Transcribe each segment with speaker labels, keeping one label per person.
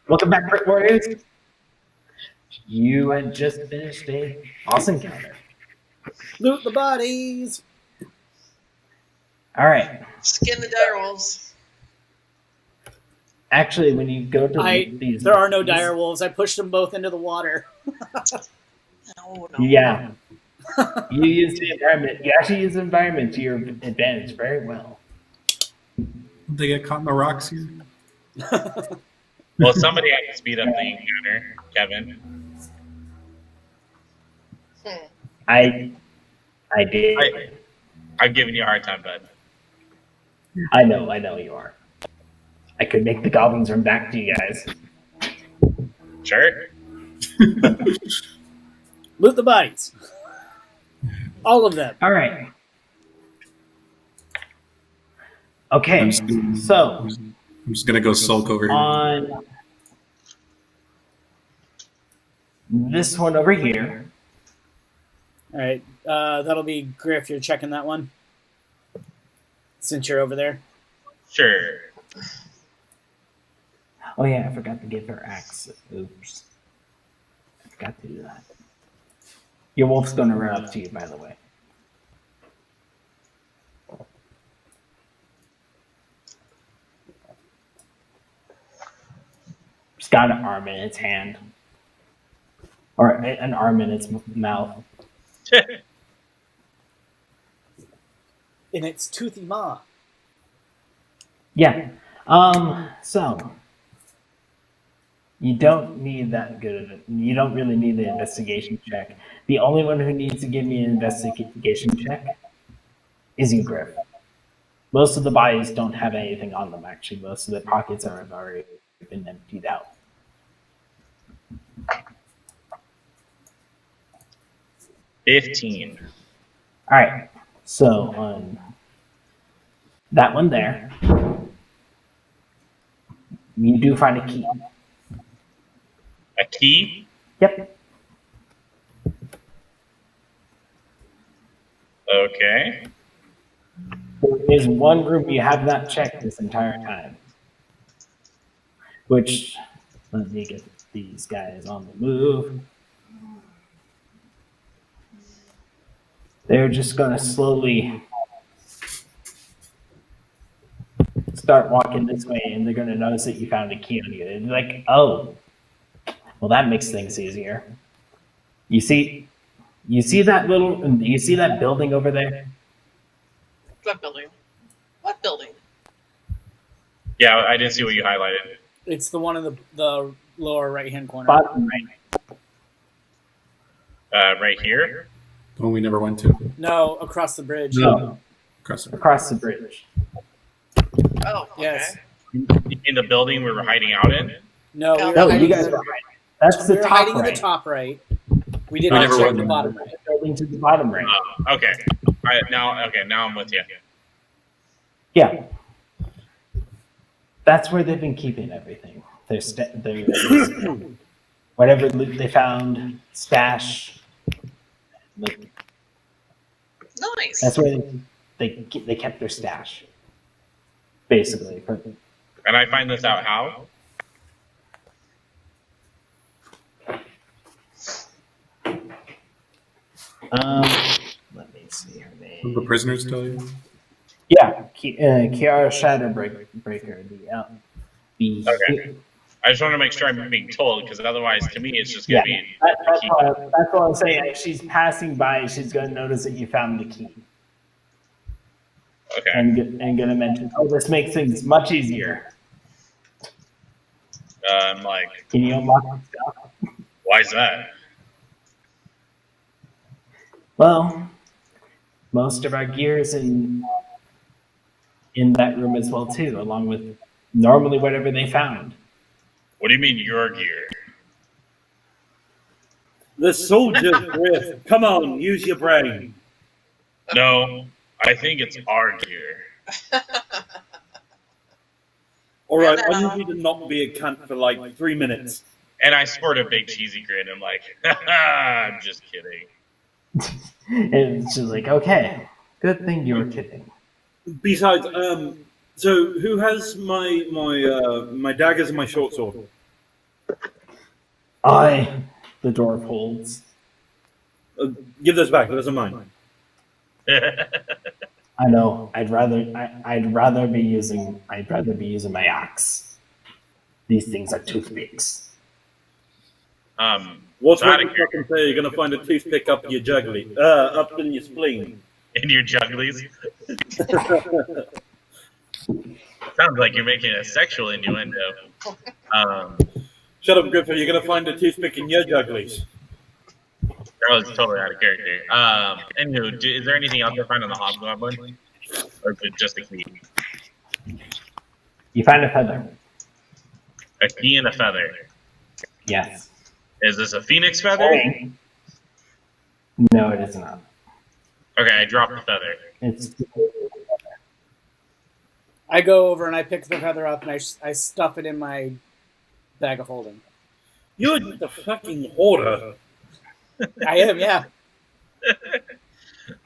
Speaker 1: Welcome back, Crit Warriors. You had just finished a boss encounter.
Speaker 2: Loot the bodies.
Speaker 1: All right.
Speaker 3: Skin the direwolves.
Speaker 1: Actually, when you go to loot these,
Speaker 2: there are no dire wolves. I pushed them both into the water.
Speaker 3: No.
Speaker 1: Yeah. You use the environment. You actually use the environment to your advantage very well.
Speaker 4: They get caught in the rocks here.
Speaker 5: Well, somebody had to speed up the encounter, Kevin.
Speaker 1: I did.
Speaker 5: I'm giving you a hard time, bud.
Speaker 1: I know you are. I could make the goblins run back to you guys.
Speaker 5: Sure.
Speaker 2: Loot the bodies. All of them.
Speaker 1: All right. Okay, so
Speaker 4: I'm just gonna go sulk over here.
Speaker 1: on this one over here.
Speaker 2: All right. That'll be Griff. You're checking that one since you're over there.
Speaker 5: Sure.
Speaker 1: Oh yeah, I forgot to give her axe. Oops. I forgot to do that. Your wolf's gonna run up to you, by the way. It's got an arm in its hand. Or an arm in its mouth.
Speaker 2: In its toothy maw.
Speaker 1: Yeah. So you don't need that good of it. You don't really need the investigation check. The only one who needs to give me an investigation check is you, Griff. Most of the bodies don't have anything on them, actually. Most of the pockets have already been emptied out.
Speaker 5: $15.
Speaker 1: All right. So on that one there, you do find a key.
Speaker 5: A key?
Speaker 1: Yep.
Speaker 5: Okay.
Speaker 1: There's one room you have not checked this entire time. Which, let me get these guys on the move. They're just going to slowly start walking this way, and they're going to notice that you found a key on you. They're like, oh, well, that makes things easier. You see that building over there?
Speaker 3: What building? What building?
Speaker 5: Yeah, I didn't see what you highlighted.
Speaker 2: It's the one in the lower right-hand corner.
Speaker 1: Bottom right.
Speaker 5: Right here?
Speaker 4: The one we never went to.
Speaker 2: No, across the bridge.
Speaker 1: No,
Speaker 4: Across
Speaker 1: the bridge.
Speaker 3: Oh, okay.
Speaker 2: Yes.
Speaker 5: In the building we were hiding out in?
Speaker 2: No,
Speaker 3: No,
Speaker 2: we were
Speaker 1: No,
Speaker 2: hiding
Speaker 1: you guys
Speaker 2: in
Speaker 1: were
Speaker 2: the,
Speaker 1: hiding. That's
Speaker 2: we
Speaker 1: the
Speaker 2: were
Speaker 1: top
Speaker 2: hiding in
Speaker 1: right.
Speaker 2: the top right. We did
Speaker 4: We
Speaker 2: not
Speaker 4: never
Speaker 2: check
Speaker 4: went
Speaker 2: the
Speaker 4: in.
Speaker 2: bottom right.
Speaker 1: Building to the bottom right.
Speaker 5: Okay. Now I'm with you.
Speaker 1: Yeah. That's where they've been keeping everything. Their whatever loot they found, stash. Like,
Speaker 3: Nice.
Speaker 1: that's where they kept their stash, basically.
Speaker 5: And I find this out how?
Speaker 1: Let me see her
Speaker 4: the
Speaker 1: name.
Speaker 4: prisoners tell you.
Speaker 1: Yeah, Kiara Shatterbreaker.
Speaker 5: Okay. I just want to make sure I'm being told, because otherwise, to me, it's just going to
Speaker 1: Yeah,
Speaker 5: be
Speaker 1: that's what I'm saying. If she's passing by, she's going to notice that you found the key.
Speaker 5: okay.
Speaker 1: And going to mention, oh, this makes things much easier.
Speaker 5: I'm like,
Speaker 1: Can you unlock the stuff?
Speaker 5: why is that?
Speaker 1: Well, most of our gear is in that room as well too, along with normally whatever they found.
Speaker 5: What do you mean your gear?
Speaker 6: The soldiers, Griff. Come on, use your brain.
Speaker 5: No, I think it's our gear.
Speaker 6: All right, I need you to not be a cunt for like 3 minutes.
Speaker 5: And I sport a big cheesy grin. I'm like, I'm just kidding.
Speaker 1: And she's like, okay, good thing you were kidding.
Speaker 6: Besides, so who has my daggers and my short sword?
Speaker 1: The dwarf holds.
Speaker 6: Give those back. Those are mine.
Speaker 1: I know. I'd rather be using my axe. These things are toothpicks.
Speaker 6: What's
Speaker 5: So
Speaker 6: what
Speaker 5: out
Speaker 6: you
Speaker 5: of
Speaker 6: fucking say? You're gonna find a toothpick up your juggly, up in your spleen.
Speaker 5: in your jugglies. Sounds like you're making a sexual innuendo.
Speaker 6: Shut up, Griffin. You're gonna find a toothpick in your jugglies.
Speaker 5: That was totally out of character. Anywho, is there anything else I find on the hobgoblin, or is it just a key?
Speaker 1: You find a feather.
Speaker 5: A key and a feather.
Speaker 1: Yes.
Speaker 5: Is this a phoenix feather?
Speaker 1: No, it is not.
Speaker 5: Okay, I dropped the feather.
Speaker 1: It's
Speaker 2: I go over and I pick the feather up and I stuff it in my bag of holding.
Speaker 6: You're the fucking hoarder.
Speaker 2: I am, yeah.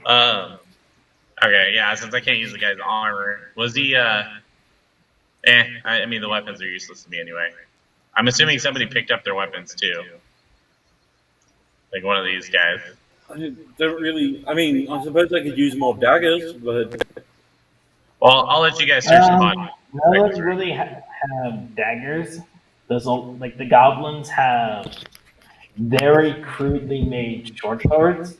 Speaker 5: Okay, yeah. Since I can't use the guy's armor, was he? I mean, the weapons are useless to me anyway. I'm assuming somebody picked up their weapons too, like one of these guys.
Speaker 6: I don't really. I mean, I suppose I could use more daggers, but
Speaker 5: Well, I'll let you guys search the body.
Speaker 1: none of them really have daggers. Like the goblins have very crudely made short swords.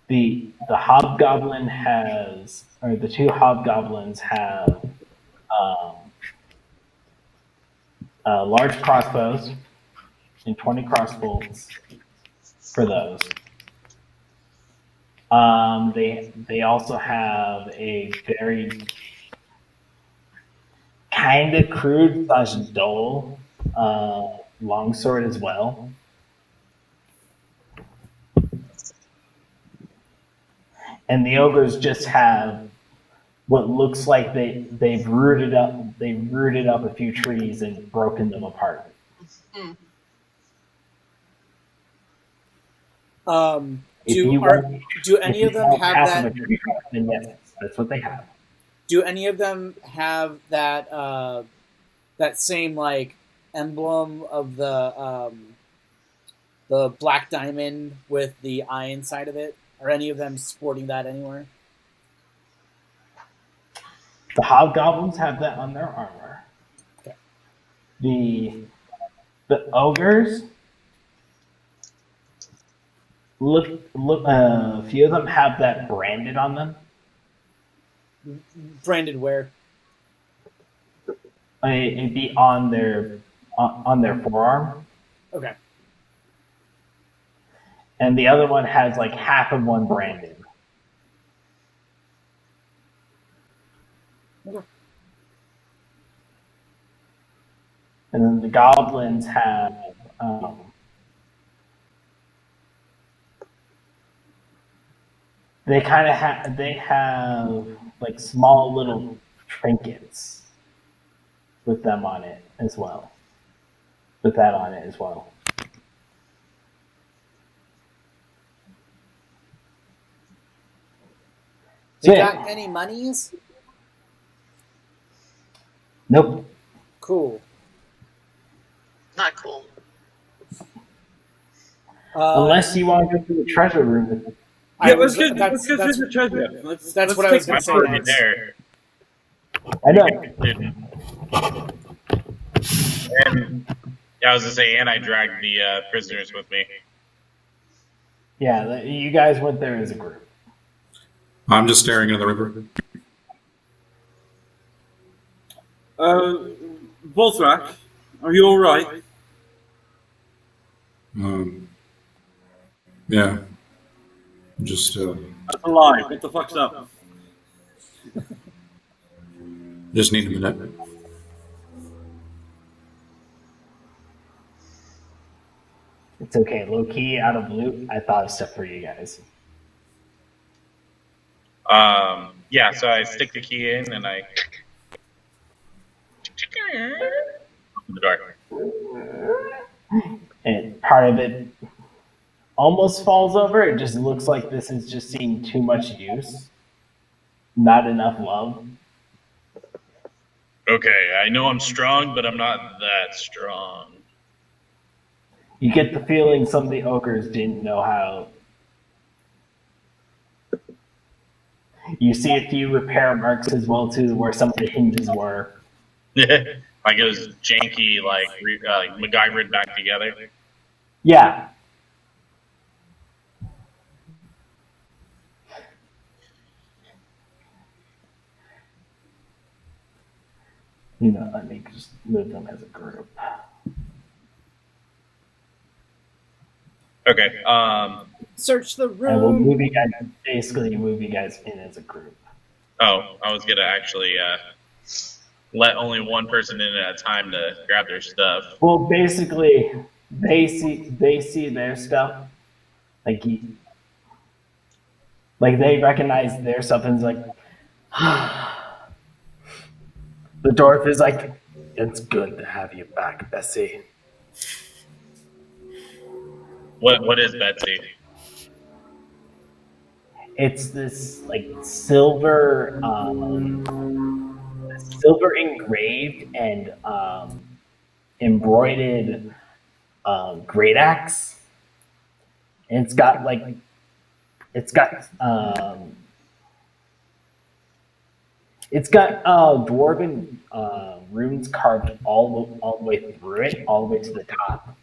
Speaker 1: The hobgoblin has, or the two hobgoblins have large crossbows and 20 crossbows for those. They also have a very kind of crude slash dull longsword as well. And the ogres just have what looks like they've rooted up a few trees and broken them apart.
Speaker 2: Do any of them have that?
Speaker 1: Then yes, that's what they have.
Speaker 2: Do any of them have that that same like emblem of the black diamond with the eye inside of it? Are any of them sporting that anywhere?
Speaker 1: The hobgoblins have that on their armor.
Speaker 2: Okay.
Speaker 1: The ogres look. A few of them have that branded on them.
Speaker 2: Branded where?
Speaker 1: It'd be on their forearm.
Speaker 2: Okay.
Speaker 1: And the other one has like half of one branded.
Speaker 2: Okay.
Speaker 1: And then the goblins have they have like small little trinkets with them on it as well. With that on it as well.
Speaker 2: They got any monies?
Speaker 1: Nope.
Speaker 2: Cool.
Speaker 3: Not cool.
Speaker 1: Unless you want to go to the treasure room.
Speaker 6: yeah, let's go through the treasure.
Speaker 2: That's what I was going to say.
Speaker 5: Already
Speaker 2: Next.
Speaker 5: there.
Speaker 1: I know.
Speaker 5: And I was gonna say, and I dragged the prisoners with me.
Speaker 1: Yeah, you guys went there as a group.
Speaker 4: I'm just staring into the river.
Speaker 6: Volthrak, are you all right?
Speaker 4: Yeah. Just
Speaker 6: That's a lie. What the fuck's up?
Speaker 4: just need a minute.
Speaker 1: It's okay. Low key, out of loot, I thought of stuff for you guys.
Speaker 5: Yeah, so I stick the key in and I open the door.
Speaker 1: And part of it almost falls over. It just looks like this is just seeing too much use, not enough love.
Speaker 5: Okay, I know I'm strong, but I'm not that strong.
Speaker 1: You get the feeling some of the ogres didn't know how. You see a few repair marks as well too, where some of the hinges were.
Speaker 5: Like it was janky, like MacGyvered back together.
Speaker 1: Yeah. Let me just move them as a group.
Speaker 5: Okay.
Speaker 2: Search the
Speaker 1: And we'll
Speaker 2: room.
Speaker 1: move you guys, basically move you guys in as a group.
Speaker 5: Oh, I was gonna actually let only one person in at a time to grab their stuff.
Speaker 1: Well, basically, they see their stuff, like like they recognize their stuff, and it's like the dwarf is like, "It's good to have you back, Bessie."
Speaker 5: What is Betsy?
Speaker 1: It's this like silver, silver engraved and embroidered great axe, and it's got dwarven runes carved all the way through it, all the way to the top.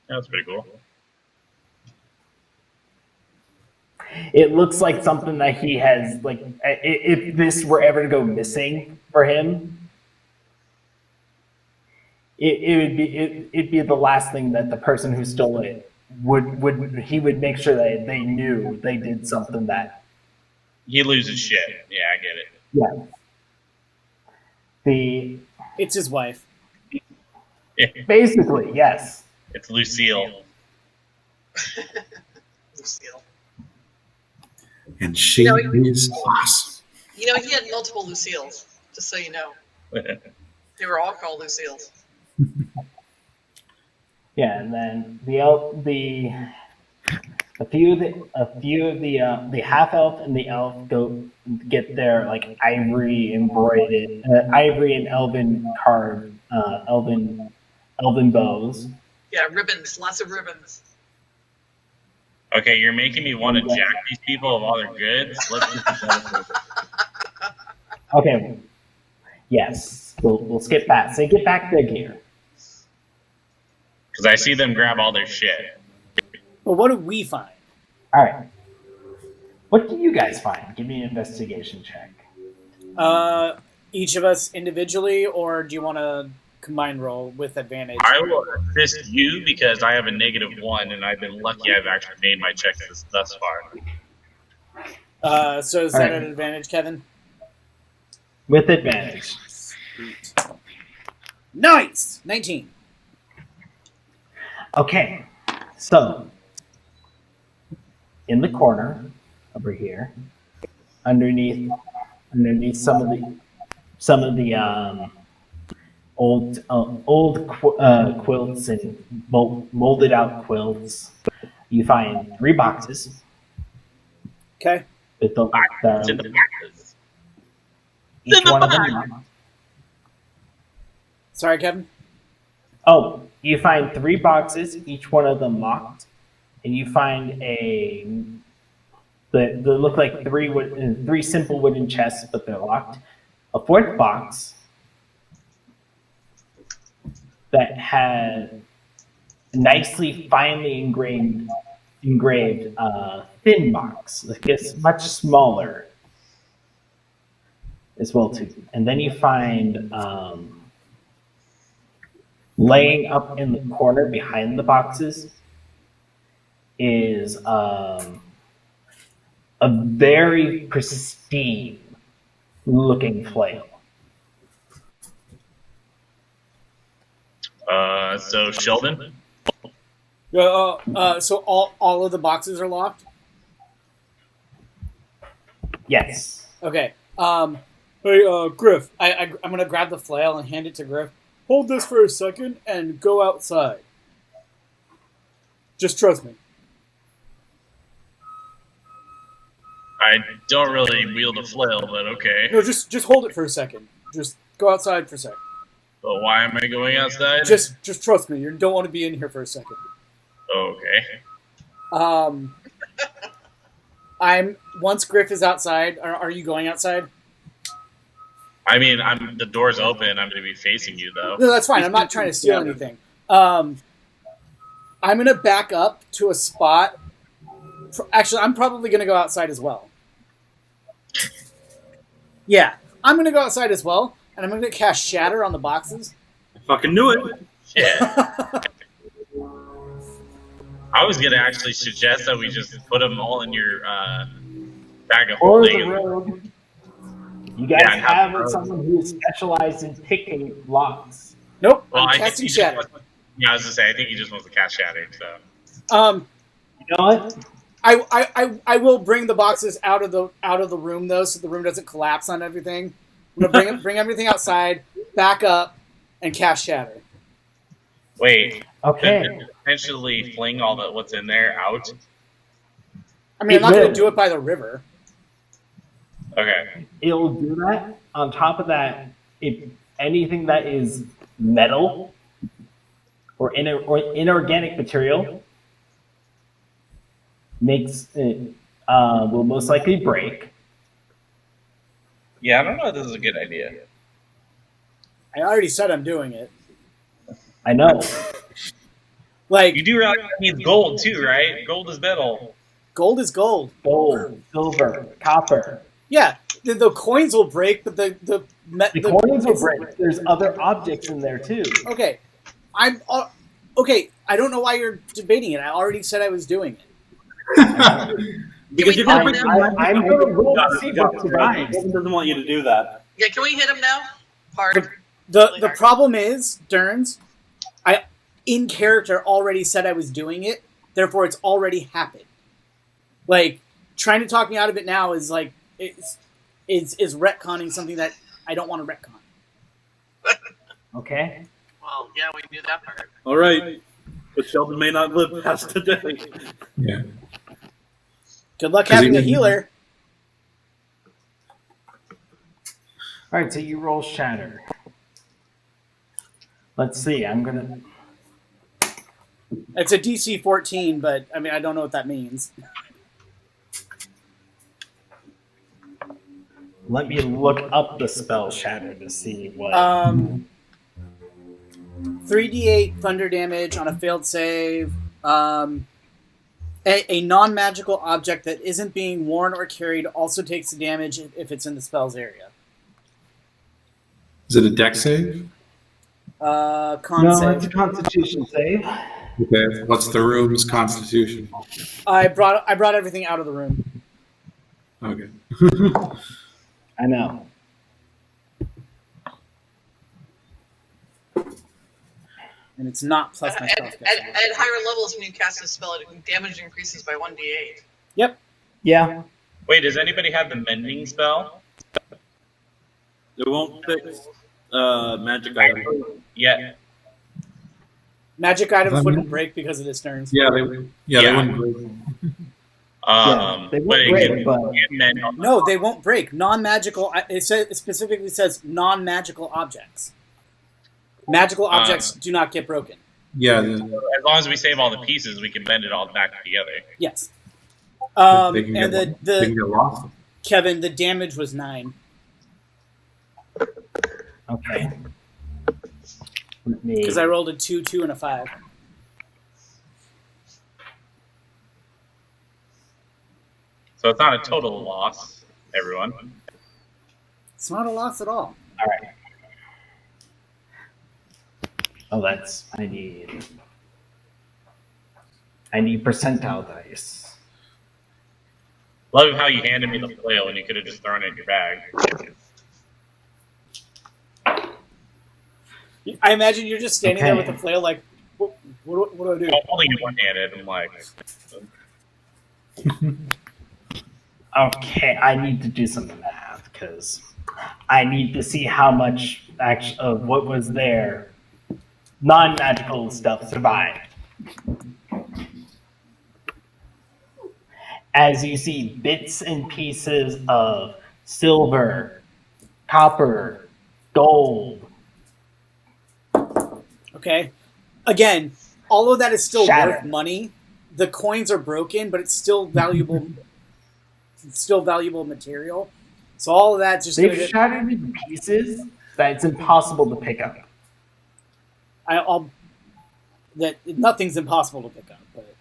Speaker 5: That's pretty cool.
Speaker 1: It looks like something that he has like. If this were ever to go missing for him, it'd be the last thing that the person who stole it would make sure that they knew they did something that.
Speaker 5: He loses shit. Yeah, I get it.
Speaker 1: Yeah.
Speaker 2: It's his wife.
Speaker 1: Basically, yes.
Speaker 5: It's Lucille.
Speaker 3: Lucille.
Speaker 4: And she
Speaker 3: No,
Speaker 4: is awesome.
Speaker 3: He had multiple Lucilles, just so you know. They were all called Lucilles.
Speaker 1: Yeah, and then a few of the half elf and the elf go get their like ivory embroidered, ivory and elven carved, elven bows.
Speaker 3: Yeah, ribbons, lots of ribbons.
Speaker 5: Okay, you're making me want to jack these people of all their goods. Let's get together.
Speaker 1: Okay. Yes, we'll skip that. So get back their gear.
Speaker 5: Because I see them grab all their shit.
Speaker 2: But what do we find?
Speaker 1: All right. What do you guys find? Give me an investigation check.
Speaker 2: Each of us individually, or do you want to combine roll with advantage?
Speaker 5: I will assist you because I have a -1, and I've been lucky I've actually made my checks thus far.
Speaker 2: So is
Speaker 1: All
Speaker 2: that
Speaker 1: right.
Speaker 2: an advantage, Kevin?
Speaker 1: With advantage.
Speaker 2: Sweet. Nice! 19.
Speaker 1: Okay. So, in the corner over here, underneath some of the old quilts and molded out quilts, you find 3 boxes
Speaker 2: Okay.
Speaker 1: with
Speaker 5: It's in the boxes.
Speaker 1: each one of them locked.
Speaker 2: Sorry, Kevin?
Speaker 1: Oh, you find 3 boxes, each one of them locked, and you find they look like 3 simple wooden chests, but they're locked. A 4th box that had nicely, finely engraved thin box. Like it's much smaller as well too. And then you find laying up in the corner behind the boxes is a very pristine looking flail.
Speaker 5: So Sheldon?
Speaker 2: So all of the boxes are locked?
Speaker 1: Yes.
Speaker 2: Okay. Hey, Griff, I'm going to grab the flail and hand it to Griff. Hold this for a second and go outside. Just trust me.
Speaker 5: I don't really wield a flail, but okay.
Speaker 2: No, just hold it for a second. Just go outside for a second.
Speaker 5: But why am I going outside?
Speaker 2: Just trust me. You don't want to be in here for a second.
Speaker 5: Okay.
Speaker 2: Once Griff is outside. Are you going outside?
Speaker 5: I mean, the door's open. I'm going to be facing you, though.
Speaker 2: No, that's fine. I'm not trying to steal anything. I'm going to back up to a spot. Actually, I'm probably going to go outside as well. Yeah, I'm going to go outside as well, and I'm going to cast Shatter on the boxes.
Speaker 6: I fucking knew it.
Speaker 5: Yeah. I was going to actually suggest that we just put them all in your bag of
Speaker 1: Or the
Speaker 5: holding.
Speaker 1: road. You guys have someone who is specialized in picking locks.
Speaker 2: Nope,
Speaker 5: Well,
Speaker 2: I'm casting Shatter.
Speaker 5: I was going to say, I think he just wants to cast Shatter, so.
Speaker 1: You know what?
Speaker 2: I will bring the boxes out of the room though, so the room doesn't collapse on everything. I'm gonna bring everything outside, back up, and cast Shatter.
Speaker 5: Wait.
Speaker 1: Okay.
Speaker 5: Potentially fling all what's in there out?
Speaker 2: I mean, I'm not gonna do it by the river.
Speaker 5: Okay.
Speaker 1: It'll do that. On top of that, if anything that is metal or inorganic material makes it will most likely break.
Speaker 5: Yeah, I don't know if this is a good idea.
Speaker 2: I already said I'm doing it.
Speaker 1: I know.
Speaker 5: Like, you do realize it needs gold too, right? Gold is metal.
Speaker 2: Gold is gold.
Speaker 1: Gold, silver, copper.
Speaker 2: Yeah, the coins will break, but the
Speaker 1: coins will break. There's other objects in there too.
Speaker 2: Okay, okay. I don't know why you're debating it. I already said I was doing it.
Speaker 6: Because you're going to
Speaker 1: I'm going to roll to see what survives.
Speaker 6: Kevin doesn't want you to do that.
Speaker 3: Yeah, can we hit him now? Hard.
Speaker 2: The problem is, Derns, I in character already said I was doing it, therefore it's already happened. Like, trying to talk me out of it now is like is retconning something that I don't want to retcon.
Speaker 1: Okay.
Speaker 3: Well, yeah, we knew that part.
Speaker 6: All right. But Sheldon may not live past today.
Speaker 4: Yeah.
Speaker 2: Good luck having a healer.
Speaker 1: All right, so you roll Shatter. Let's see. I'm gonna.
Speaker 2: It's a DC 14, but I mean I don't know what that means.
Speaker 1: Let me look up the spell Shatter to see what.
Speaker 2: 3d8 thunder damage on a failed save. A non-magical object that isn't being worn or carried also takes the damage if it's in the spell's area.
Speaker 4: Is it a dex save?
Speaker 2: Con save.
Speaker 1: It's a Constitution save.
Speaker 4: Okay. What's the room's constitution?
Speaker 2: I brought everything out of the room.
Speaker 4: Okay.
Speaker 1: I know.
Speaker 2: And it's not plus my spell.
Speaker 3: At higher levels, when you cast a spell, damage increases by 1d8.
Speaker 2: Yep.
Speaker 1: Yeah.
Speaker 5: Wait, does anybody have the mending spell?
Speaker 6: It won't fix magic items.
Speaker 5: Yeah.
Speaker 2: Magic items wouldn't break because of this turns.
Speaker 4: Yeah, they wouldn't break.
Speaker 1: They won't break, but
Speaker 2: No, they won't break. Non-magical. It specifically says non-magical objects. Magical objects do not get broken.
Speaker 4: Yeah.
Speaker 5: As long as we save all the pieces, we can bend it all back together.
Speaker 2: Yes.
Speaker 4: They can
Speaker 2: And
Speaker 4: get
Speaker 2: the
Speaker 4: lost.
Speaker 2: Kevin, the damage was 9.
Speaker 1: okay.
Speaker 2: Because I rolled a 2, 2, and a 5.
Speaker 5: So it's not a total loss, everyone.
Speaker 2: It's not a loss at all.
Speaker 1: All right. Oh, that's I need percentile dice.
Speaker 5: Love how you handed me the flail and you could have just thrown it in your bag.
Speaker 2: I imagine you're just standing there with the flail, like, what do I do?
Speaker 5: I'm holding it one-handed. I'm like,
Speaker 1: Okay, I need to do some math because I need to see how much of what was there, non-magical stuff, survived. as you see bits and pieces of silver, copper, gold,
Speaker 2: Okay. Again, all of that is still
Speaker 1: Shatter.
Speaker 2: worth money. The coins are broken, but it's still valuable. It's still valuable material. So all of that's just going
Speaker 1: they've
Speaker 2: to get.
Speaker 1: shattered into pieces that it's impossible to pick up.
Speaker 2: I'll that nothing's impossible to pick up, but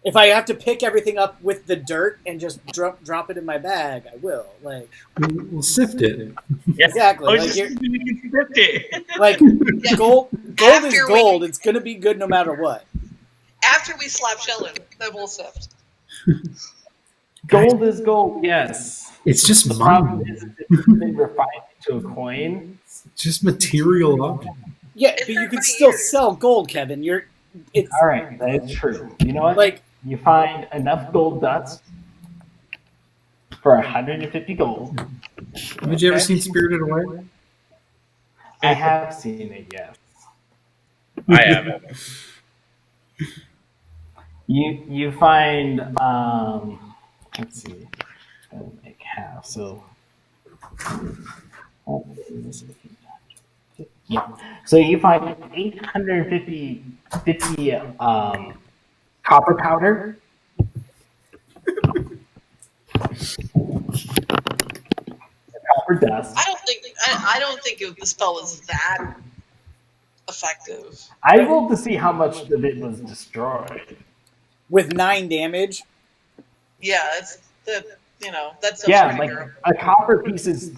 Speaker 2: if I have to pick everything up with the dirt and just drop it in my bag, I will. Like
Speaker 4: We'll sift it.
Speaker 5: Yeah.
Speaker 2: exactly.
Speaker 5: Oh,
Speaker 2: Like
Speaker 5: just
Speaker 2: you're,
Speaker 5: sift it.
Speaker 2: like
Speaker 3: Yeah.
Speaker 2: gold is
Speaker 3: After
Speaker 2: gold.
Speaker 3: we-
Speaker 2: It's going to be good no matter what.
Speaker 3: After we slap Sheldon, then we'll sift.
Speaker 1: Gold is gold, yes.
Speaker 4: It's just
Speaker 1: The problem
Speaker 4: money.
Speaker 1: is it's been refined into a coin.
Speaker 4: It's just material object.
Speaker 2: Yeah,
Speaker 3: It's
Speaker 2: but you
Speaker 3: been
Speaker 2: can
Speaker 3: 20
Speaker 2: still
Speaker 3: years.
Speaker 2: sell gold, Kevin. It's
Speaker 1: All right, that is true. You know what?
Speaker 2: like
Speaker 1: You find enough gold dust for 150 gold.
Speaker 4: Have you ever seen Spirited Away?
Speaker 1: I have seen it, yes.
Speaker 5: I haven't.
Speaker 1: You find let's see, I'll make half. So yeah, so you find 850 copper powder. Copper dust.
Speaker 3: I don't think the spell is that effective.
Speaker 1: I rolled to see how much of it was destroyed.
Speaker 2: with 9 damage.
Speaker 3: Yeah, it's the that's
Speaker 1: Yeah, like a copper piece is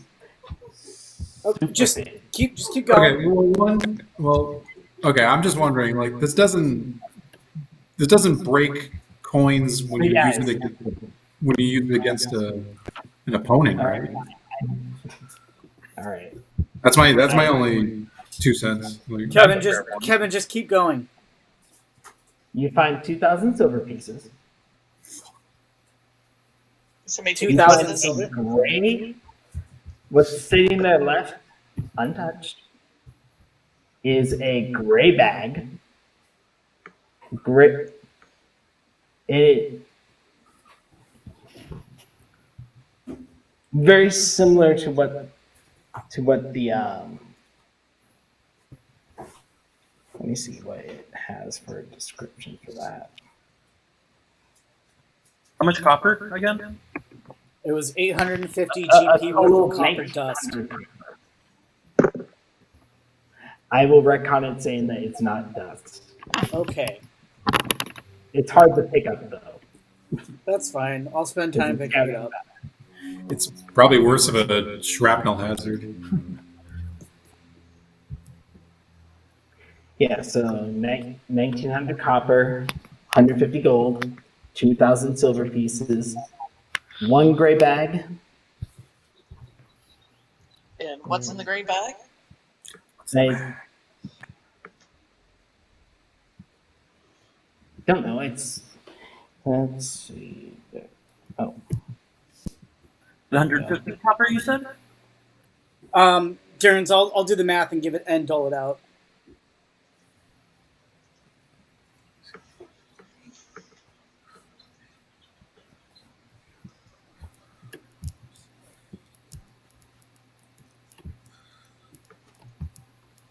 Speaker 2: Just
Speaker 1: big.
Speaker 2: keep going.
Speaker 4: Okay, okay. I'm just wondering, like, this doesn't break coins when you
Speaker 1: Yeah,
Speaker 4: use it against an opponent,
Speaker 1: All
Speaker 4: right?
Speaker 1: right. All right.
Speaker 4: That's my only 2 cents. Like,
Speaker 2: Kevin, just keep going.
Speaker 1: You find 2,000 silver pieces.
Speaker 3: somebody
Speaker 2: 2,000
Speaker 3: take
Speaker 2: silver?
Speaker 1: Gray, what's sitting there left, untouched, is a gray bag. Gray. It very similar to what the let me see what it has for a description for that.
Speaker 6: How much copper again?
Speaker 2: It was 850
Speaker 1: A
Speaker 2: GP
Speaker 1: total
Speaker 2: worth
Speaker 1: of
Speaker 2: of copper dust.
Speaker 1: 1,900. I will retcon it saying that it's not dust.
Speaker 2: Okay,
Speaker 1: It's hard to pick up though.
Speaker 2: that's fine. I'll spend time picking it up.
Speaker 4: it's probably worse of a shrapnel hazard.
Speaker 1: Yeah, so 1,900 copper, 150 gold, 2,000 silver pieces, 1 gray bag.
Speaker 3: And what's in the gray bag?
Speaker 1: I don't know. Let's see. Oh,
Speaker 6: 150 copper, you said?
Speaker 2: Darren's, I'll do the math and give it and dole it out.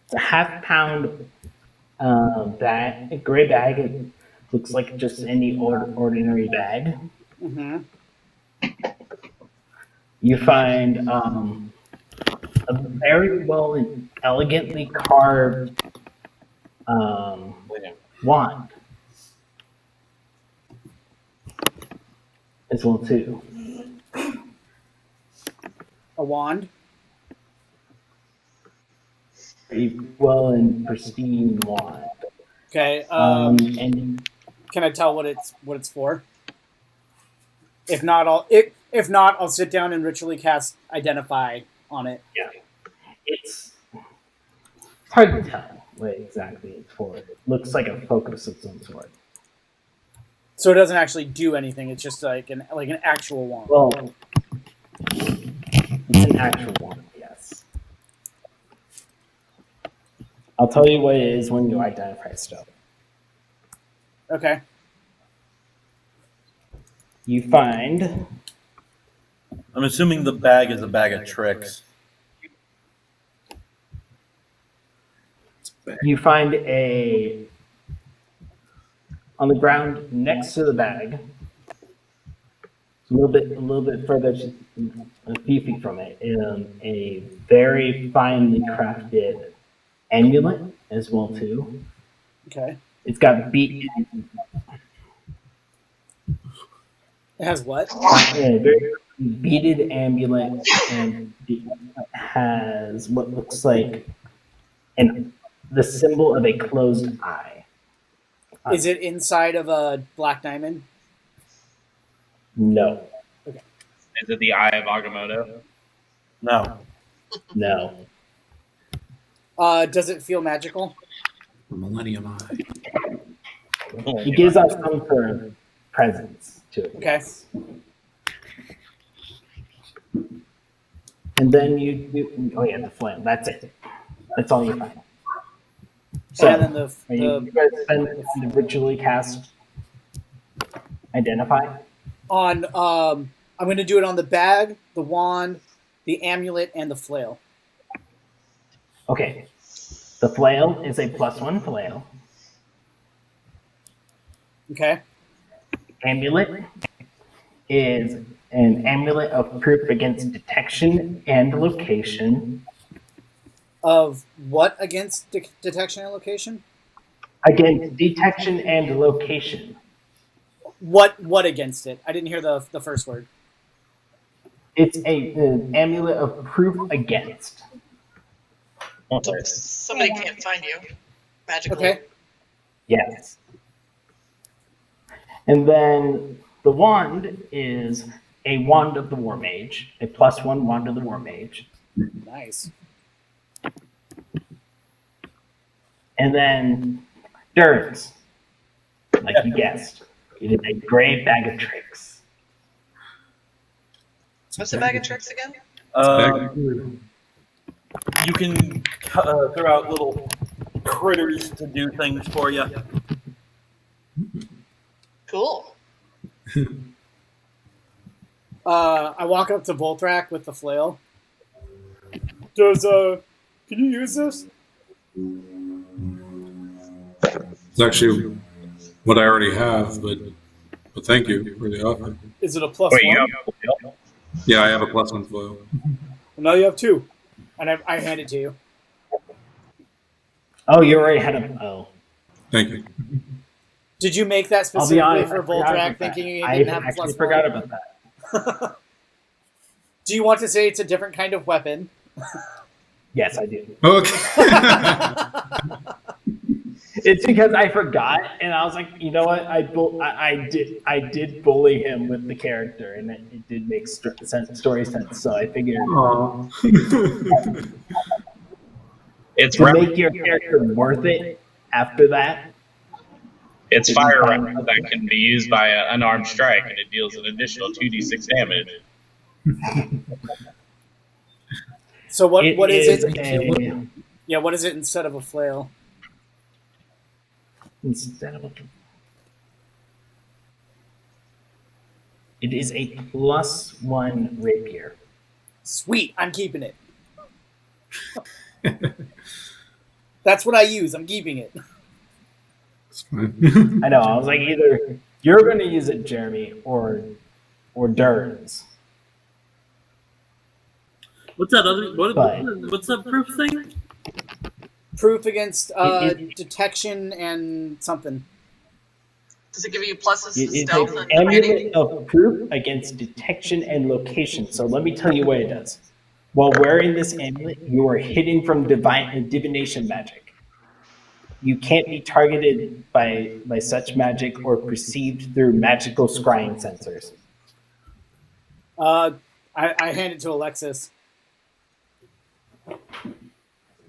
Speaker 1: it's a half-pound bag, gray bag. It looks like just any ordinary bag.
Speaker 2: Mm-hmm.
Speaker 1: You find a very well and elegantly carved wand as well too.
Speaker 2: A wand.
Speaker 1: Very well and pristine wand.
Speaker 2: Okay.
Speaker 1: And
Speaker 2: Can I tell what it's for? If not, I'll sit down and ritually cast Identify on it.
Speaker 1: it's hard to tell what exactly it's for. It looks like a focus of some sort.
Speaker 2: So it doesn't actually do anything. It's just like an actual wand.
Speaker 1: Well, it's an actual wand, yes. I'll tell you what it is when you identify stuff.
Speaker 2: Okay.
Speaker 1: You find
Speaker 6: I'm assuming the bag is a bag of tricks.
Speaker 1: a on the ground next to the bag, a little bit further, a few feet from it, a very finely crafted amulet as well too.
Speaker 2: Okay.
Speaker 1: It's got beat,
Speaker 2: It has what?
Speaker 1: a very beaded amulet, and it has what looks like the symbol of a closed eye.
Speaker 2: Is it inside of a black diamond?
Speaker 1: No,
Speaker 5: Is it the Eye of Agamotto?
Speaker 6: No.
Speaker 1: no.
Speaker 2: Does it feel magical?
Speaker 4: The Millennium Eye.
Speaker 1: It gives off some sort of presence to it.
Speaker 2: Okay.
Speaker 1: Yes. And then oh yeah, the flame. That's it. That's all you find. So,
Speaker 2: And then
Speaker 1: are you guys spend the ritually cast identify?
Speaker 2: on I'm going to do it on the bag, the wand, the amulet, and the flail.
Speaker 1: Okay. The flail is a +1 flail.
Speaker 2: Okay.
Speaker 1: Amulet is an amulet of proof against detection and location.
Speaker 2: Of what against detection and location?
Speaker 1: Against detection and location.
Speaker 2: What against it? I didn't hear the first word.
Speaker 1: It's an amulet of proof against.
Speaker 3: So somebody can't find you magically.
Speaker 2: Okay.
Speaker 1: Yes. And then the wand is a wand of the war mage, a +1 wand of the war mage.
Speaker 2: Nice.
Speaker 1: And then Durns, like you guessed, it is a gray bag of tricks.
Speaker 3: What's the bag of tricks again?
Speaker 6: You can throw out little critters to do things for you.
Speaker 3: Cool.
Speaker 2: I walk up to Voltrak with the flail. Can you use this?
Speaker 4: It's actually what I already have, but thank you for the offer.
Speaker 2: Is it a +1?
Speaker 5: Wait, you have
Speaker 4: Yeah, I have a +1 foil.
Speaker 2: Well, now you have 2. And I hand it to you.
Speaker 1: Oh, you already had a. Oh.
Speaker 4: Thank you.
Speaker 2: Did you make that
Speaker 1: I'll be
Speaker 2: specifically
Speaker 1: honest,
Speaker 2: for
Speaker 1: I forgot
Speaker 2: Voltrak,
Speaker 1: about
Speaker 2: thinking you
Speaker 1: that.
Speaker 2: didn't
Speaker 1: I
Speaker 2: have a
Speaker 1: actually
Speaker 2: +1?
Speaker 1: forgot about that.
Speaker 2: Do you want to say it's a different kind of weapon?
Speaker 1: Yes, I do.
Speaker 4: Okay.
Speaker 1: It's because I forgot, and I was like, you know what? I did bully him with the character, and it did make story sense. So I figured
Speaker 4: Aw.
Speaker 5: It's
Speaker 1: to make your character worth it after that.
Speaker 5: It's fire rifle that can be used by an unarmed strike, and it deals an additional 2d6 damage.
Speaker 2: So what is it?
Speaker 1: a-
Speaker 2: Yeah, what is it instead of a flail?
Speaker 1: Instead of it is a +1 rapier.
Speaker 2: Sweet, I'm keeping it. That's what I use. I'm keeping it.
Speaker 4: It's fine.
Speaker 1: I know. I was like, either you're going to use it, Jeremy, or Durns.
Speaker 6: What's that other?
Speaker 1: But-
Speaker 6: What's that proof thing?
Speaker 2: Proof against
Speaker 1: It-
Speaker 2: detection and something.
Speaker 3: Does it give you pluses
Speaker 1: It
Speaker 3: to
Speaker 1: is
Speaker 3: stealth
Speaker 1: an
Speaker 3: and hiding?
Speaker 1: amulet of proof against detection and location. So let me tell you what it does. While wearing this amulet, you are hidden from divination magic. You can't be targeted by such magic or perceived through magical scrying sensors.
Speaker 2: I hand it to Alexis.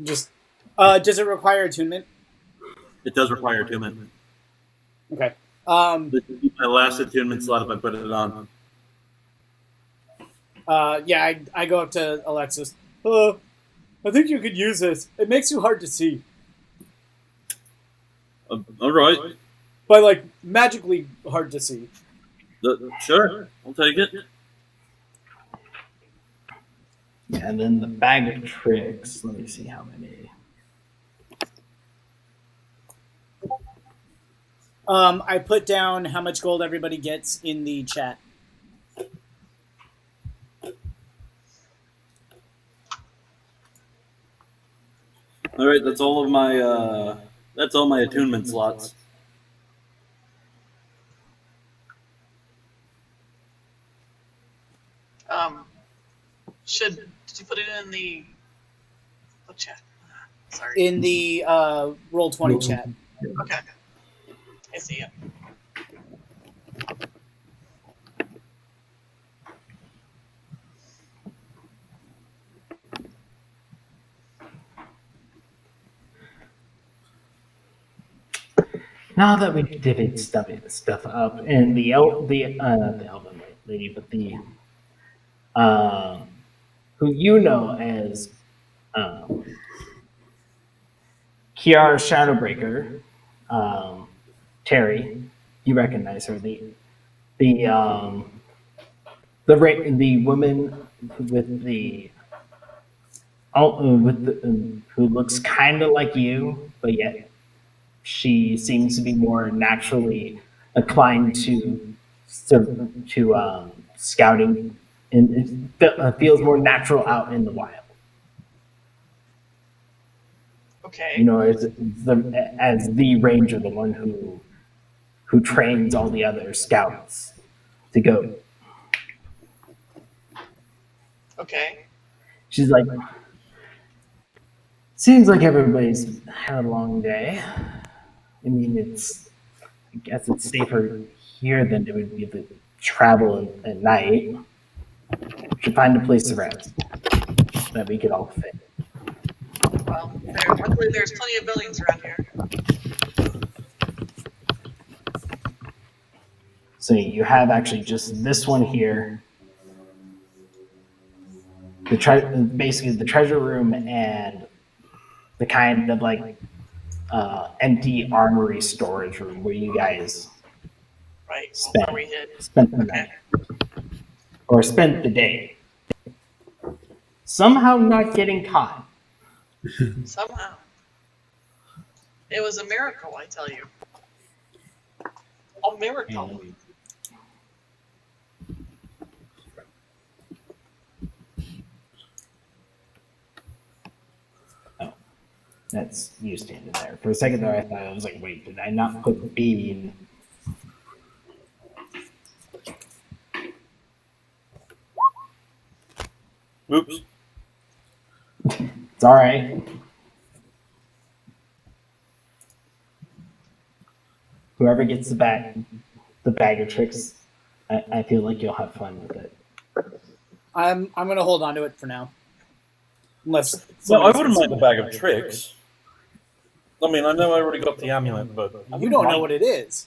Speaker 2: Just does it require attunement?
Speaker 6: It does require attunement.
Speaker 2: Okay.
Speaker 6: This is my last attunement slot if I put it on.
Speaker 2: Yeah, I go up to Alexis. I think you could use this. It makes you hard to see.
Speaker 6: All right.
Speaker 2: By, like, magically hard to see.
Speaker 6: Sure, I'll take it.
Speaker 1: Yeah, and then the bag of tricks. Let me see how many.
Speaker 2: I put down how much gold everybody gets in the chat.
Speaker 6: All right, that's all my attunement slots.
Speaker 3: Did you put it in the what chat? Sorry.
Speaker 2: In the Roll20 chat.
Speaker 3: Okay. I see it.
Speaker 1: Now that we divvied stuff up, and the elven lady, but the who you know as Kiara Shadowbreaker, Terry, you recognize her. The the woman who looks kind of like you, but yet she seems to be more naturally inclined to scouting, and it feels more natural out in the wild.
Speaker 3: Okay.
Speaker 1: You know, as the ranger, the one who trains all the other scouts to go.
Speaker 3: Okay.
Speaker 1: She's like, seems like everybody's had a long day. I mean, I guess it's safer here than it would be to travel at night. We should find a place to rest that we could all fit.
Speaker 3: Well, luckily there's plenty of buildings around here.
Speaker 1: So you have actually just this one here. Basically the treasure room and the kind of like empty armory storage room where you guys
Speaker 3: Right.
Speaker 1: spent
Speaker 3: Where we hid.
Speaker 1: the night or spent the day. Somehow not getting caught.
Speaker 3: Somehow. It was a miracle, I tell you. A miracle.
Speaker 1: Oh, that's you standing there. For a second there, I thought, I was like, wait, did I not put Bean?
Speaker 6: Oops.
Speaker 1: It's all right. Whoever gets the bag of tricks, I feel like you'll have fun with it.
Speaker 2: I'm gonna hold on to it for now. Unless
Speaker 6: No, I wouldn't mind the bag of tricks. I mean, I know I already got the amulet, but
Speaker 2: you don't know what it is.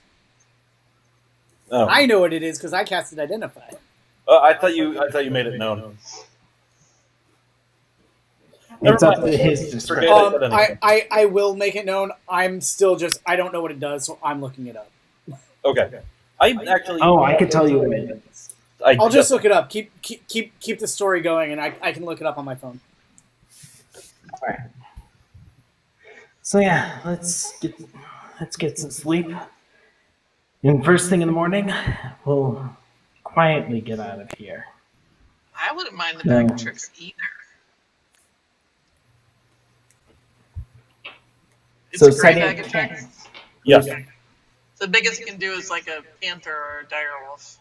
Speaker 6: Oh.
Speaker 2: I know what it is because I casted Identify.
Speaker 6: I thought you made it known.
Speaker 1: It's up to his discretion.
Speaker 2: I will make it known. I'm still I don't know what it does, so I'm looking it up.
Speaker 6: Okay. I actually.
Speaker 1: Oh, I could tell you what it is.
Speaker 2: I'll just look it up. Keep the story going, and I can look it up on my phone.
Speaker 1: All right. So yeah, let's get some sleep. And first thing in the morning, we'll quietly get out of here.
Speaker 3: I wouldn't mind the bag of tricks either. It's a great bag of tricks.
Speaker 6: Yes.
Speaker 3: The biggest it can do is like a panther or a direwolf.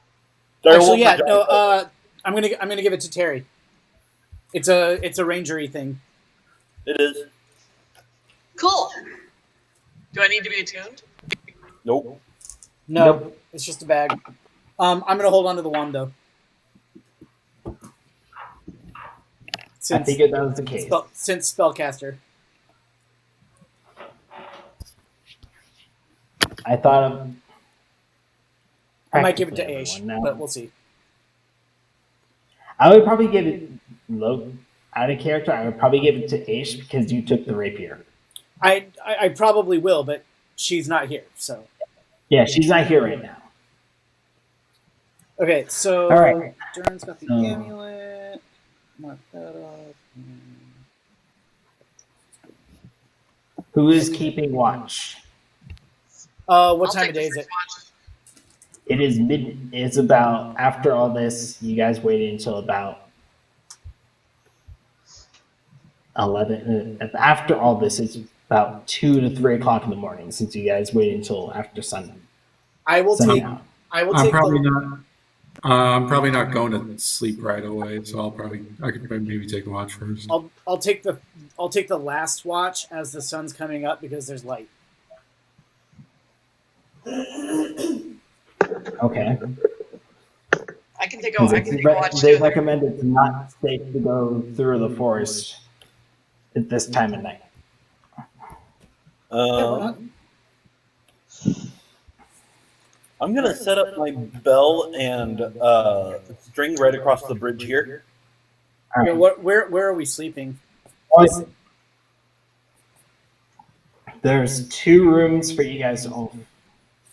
Speaker 2: Actually, yeah. No. I'm gonna give it to Terry. It's a rangery thing.
Speaker 6: It is.
Speaker 3: Cool. Do I need to be attuned?
Speaker 6: Nope.
Speaker 2: No, it's just a bag. I'm gonna hold on to the wand though.
Speaker 1: I figured that was the case.
Speaker 2: Since spellcaster.
Speaker 1: I thought
Speaker 2: I might give it to Aish, but we'll see.
Speaker 1: I would probably give it out of character. I would probably give it to Aish because you took the rapier.
Speaker 2: I probably will, but she's not here, so.
Speaker 1: Yeah, she's not here right now.
Speaker 2: Okay, so
Speaker 1: All right.
Speaker 2: Durin's got the
Speaker 1: So-
Speaker 2: amulet. Mark that up.
Speaker 1: Who is keeping watch?
Speaker 2: What
Speaker 3: I'll
Speaker 2: time
Speaker 3: take
Speaker 2: of day
Speaker 3: the
Speaker 2: is it?
Speaker 3: first watch.
Speaker 1: It is mid. It's about after all this. You guys waited until about 11. After all this, it's about 2 to 3 o'clock in the morning. Since you guys waited until after sun.
Speaker 2: I will take.
Speaker 1: sundown.
Speaker 2: I will
Speaker 4: I'm
Speaker 2: take
Speaker 4: probably
Speaker 2: the.
Speaker 4: not. I'm probably not going to sleep right away, so I could maybe take a watch first.
Speaker 2: I'll take the last watch as the sun's coming up because there's light.
Speaker 1: Okay.
Speaker 3: I can take a
Speaker 1: 'Cause
Speaker 3: watch
Speaker 1: they
Speaker 3: too.
Speaker 1: recommend it's not safe to go through the forest at this time of night.
Speaker 6: I'm gonna set up my bell and string right across the bridge here.
Speaker 1: All
Speaker 2: Okay,
Speaker 1: right.
Speaker 2: where are we sleeping?
Speaker 1: There's 2 rooms for you guys to all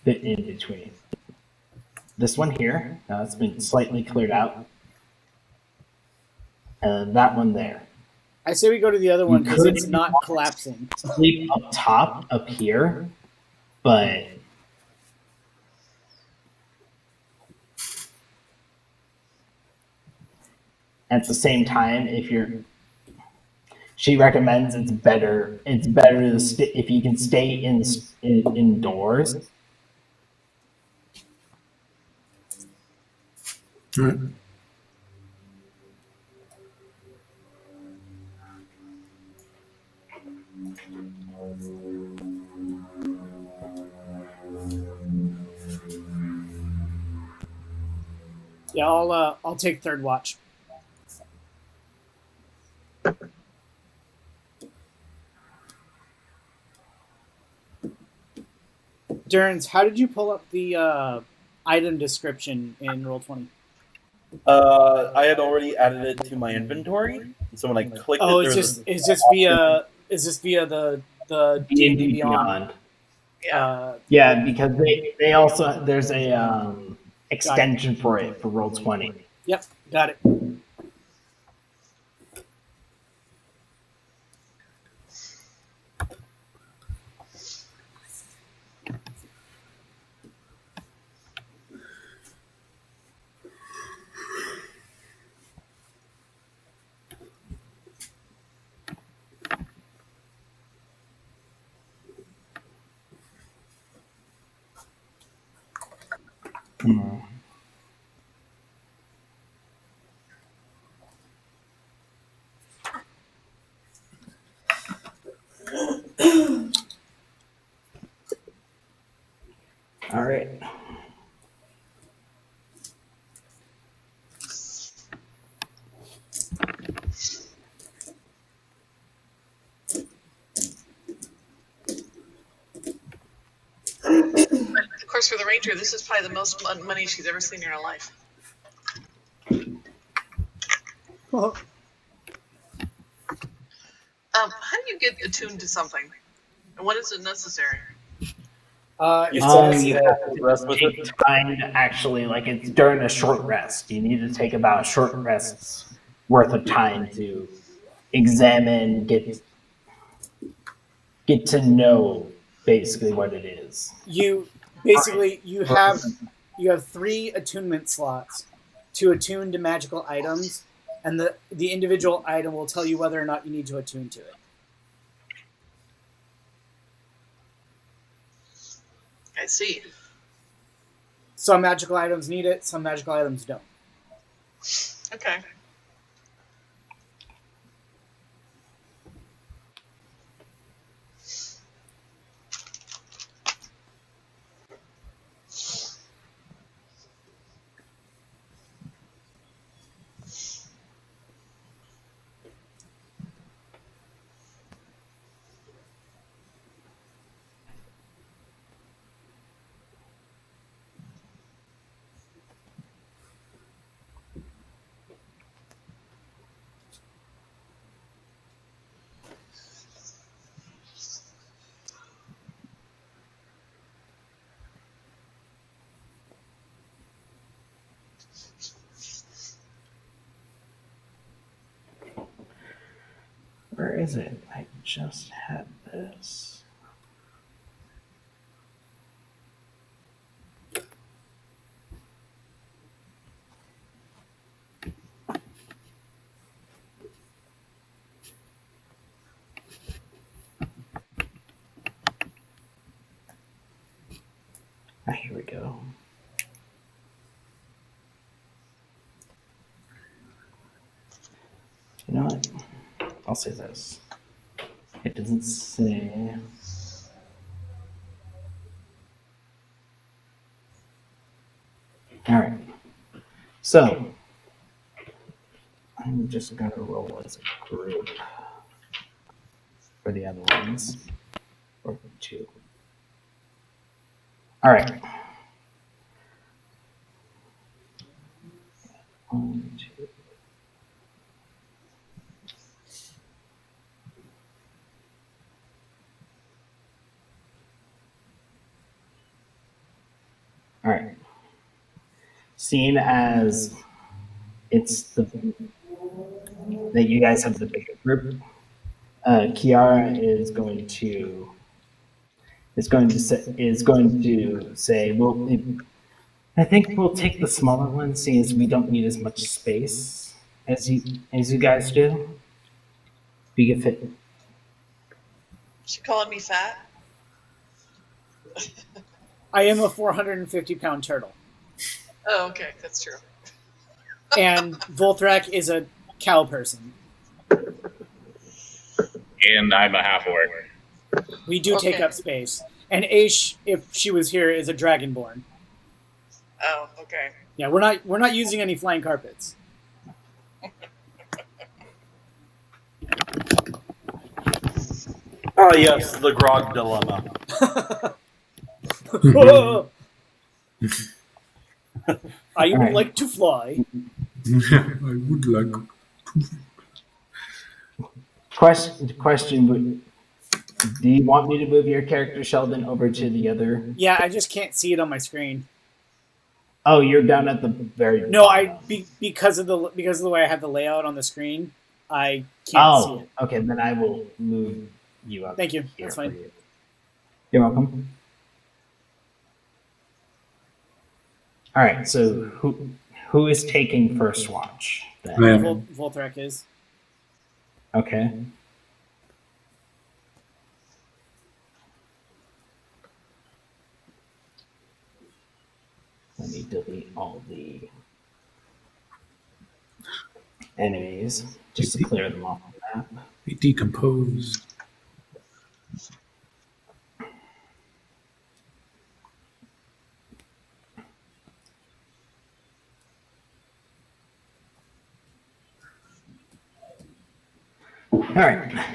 Speaker 1: fit in between. This one here, it's been slightly cleared out. And that one there.
Speaker 2: I say we go to the other one because
Speaker 1: could-
Speaker 2: it's not collapsing.
Speaker 1: Sleep up top, up here, but at the same time, she recommends it's better to if you can stay indoors.
Speaker 4: All right.
Speaker 2: Yeah, I'll take third watch. Durance, how did you pull up the item description in Roll20?
Speaker 6: I had already added it to my inventory, so when I clicked
Speaker 2: Oh,
Speaker 6: it, there
Speaker 2: is this via the D&D Beyond?
Speaker 3: Yeah.
Speaker 1: Yeah, because they also there's a extension for it for Roll20.
Speaker 2: Yep, got it.
Speaker 1: All right.
Speaker 3: Of course, for the ranger, this is probably the most money she's ever seen in her life. How do you get attuned to something? And when is it necessary?
Speaker 2: It
Speaker 6: You
Speaker 2: says,
Speaker 1: You have to take time to actually, like, it's during a short rest. You need to take about a short rest's worth of time to examine, get to know basically what it is.
Speaker 2: you have 3 attunement slots to attune to magical items, and the individual item will tell you whether or not you need to attune to it.
Speaker 3: I see.
Speaker 2: Some magical items need it, some magical items don't.
Speaker 3: Okay.
Speaker 1: is it? I just had this. Here we go. You know what? I'll say this. It doesn't say. All right. So I'm just gonna roll as a group for the other ones, or two. All right. 1, 2. All right. Seeing as it's that you guys have the bigger group, Kiara is going to say, well, I think we'll take the smaller one, seeing as we don't need as much space as you guys do. We can fit.
Speaker 3: She calling me fat?
Speaker 2: I am a 450-pound turtle.
Speaker 3: Oh, okay, that's true.
Speaker 2: And Volthrak is a cow person.
Speaker 5: And I'm a half orc.
Speaker 2: We do take up space. And Aish, if she was here, is a dragonborn.
Speaker 3: Oh, okay.
Speaker 2: Yeah, we're not using any flying carpets.
Speaker 6: Oh yes, the grog dilemma.
Speaker 2: I would
Speaker 1: Alright.
Speaker 2: like to fly.
Speaker 4: I would like.
Speaker 1: Question: do you want me to move your character Sheldon over to the other?
Speaker 2: Yeah, I just can't see it on my screen.
Speaker 1: Oh, you're down at the very.
Speaker 2: No,
Speaker 1: bottom.
Speaker 2: because of the way I have the layout on the screen, I can't see it.
Speaker 1: Okay. Then I will move you up.
Speaker 2: Thank you.
Speaker 1: Here
Speaker 2: That's
Speaker 1: for
Speaker 2: fine.
Speaker 1: you. You're welcome. All right. So who is taking first watch? Then?
Speaker 4: I am.
Speaker 2: Volthrak is.
Speaker 1: Okay. Let me delete all the enemies just to clear them off the map.
Speaker 4: They decompose.
Speaker 1: All right.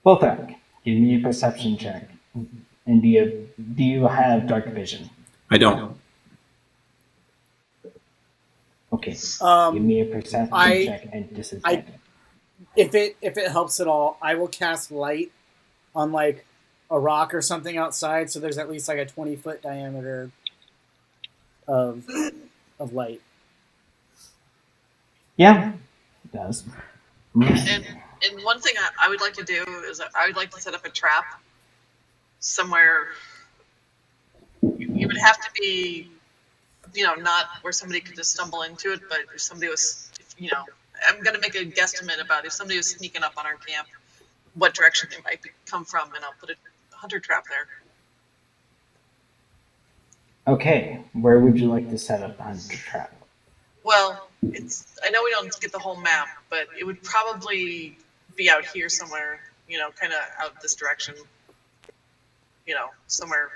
Speaker 1: Volthrak, give me a perception check. And do you have dark vision?
Speaker 4: I don't.
Speaker 1: Okay. Give me a perception
Speaker 2: I-
Speaker 1: check and disadvantage.
Speaker 2: If it helps at all, I will cast light on like a rock or something outside, so there's at least like a 20-foot diameter of light.
Speaker 1: Yeah, it does.
Speaker 3: And one thing I would like to do is I would like to set up a trap somewhere. You would have to be, not where somebody could just stumble into it, but if somebody was, I'm going to make a guesstimate about if somebody was sneaking up on our camp, what direction they might come from, and I'll put a hunter trap there.
Speaker 1: Okay, where would you like to set up a hunter trap?
Speaker 3: Well, I know we don't get the whole map, but it would probably be out here somewhere, kind of out this direction, somewhere.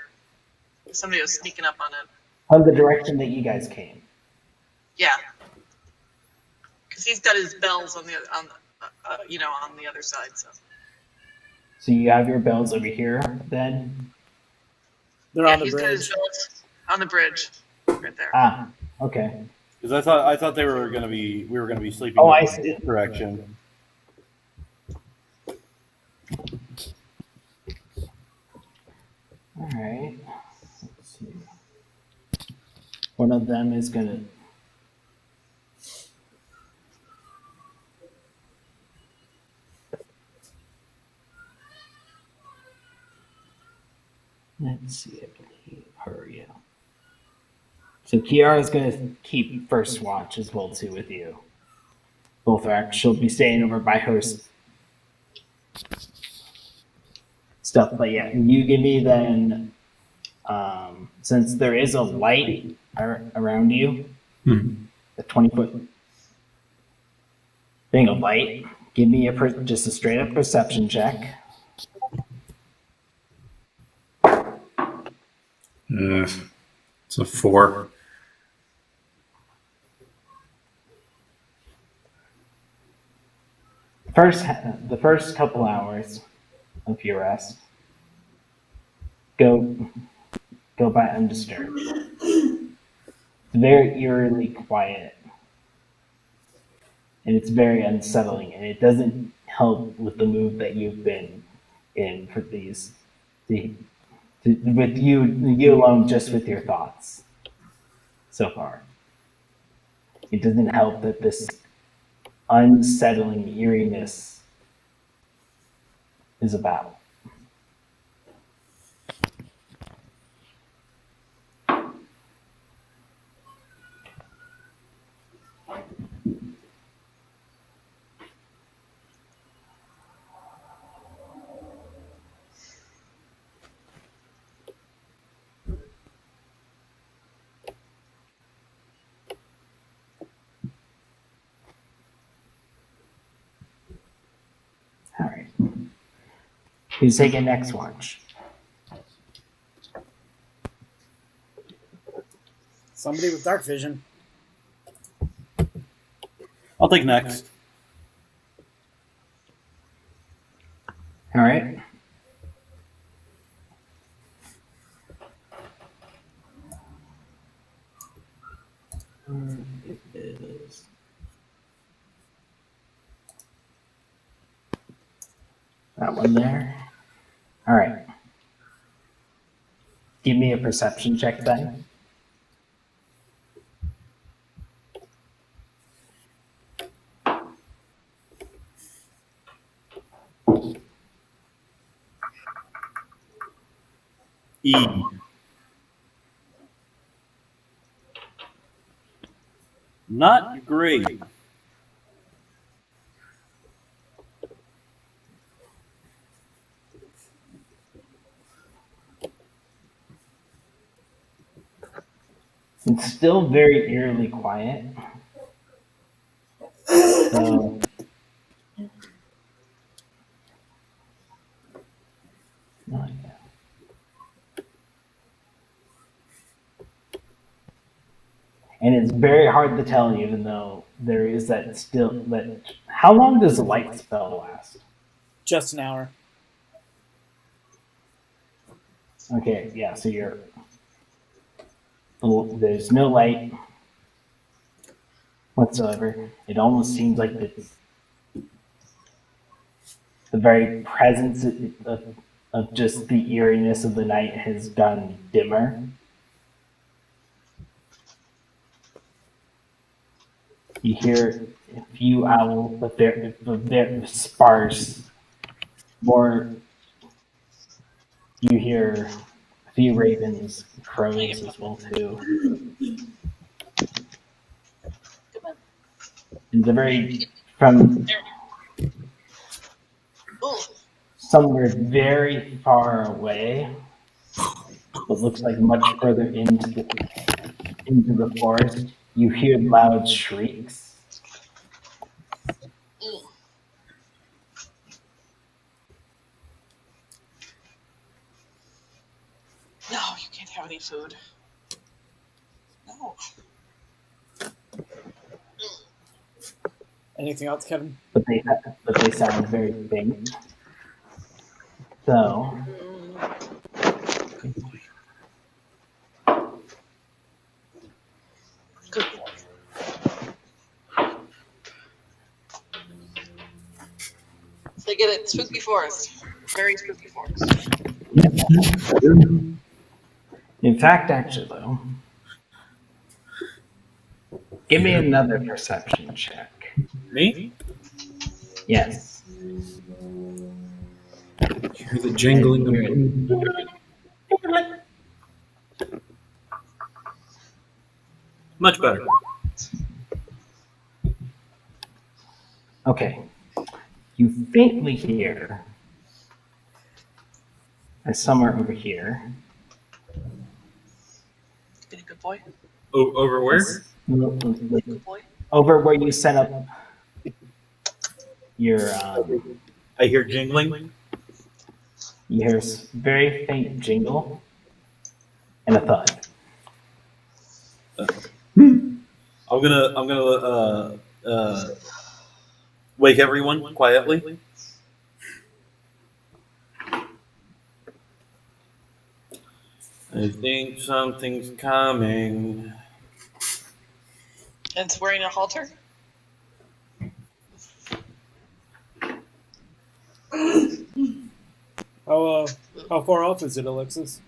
Speaker 3: If somebody was sneaking up on it.
Speaker 1: On the direction that you guys came.
Speaker 3: Yeah. Because he's got his bells on the other side.
Speaker 1: So you have your bells over here, then?
Speaker 2: They're on the
Speaker 3: he's got his
Speaker 2: bridge.
Speaker 3: bells on the bridge, right there.
Speaker 1: Ah, okay.
Speaker 6: Because I thought we were gonna be sleeping.
Speaker 1: Oh,
Speaker 6: in
Speaker 1: I
Speaker 6: the
Speaker 1: see.
Speaker 6: Direction.
Speaker 1: All right. Let's see. One of them is gonna. Let's see, I believe her, yeah. So Kiara's going to keep first watch as well too with you. Both are she'll be staying over by her stuff. But yeah, you give me then, since there is a light around you, a 20-foot thing of light, give me just a straight up perception check.
Speaker 4: It's a 4.
Speaker 1: The first couple hours of your rest go by undisturbed. It's very eerily quiet, and it's very unsettling, and it doesn't help with the mood that you've been in for with you alone, just with your thoughts so far. It doesn't help that this unsettling eeriness is about. All right. Who's taking next watch?
Speaker 2: Somebody with dark vision.
Speaker 6: I'll take next.
Speaker 1: All right. It is. That one there. All right. Give me a perception check then.
Speaker 6: E. Not great.
Speaker 1: It's still very eerily quiet. So, and it's very hard to tell, even though there is that still. That how long does the light spell last?
Speaker 2: Just an hour.
Speaker 1: Okay, yeah. So there's no light whatsoever. It almost seems like the very presence of just the eeriness of the night has gone dimmer. You hear a few owls, but they're sparse. More, you hear a few ravens, crows as well too. And the very from somewhere very far away, what looks like much further into the forest, you hear loud shrieks.
Speaker 3: No, you can't have any food. No.
Speaker 2: Anything else, Kevin?
Speaker 1: But they sound very faint. So
Speaker 3: Good boy. They get it. Spooky forest. Very spooky forest.
Speaker 1: in fact, actually though, give me another perception check.
Speaker 6: Me?
Speaker 1: Yes.
Speaker 4: Hear the jingling of
Speaker 6: Much better.
Speaker 1: Okay. You faintly hear, somewhere over here,
Speaker 3: Been a good boy.
Speaker 6: Over where?
Speaker 3: Good boy.
Speaker 1: over where you set up your,
Speaker 6: I hear jingling.
Speaker 1: you hear a very faint jingle and a thud.
Speaker 6: I'm gonna wake everyone quietly. I think something's coming.
Speaker 3: And it's wearing a halter.
Speaker 2: How far off is it, Alexis?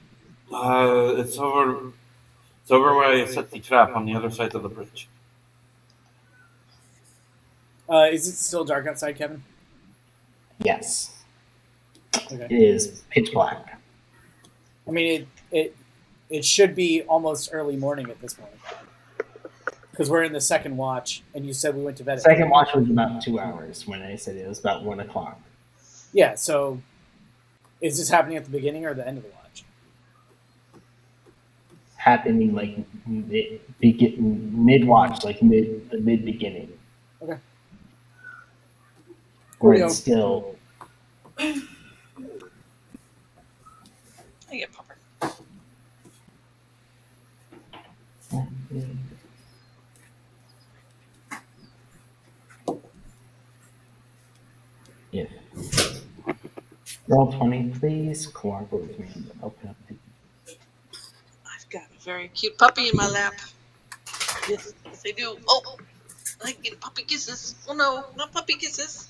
Speaker 6: It's over. It's over where I set the trap on the other side of the bridge.
Speaker 2: Is it still dark outside, Kevin?
Speaker 1: Yes.
Speaker 2: Okay.
Speaker 1: It is pitch black.
Speaker 2: I mean, it should be almost early morning at this point because we're in the second watch, and you said we went to bed.
Speaker 1: Second watch was about 2 hours when I said it was about 1 o'clock.
Speaker 2: Yeah. So, is this happening at the beginning or the end of the watch?
Speaker 1: Happening like mid watch, like the mid beginning.
Speaker 2: Okay.
Speaker 1: Where
Speaker 2: Coolio.
Speaker 1: it's still.
Speaker 3: I get Popper.
Speaker 1: Yeah. Roll 20, please. Cooperate with me and open up the.
Speaker 3: I've got a very cute puppy in my lap. Yes, yes I do. Oh, I get puppy kisses. Oh no, not puppy kisses.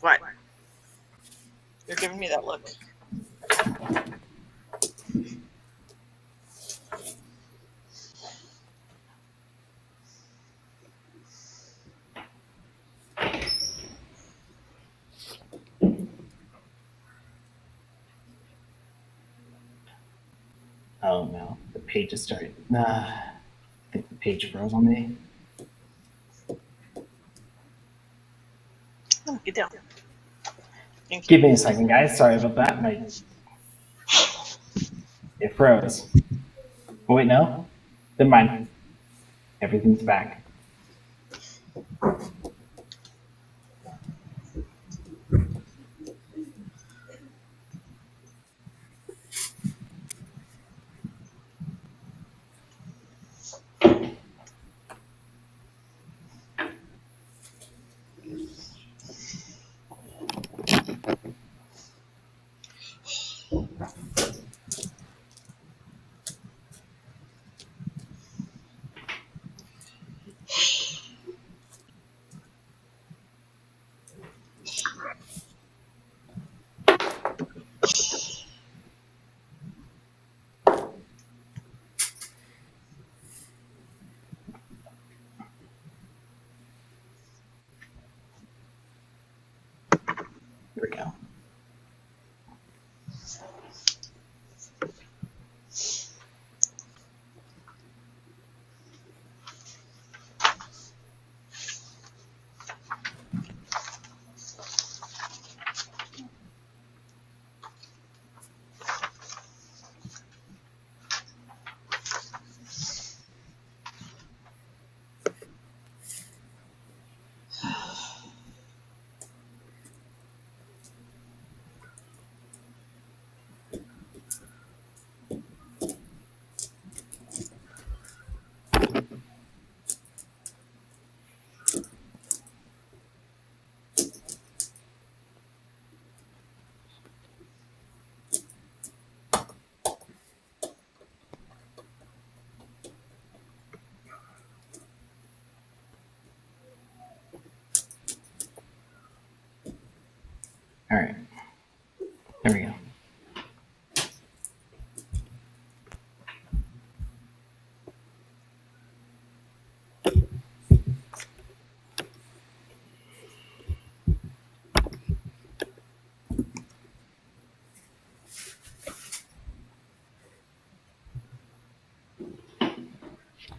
Speaker 3: What? You're giving me that look.
Speaker 1: Oh no, the page is starting. I think the page froze on me.
Speaker 3: Oh, get down. Thank you.
Speaker 1: Give me a second, guys. Sorry about that. It froze. Oh, wait, no? Never mind. Everything's back.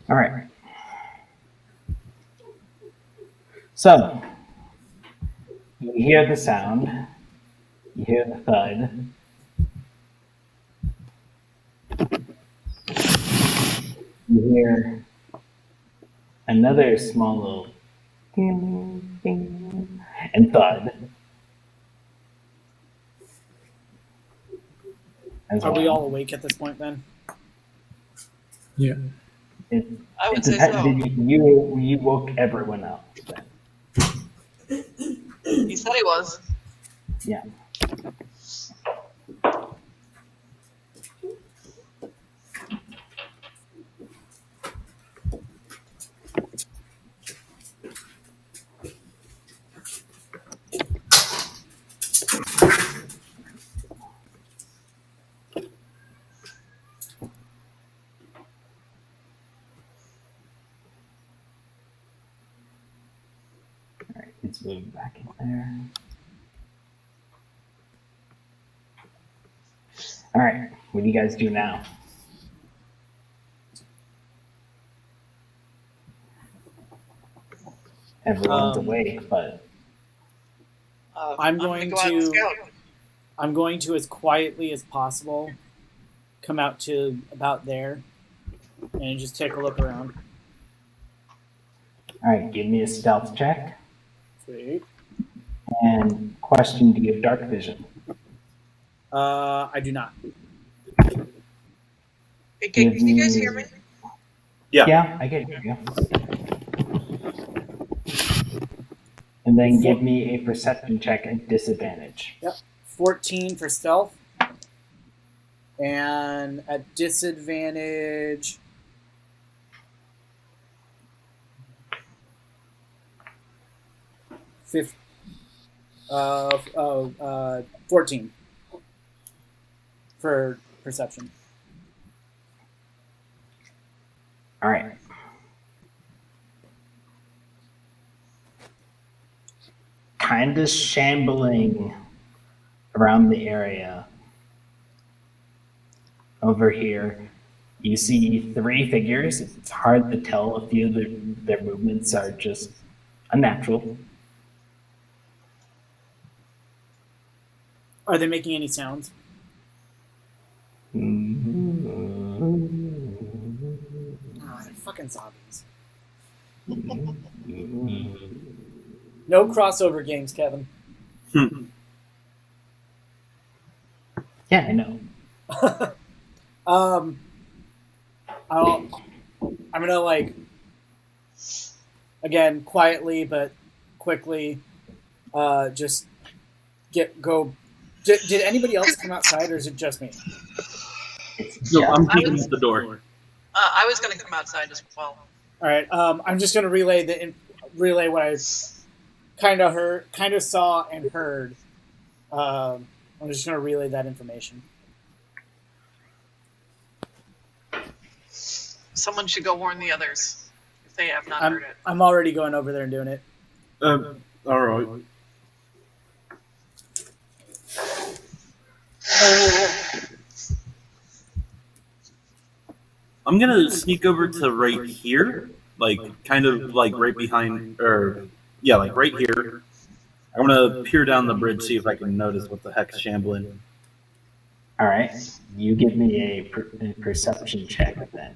Speaker 1: All right. So you hear the sound. You hear the thud. You hear another small little ding, ding, and thud as
Speaker 2: Are
Speaker 1: well.
Speaker 2: we all awake at this point then?
Speaker 4: Yeah.
Speaker 1: It,
Speaker 3: I would
Speaker 1: it
Speaker 3: say
Speaker 1: depends.
Speaker 3: so.
Speaker 1: You woke everyone up. Then.
Speaker 3: He said he was.
Speaker 1: Yeah. All right. It's moving back in there. All right. What do you guys do now? Everyone's awake, but
Speaker 2: I'm
Speaker 3: gonna
Speaker 2: going
Speaker 3: go out and
Speaker 2: to.
Speaker 3: scout.
Speaker 2: I'm going to, as quietly as possible, come out to about there and just take a look around.
Speaker 1: all right. Give me a stealth check.
Speaker 2: Sweet.
Speaker 1: And question: do you have dark vision?
Speaker 2: I do not.
Speaker 3: Hey, can you guys hear me?
Speaker 1: Yeah, I get you. And then give me a perception check at disadvantage.
Speaker 2: Yep. 14 for stealth. And at disadvantage. 14 for perception.
Speaker 1: All right. Kind of shambling around the area. Over here, you see three figures. It's hard to tell if their movements are just unnatural.
Speaker 2: Are they making any sounds? Ah, they're fucking zombies. No crossover games, Kevin.
Speaker 1: Yeah, I know.
Speaker 2: I'm gonna again quietly but quickly, just go. Did anybody else come outside, or is it just me?
Speaker 6: No, I'm
Speaker 3: I
Speaker 6: peeking
Speaker 3: was-
Speaker 6: at the door.
Speaker 3: I was going to come outside as well.
Speaker 2: All right. I'm just gonna relay what I kind of saw and heard. I'm just gonna relay that information.
Speaker 3: Someone should go warn the others if they have not heard it.
Speaker 2: I'm already going over there and doing it.
Speaker 6: All right. I'm gonna sneak over to right here, like kind of like right behind, or yeah, like right here. I'm gonna peer down the bridge, see if I can notice what the heck's shambling.
Speaker 1: All right. You give me a perception check then.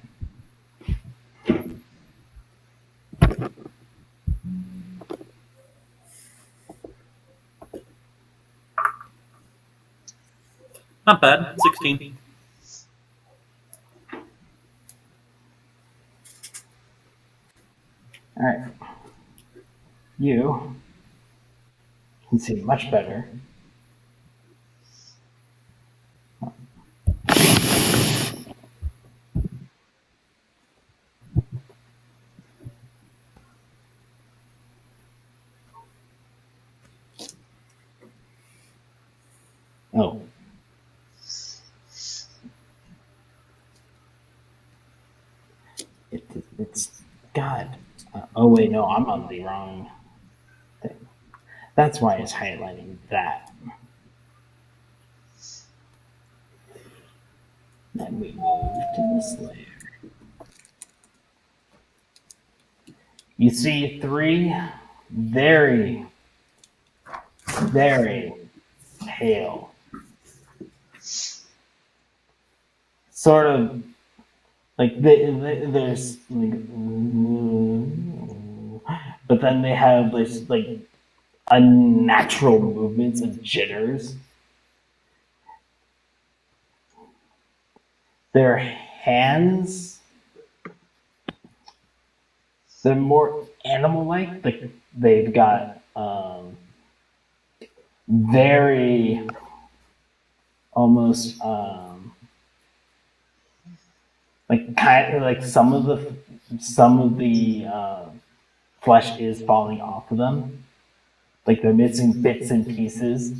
Speaker 6: Not bad, 16.
Speaker 1: All right. You can see much better. Oh. It's God. Oh wait, no, I'm on the wrong thing. That's why it's highlighting that. Then we move to this layer. You see three very, very pale, sort of like there's like, but then they have this like unnatural movements and jitters. Their hands, they're more animal-like. Like they've got very almost like kind of like some of the flesh is falling off of them. Like they're missing bits and pieces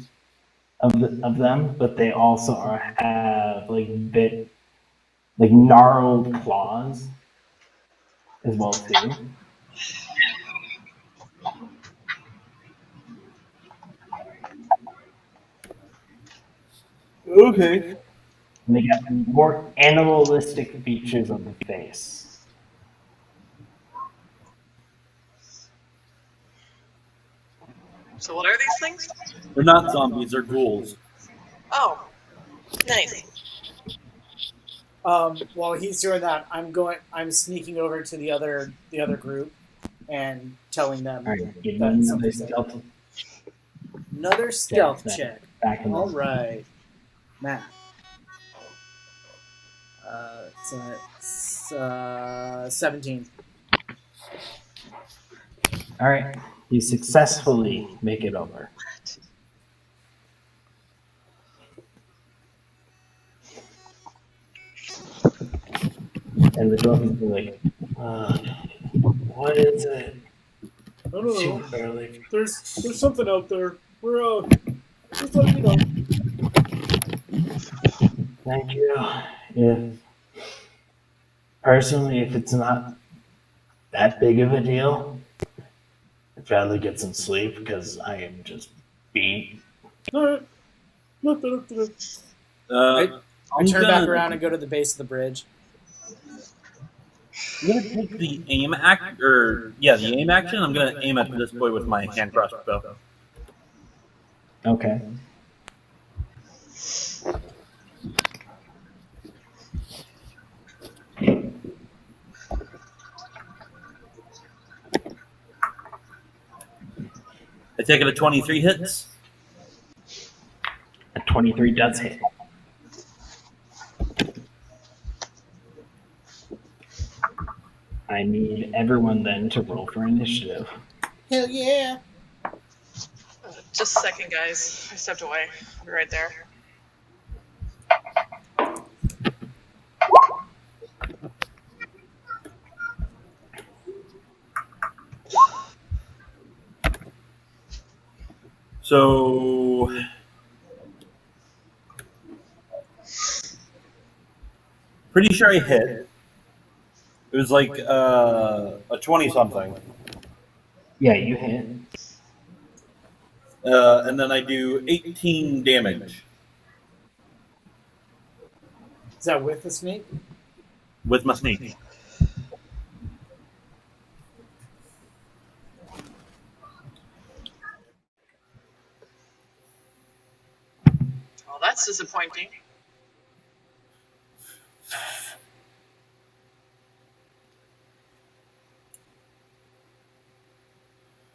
Speaker 1: of them, but they also have like gnarled claws as well too.
Speaker 6: Okay.
Speaker 1: And they got more animalistic features on the face.
Speaker 3: So what are these things?
Speaker 6: They're not zombies, they're ghouls.
Speaker 3: Oh, nice.
Speaker 2: While he's doing that, I'm sneaking over to the other group and telling them
Speaker 1: All right, give me
Speaker 2: that
Speaker 1: another
Speaker 2: something's there.
Speaker 1: stealth.
Speaker 2: Another stealth
Speaker 1: then.
Speaker 2: check.
Speaker 1: Back in
Speaker 2: All
Speaker 1: this.
Speaker 2: right, Matt. So it's 17.
Speaker 1: All right, you successfully make it over. And the dwarf is like, what is it?
Speaker 2: I don't know.
Speaker 1: Too early.
Speaker 2: There's something out there. We're just letting you know.
Speaker 1: Thank you. If personally, if it's not that big of a deal, I'd rather get some sleep because I am just beat.
Speaker 2: All right. I
Speaker 6: I'm
Speaker 2: turn
Speaker 6: gonna,
Speaker 2: back around and go to the base of the bridge.
Speaker 6: I'm gonna take the aim action. I'm gonna aim at this boy with my hand crossbow.
Speaker 1: Okay.
Speaker 6: I take it a 23 hits.
Speaker 1: A 23 does hit. I need everyone then to roll for initiative.
Speaker 2: Hell yeah!
Speaker 3: Just a second, guys. I stepped away. I'll be right there.
Speaker 6: So pretty sure I hit. It was like a 20 something.
Speaker 1: Yeah, you hit.
Speaker 6: And then I do 18 damage
Speaker 2: Is that with the snake?
Speaker 6: with my sneak.
Speaker 3: Well, that's disappointing.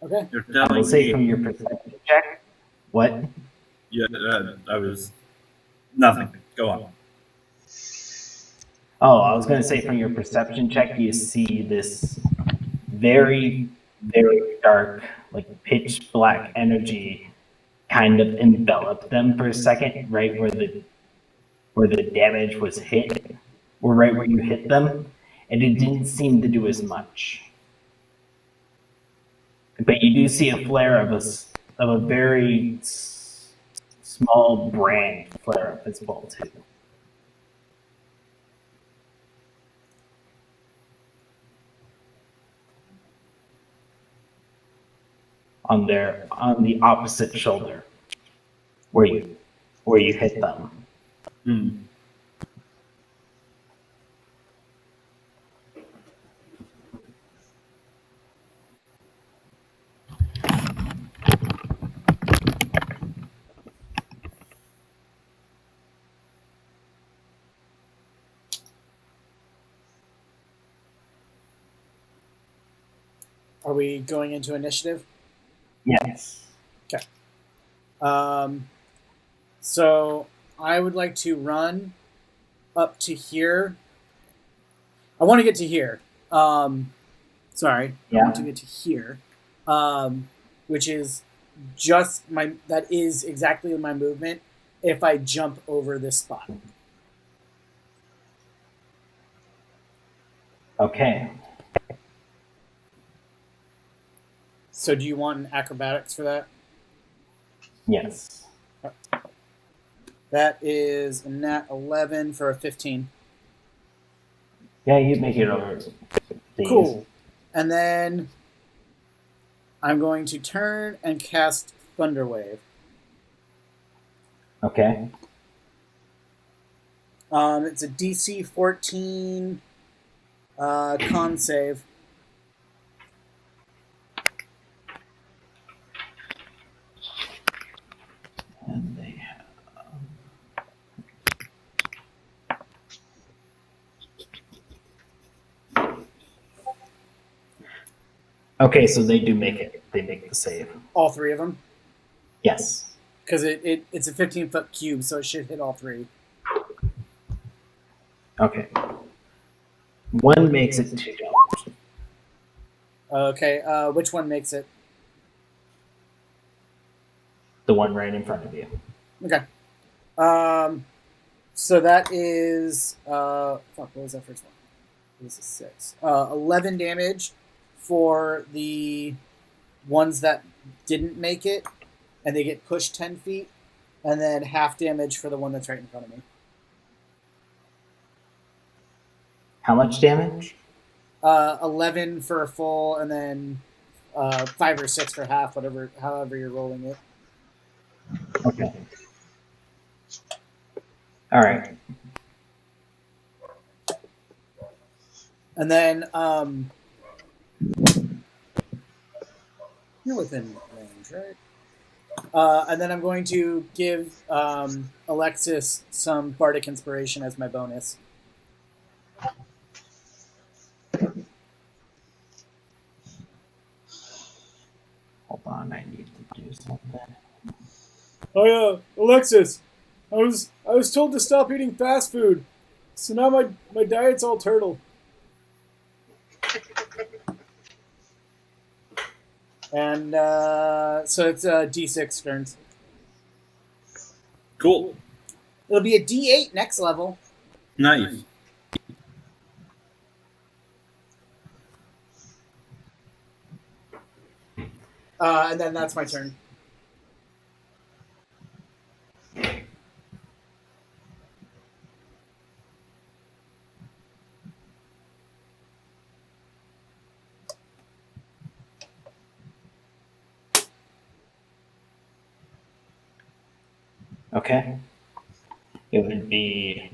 Speaker 2: Okay.
Speaker 6: You're
Speaker 1: I will
Speaker 6: telling
Speaker 1: say
Speaker 6: me,
Speaker 1: from your perception check. What?
Speaker 6: yeah, I was nothing. Go on.
Speaker 1: Oh, I was going to say from your perception check, you see this very, very dark, like pitch black energy kind of envelop them for a second, right where the damage was hit, or right where you hit them, and it didn't seem to do as much. But you do see a flare of a very small brand flare up as well too. On the opposite shoulder, where you hit them.
Speaker 6: Hmm.
Speaker 2: Are we going into initiative?
Speaker 1: Yes.
Speaker 2: So I would like to run up to here. I want to get to here. Sorry, I want to get to here, which is just my. That is exactly my movement. If I jump over this spot.
Speaker 1: Okay.
Speaker 2: So do you want an acrobatics for that?
Speaker 1: Yes.
Speaker 2: That is a nat 11 for a 15.
Speaker 1: Yeah, you make it over. Please.
Speaker 2: Cool. And then I'm going to turn and cast Thunderwave.
Speaker 1: Okay.
Speaker 2: It's a DC 14 con save.
Speaker 1: And they have. Okay, so they do make it. They make the save.
Speaker 2: All three of them?
Speaker 1: Yes.
Speaker 2: Because it's a 15-foot cube, so it should hit all three.
Speaker 1: Okay. One makes it 2 damage.
Speaker 2: Okay, which one makes it?
Speaker 1: The one right in front of you.
Speaker 2: Okay. So that is what was that first one? It was a 6. 11 damage for the ones that didn't make it, and they get pushed 10 feet, and then half damage for the one that's right in front of me.
Speaker 1: How much damage?
Speaker 2: 11 for a full, and then 5 or 6 for half, however you're rolling it.
Speaker 1: Okay. All right.
Speaker 2: And then you're within range, right? And then I'm going to give Alexis some bardic inspiration as my bonus.
Speaker 1: Hold on, I need to do something.
Speaker 2: Oh yeah, Alexis, I was told to stop eating fast food, so now my diet's all turtle. And so it's D6 turns.
Speaker 6: Cool.
Speaker 2: It'll be a D8 next level.
Speaker 6: Nice.
Speaker 2: And then that's my turn.
Speaker 1: Okay. It would be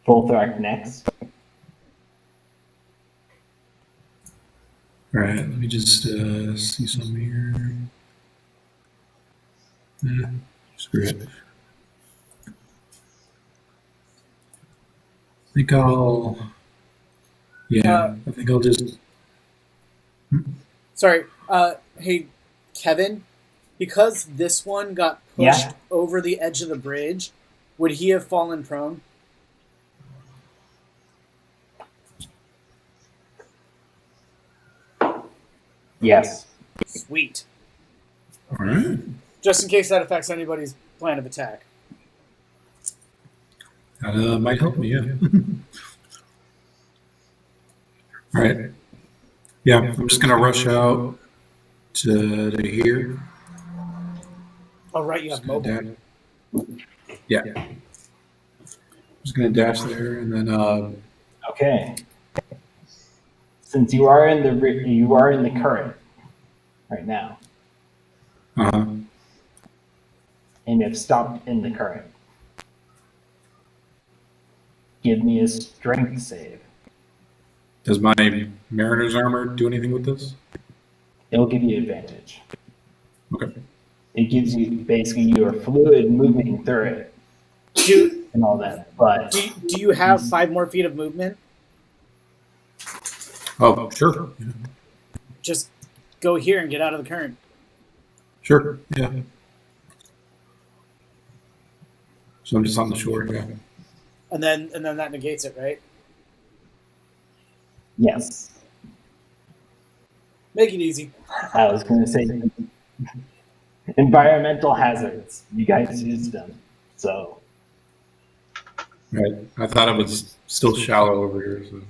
Speaker 1: Volthrak next.
Speaker 4: All right, let me just see something here. Screw it. I think I'll just.
Speaker 2: Sorry. Hey, Kevin, because this one got pushed over the edge of the bridge, would he have fallen prone?
Speaker 1: Yes.
Speaker 2: Sweet.
Speaker 4: All right.
Speaker 2: Just in case that affects anybody's plan of attack.
Speaker 4: That might help me, yeah. All right. Yeah, I'm just going to rush out to here.
Speaker 2: Oh, right, you have mobile.
Speaker 4: Yeah. I'm just going to dash there and then.
Speaker 1: Okay. Since you are in the current right now, and have stopped in the current, give me a strength save.
Speaker 4: Does my Mariner's armor do anything with this?
Speaker 1: It'll give you advantage.
Speaker 4: Okay.
Speaker 1: It gives you basically your fluid moving through it and all that. But
Speaker 2: Do you have 5 more feet of movement?
Speaker 4: Oh, sure.
Speaker 2: Just go here and get out of the current.
Speaker 4: Sure. Yeah. So I'm just on the shore. Yeah.
Speaker 2: And then that negates it, right?
Speaker 1: Yes.
Speaker 2: Make it easy.
Speaker 1: I was going to say environmental hazards. You guys used them. So
Speaker 4: Right. I thought it was still shallow over here. So.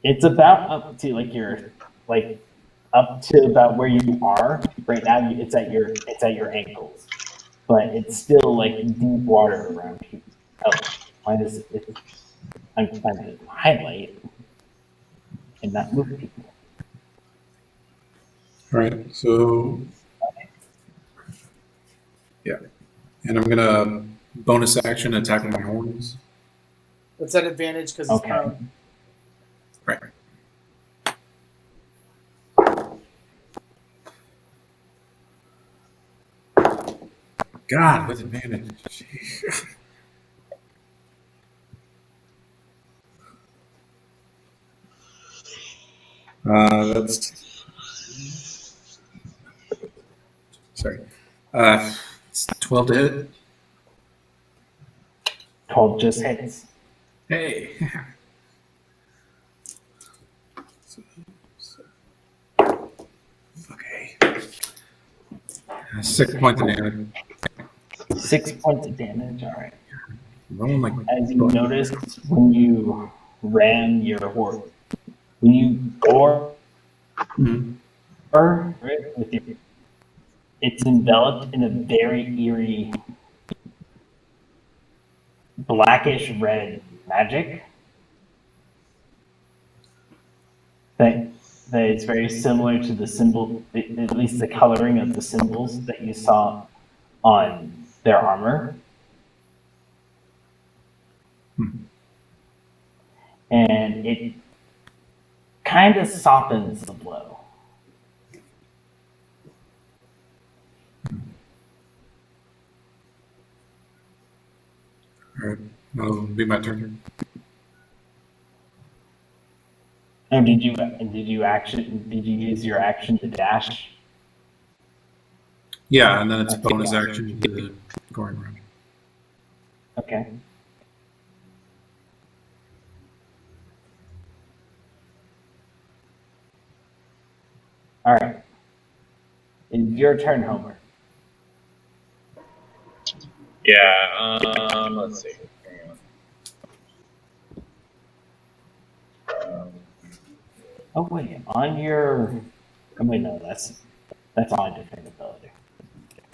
Speaker 1: it's about up to up to about where you are right now. It's at your ankles, but it's still like deep water around you. Oh, why does it? I'm trying to highlight and not move people.
Speaker 4: All right. So yeah, and I'm gonna bonus action attack with my horns.
Speaker 2: What's that advantage? Because it's prone.
Speaker 4: Right. God, with advantage. Jeez. That's sorry. It's 12 to hit.
Speaker 1: 12 just hits.
Speaker 4: Hey. Okay. 6 points of damage.
Speaker 1: 6 points of damage. All right.
Speaker 4: Rolling like
Speaker 1: As you noticed when you ran your horse, when you gore, right, with your, it's enveloped in a very eerie blackish red magic that is very similar to the symbol, at least the coloring of the symbols that you saw on their armor. And it kind of softens the blow.
Speaker 4: All right. That'll be my turn.
Speaker 1: And did you use your action to dash?
Speaker 4: Yeah, and then it's bonus action to the going around.
Speaker 1: Okay. All right. It's your turn, Homer.
Speaker 5: Yeah, let's see.
Speaker 1: Oh wait, on your. Oh wait, no, that's on different ability.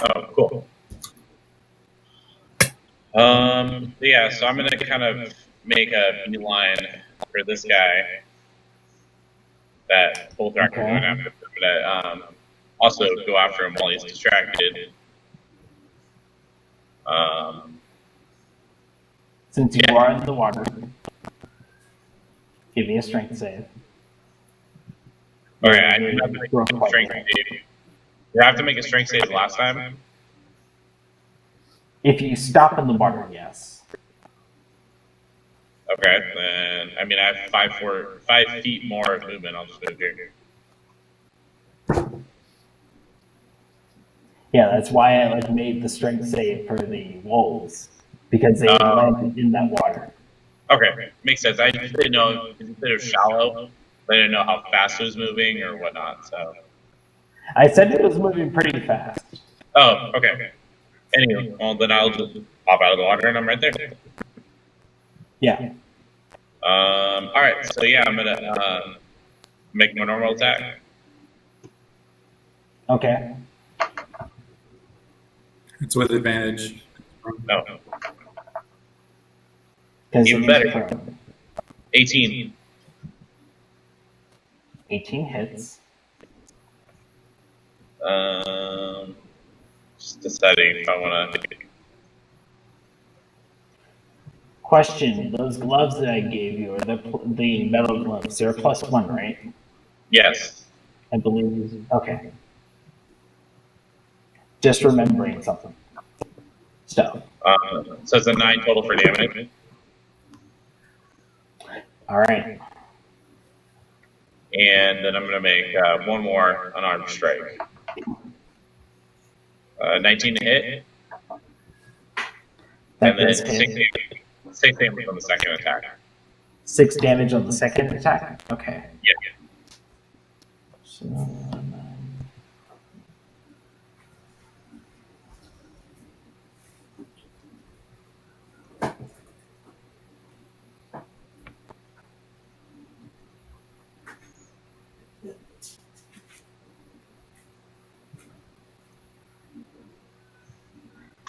Speaker 5: Oh, cool. Yeah, so I'm gonna kind of make a beeline for this guy that both are going after, but also go after him while he's distracted.
Speaker 1: Since you are in the water, give me a strength save.
Speaker 5: Okay, I do have to make a strength save. Did I have to make a strength save last time?
Speaker 1: If you stop in the water, yes.
Speaker 5: Okay, then I mean I have 5 feet more of movement. I'll just move here.
Speaker 1: Yeah, that's why I made the strength save for the wolves, because they landed in that water.
Speaker 5: Okay, makes sense. I just didn't know because it was shallow. I didn't know how fast it was moving or whatnot. So
Speaker 1: I said it was moving pretty fast.
Speaker 5: Oh, okay. Anyway, well then I'll just pop out of the water and I'm right there.
Speaker 1: Yeah.
Speaker 5: All right. So yeah, I'm gonna make my normal attack.
Speaker 1: Okay.
Speaker 4: It's with advantage.
Speaker 5: No.
Speaker 1: Even better.
Speaker 5: 18.
Speaker 1: 18 hits.
Speaker 5: Just deciding if I want to.
Speaker 1: Question: those gloves that I gave you, are the metal gloves? They're a +1, right?
Speaker 5: Yes.
Speaker 1: I believe. Okay. Just remembering something. So
Speaker 5: So it's a 9 total for damage.
Speaker 1: All right.
Speaker 5: And then I'm going to make one more unarmed strike. 19 to hit,
Speaker 1: That
Speaker 5: and then
Speaker 1: does hit.
Speaker 5: 6 damage on the second attack.
Speaker 1: 6 damage on the second attack? Okay.
Speaker 5: Yeah.
Speaker 1: So,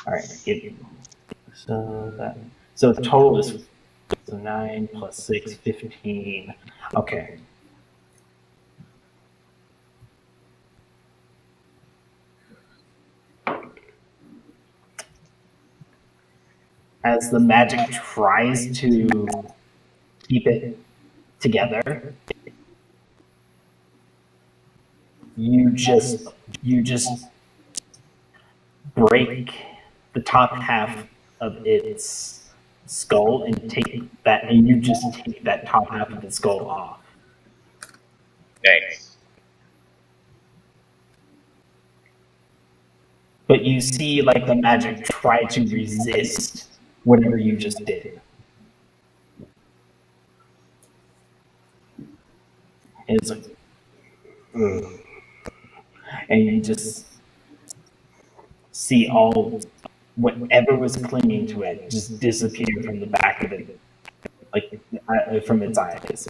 Speaker 1: all right. So total is 9 plus 6, 15. Okay. As the magic tries to keep it together, you just break the top half of its skull and you just take that top half of its skull off.
Speaker 5: Nice.
Speaker 1: But you see like the magic try to resist whatever you just did. And it's like, ugh. And you just see all whatever was clinging to it just disappear from the back of it, like from its eyes.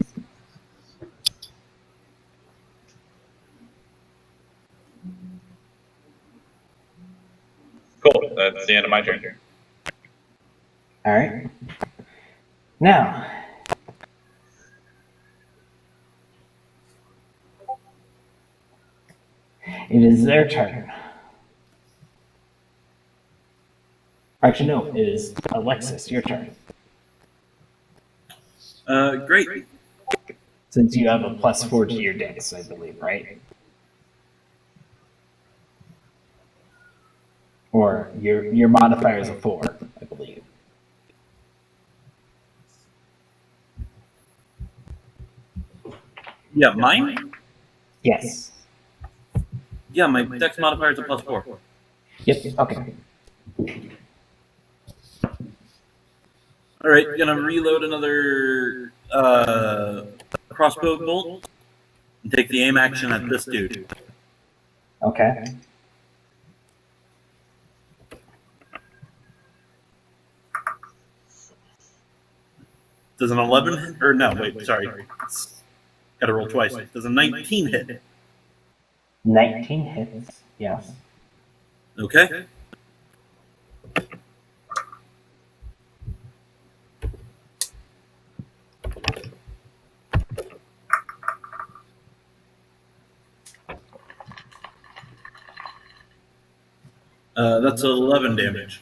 Speaker 5: Cool. That's the end of my turn.
Speaker 1: All right. Now, it is their turn. Actually, no, it is Alexis, your turn.
Speaker 6: Great.
Speaker 1: Since you have a +4 to your dex, I believe, right? Or your modifier is a 4, I believe.
Speaker 6: Yeah, mine?
Speaker 1: Yes.
Speaker 6: Yeah, my dex modifier is a +4.
Speaker 1: Yep. Okay.
Speaker 6: All right, gonna reload another crossbow bolt and take the aim action at this dude.
Speaker 1: Okay.
Speaker 6: Does an 11 or no? Wait, sorry. Got to roll twice. Does a 19 hit?
Speaker 1: 19 hits. Yes.
Speaker 6: Okay. That's 11 damage.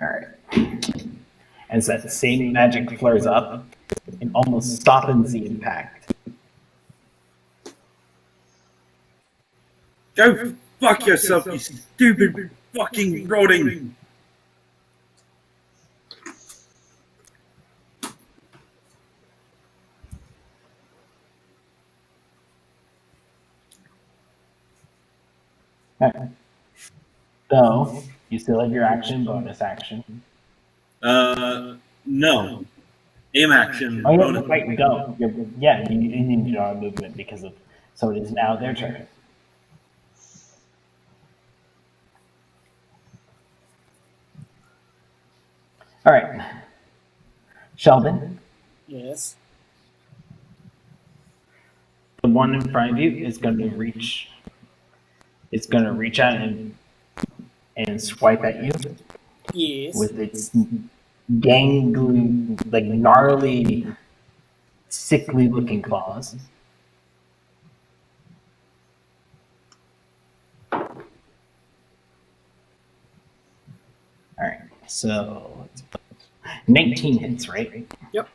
Speaker 1: All right. As that same magic flares up, it almost softens the impact.
Speaker 6: Go fuck yourself, you stupid fucking roding.
Speaker 1: All right. So you still have your action, bonus action.
Speaker 6: No. Aim action.
Speaker 1: Oh yeah,
Speaker 6: Bonus.
Speaker 1: right. Go. Yeah, you need to draw a movement because of. So it is now their turn. All right. Sheldon,
Speaker 2: Yes.
Speaker 1: the one in front of you is going to reach. It's going to reach out and swipe at you
Speaker 2: Yes.
Speaker 1: with its gangly, like gnarly, sickly-looking claws. All right. So 19 hits, right?
Speaker 2: Yep.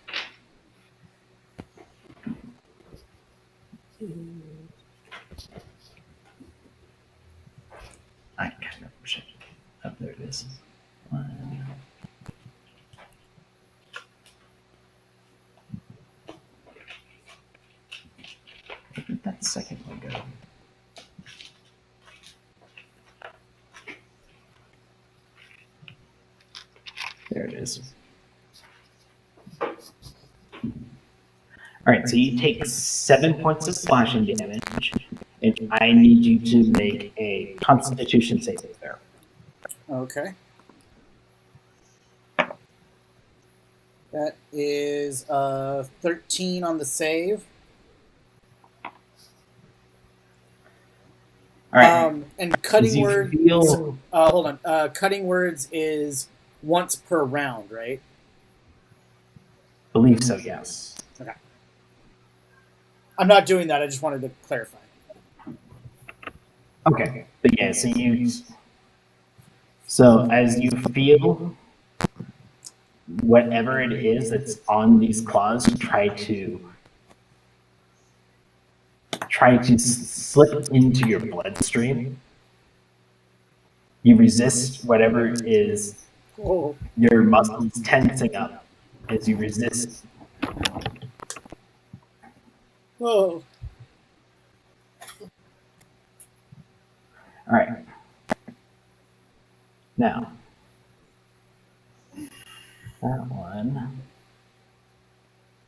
Speaker 1: I kind of should. Oh, there it is. 1. second one go? There it is. All right, so you take 7 points of slashing damage, and I need you to make a Constitution saving throw.
Speaker 2: Okay. That is 13 on the save.
Speaker 1: All right.
Speaker 2: And cutting
Speaker 1: you
Speaker 2: words.
Speaker 1: feel-
Speaker 2: Hold on. Cutting words is once per round, right?
Speaker 1: Believe so, yes.
Speaker 2: Okay. I'm not doing that. I just wanted to clarify.
Speaker 1: Okay, but yeah, so as you feel whatever it is that's on these claws, try to slip into your bloodstream. You resist whatever is
Speaker 2: Oh.
Speaker 1: your muscles tensing up as you resist.
Speaker 2: Oh.
Speaker 1: All right. Now, that one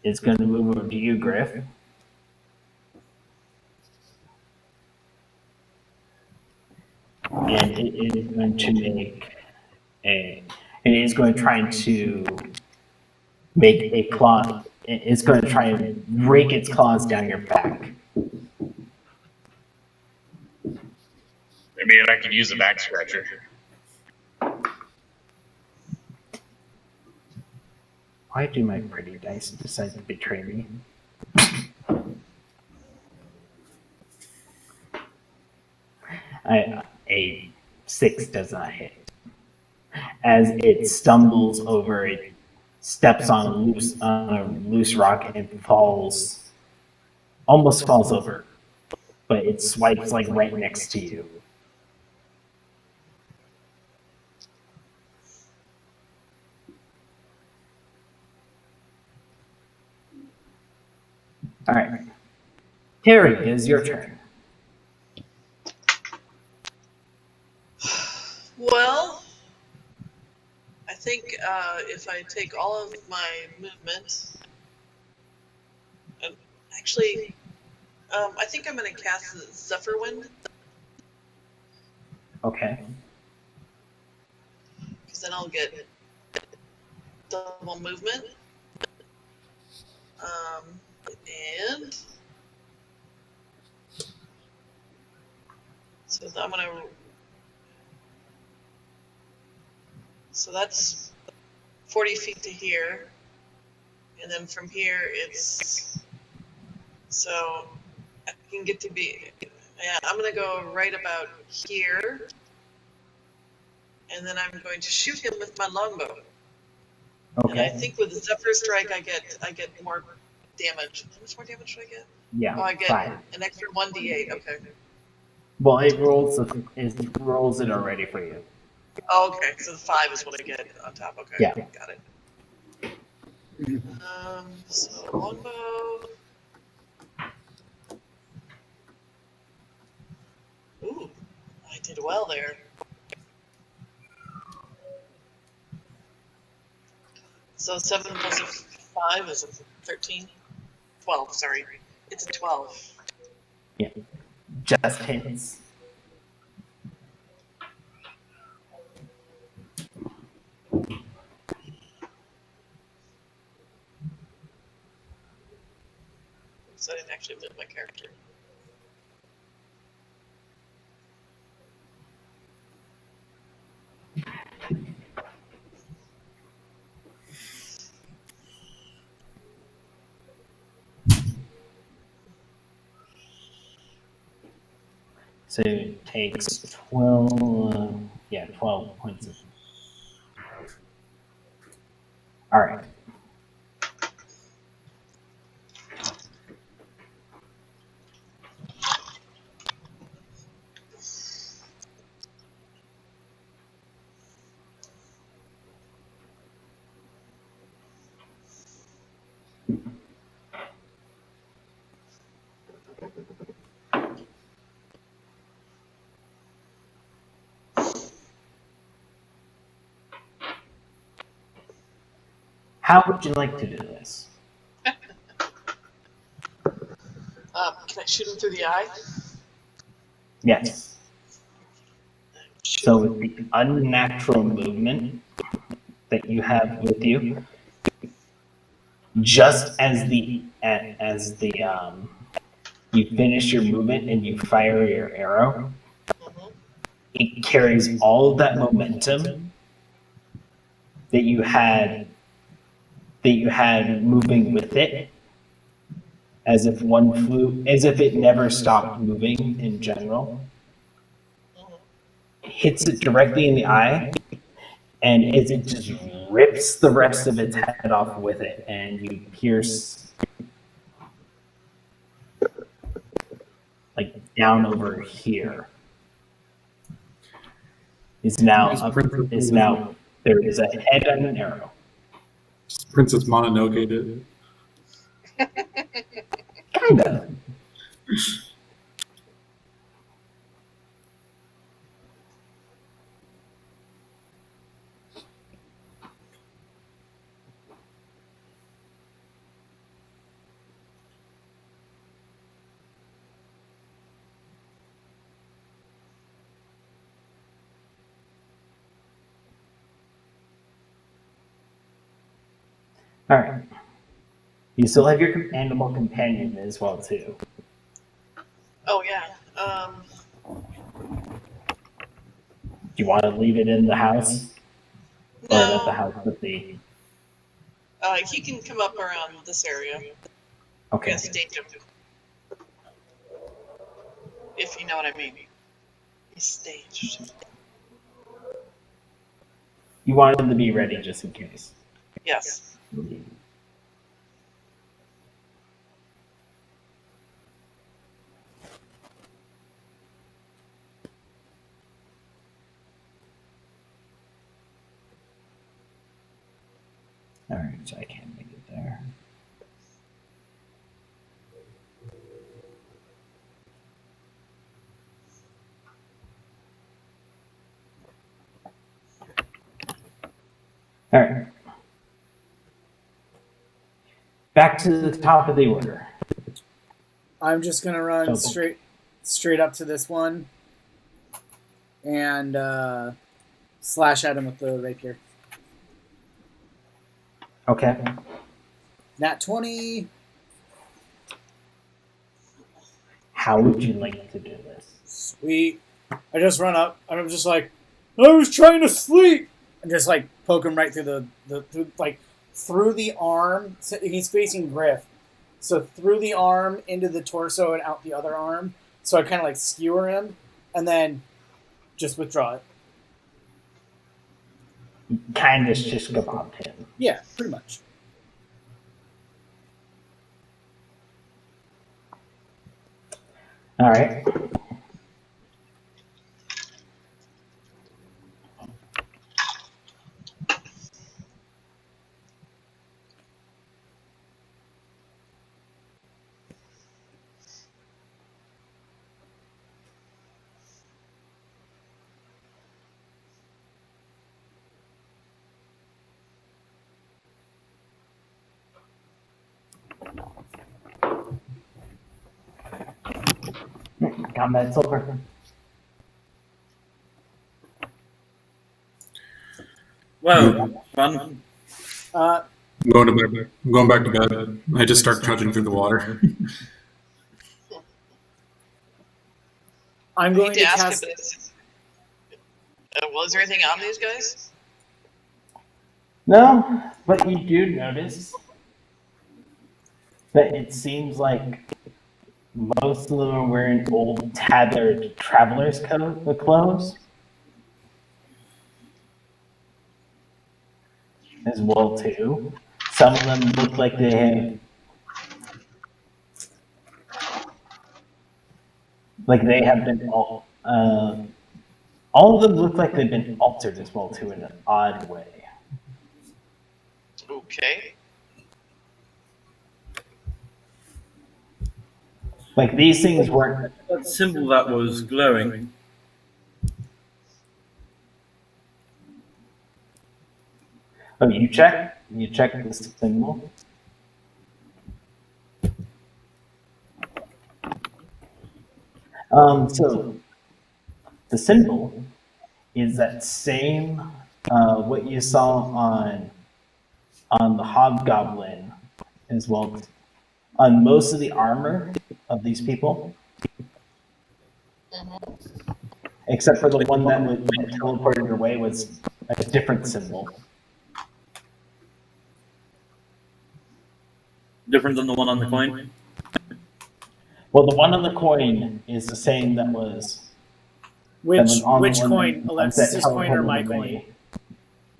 Speaker 1: is going to move over to you, Griff. And it is going to make it is going to try to make a claw. It's going to try and rake its claws down your back.
Speaker 5: Maybe I could use a back scratcher.
Speaker 1: Why do my pretty dice decide to betray me? A 6 does not hit. As it stumbles over, it steps on a loose rock and almost falls over, but it swipes like right next to you. All right, Terry, it is your turn.
Speaker 3: Well, I think if I take all of my movement, actually, I think I'm going to cast Zephyr Wind.
Speaker 1: Okay.
Speaker 3: Because then I'll get double movement. And so I'm going to. So that's 40 feet to here. And then from here, it's. So I can get to be. Yeah, I'm going to go right about here. And then I'm going to shoot him with my longbow. And I
Speaker 1: Okay.
Speaker 3: think with the Zephyr Strike, I get more damage. How much more damage do I get?
Speaker 1: Yeah.
Speaker 3: Oh, I get
Speaker 1: 5.
Speaker 3: an extra 1d8. Okay.
Speaker 1: Well, it rolls it already for you.
Speaker 3: Oh, okay. So the 5 is what I get on top. Okay.
Speaker 1: Yeah.
Speaker 3: Got it. So longbow. Ooh, I did well there. So 7 plus 5 is a 13. 12. Sorry, it's a 12.
Speaker 1: Yeah. Just hits.
Speaker 3: So I didn't actually move my character.
Speaker 1: So it takes 12, 12 points. All right. How would you like to do this?
Speaker 3: Can I shoot him through the eye?
Speaker 1: Yes. So with the unnatural movement that you have with you, just as you finish your movement and you fire your arrow, it carries all of that momentum that you had moving with it, as if it never stopped moving in general. Hits it directly in the eye, and as it just rips the rest of its head off with it, and you pierce like down over here. Is now there is a head and an arrow.
Speaker 4: Princess Mononoke did.
Speaker 1: Kind of. All right. You still have your animal companion as well too.
Speaker 3: Oh yeah.
Speaker 1: Do you want to leave it in the house, or at the
Speaker 3: No.
Speaker 1: house with the?
Speaker 3: He can come up around this area.
Speaker 1: Okay.
Speaker 3: And stage him. If you know what I mean. He's staged.
Speaker 1: You want him to be ready just in case.
Speaker 3: Yes.
Speaker 1: All right, so I can't make it there. All right. Back to the top of the order.
Speaker 2: I'm just gonna run
Speaker 1: Okay.
Speaker 2: straight up to this one and slash at him with the rapier.
Speaker 1: Okay.
Speaker 2: Nat 20.
Speaker 1: How would you like to do this?
Speaker 2: Sweet. I just run up and I'm just like, I was trying to sleep, and just like poke him right through through the arm. So he's facing Griff, so through the arm into the torso and out the other arm. So I kind of like skewer him and then just withdraw it.
Speaker 1: Kind of just kebabbed him.
Speaker 2: Yeah, pretty much.
Speaker 1: All right. Combat silver.
Speaker 6: Well, fun.
Speaker 2: Uh,
Speaker 4: I'm going back to bed. I just start trudging through the water.
Speaker 2: I'm
Speaker 3: I
Speaker 2: going
Speaker 3: hate
Speaker 2: to
Speaker 3: to ask
Speaker 2: cast.
Speaker 3: him, but was there anything on these guys?
Speaker 1: No, but you do notice that it seems like most of them are wearing old tattered traveler's clothes as well too. Some of them look like they have been all of them look like they've been altered as well too in an odd way.
Speaker 3: Okay.
Speaker 1: Like these things weren't.
Speaker 6: That symbol that was glowing.
Speaker 1: Oh, you check? You check the symbol. So the symbol is that same what you saw on the hobgoblin as well. On most of the armor of these people, except for the one that was teleported away, was a different symbol.
Speaker 6: Different than the one on the coin?
Speaker 1: Well, the one on the coin is the same that was
Speaker 2: Which
Speaker 1: on
Speaker 2: which
Speaker 1: the one
Speaker 2: coin?
Speaker 1: that
Speaker 2: Alexis's coin or
Speaker 1: teleported
Speaker 2: my
Speaker 1: away.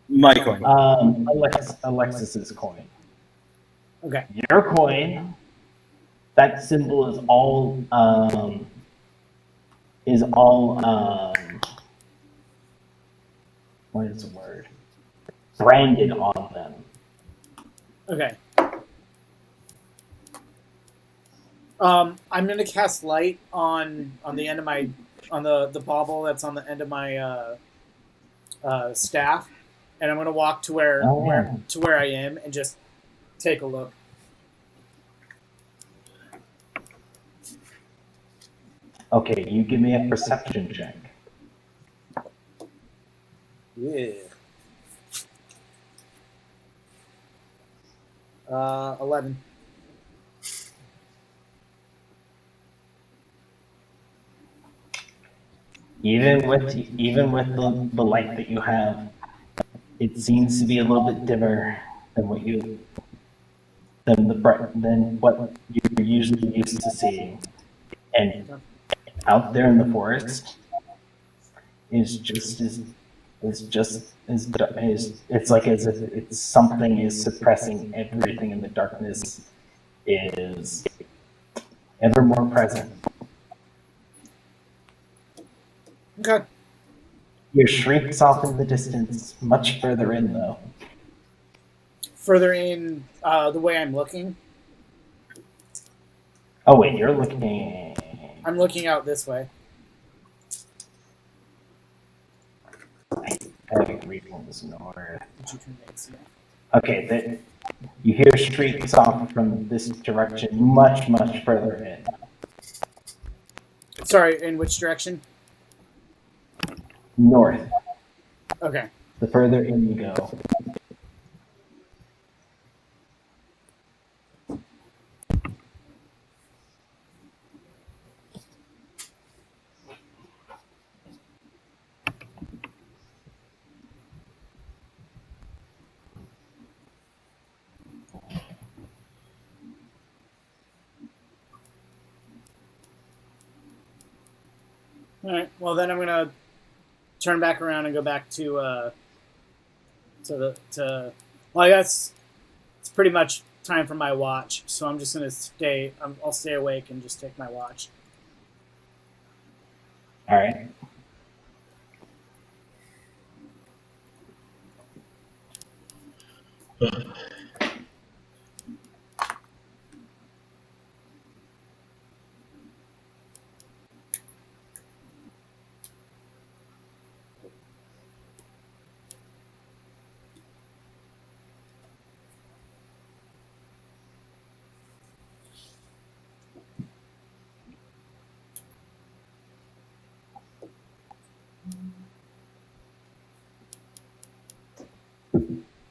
Speaker 2: coin?
Speaker 6: My coin.
Speaker 1: Alexis's coin.
Speaker 2: Okay.
Speaker 1: Your coin, that symbol is all what is the word? Branded on them.
Speaker 2: Okay. I'm gonna cast light on the end of my on the bauble that's on the end of my staff, and I'm gonna walk to where I am and just take a look.
Speaker 1: Okay, you give me a perception check.
Speaker 2: Yeah. 11.
Speaker 1: Even with the light that you have, it seems to be a little bit dimmer than what what you're usually used to seeing. And out there in the forest is it's like as if it's something is suppressing everything, and the darkness is ever more present.
Speaker 2: Okay.
Speaker 1: Your shrieks off in the distance, much further in though.
Speaker 2: Further in the way I'm looking.
Speaker 1: Oh wait, you're looking.
Speaker 2: I'm looking out this way.
Speaker 1: I haven't read this north.
Speaker 2: Did you turn the AC
Speaker 1: Okay, you hear shrieks off from this direction, much further in.
Speaker 2: Sorry, in which direction?
Speaker 1: North.
Speaker 2: Okay.
Speaker 1: The further in you go.
Speaker 2: All right. Well, then I'm gonna turn back around and go back to well, I guess it's pretty much time for my watch, so I'm just gonna stay. I'll stay awake and just take my watch.
Speaker 1: All right.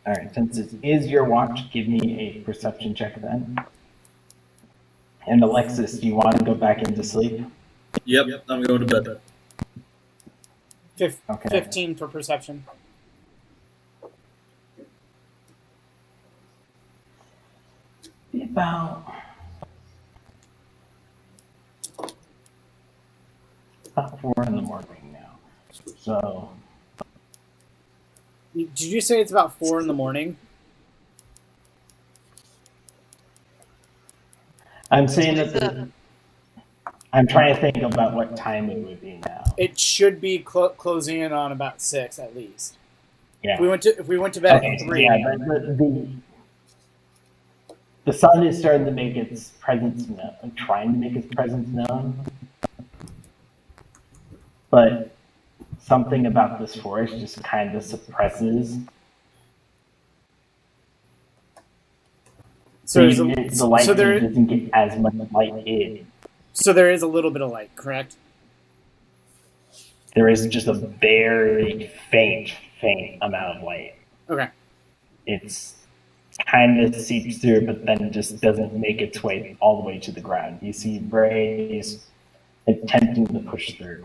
Speaker 1: All right, since it is your watch, give me a perception check then. And Alexis, do you want to go back into sleep?
Speaker 6: Yep, I'm going to bed.
Speaker 1: Okay.
Speaker 2: 15 for perception.
Speaker 1: About 4 in the morning now. So
Speaker 2: Did you say it's about 4 in the morning?
Speaker 1: I'm saying that I'm trying to think about what time it would be now.
Speaker 2: It should be closing in on about 6 at least.
Speaker 1: Yeah.
Speaker 2: If we went to bed at 3.
Speaker 1: Yeah, the sun is starting to make its presence known, trying to make its presence known. But something about this forest just kind of suppresses
Speaker 2: So there's a,
Speaker 1: the light
Speaker 2: so there
Speaker 1: doesn't get as much light in.
Speaker 2: so there is a little bit of light, correct?
Speaker 1: There is just a very faint amount of light.
Speaker 2: Okay.
Speaker 1: It's kind of seeps through, but then just doesn't make its way all the way to the ground. You see rays attempting to push through.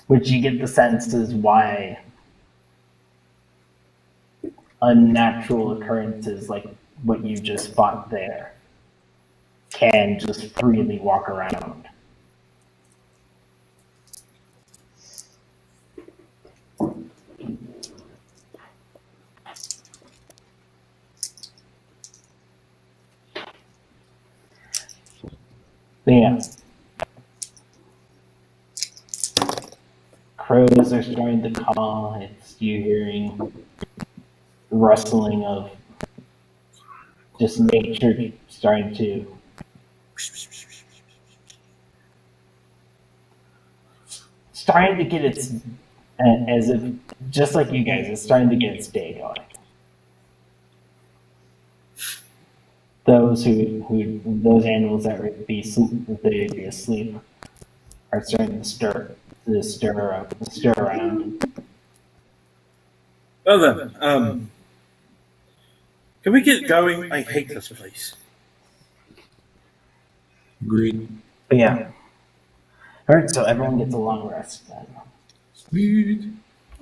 Speaker 1: Which you get the sense is why unnatural occurrences like what you just fought there can just freely walk around. But yeah. Crows are starting to call. It's you hearing rustling of just nature starting to get its, as if just like you guys, it's starting to get its day going. Those those animals that would be asleep are starting to stir around.
Speaker 6: Well then, can we get going? I hate this place.
Speaker 4: Agreed.
Speaker 1: But yeah. All right, so everyone gets a long rest then.
Speaker 4: Sweet.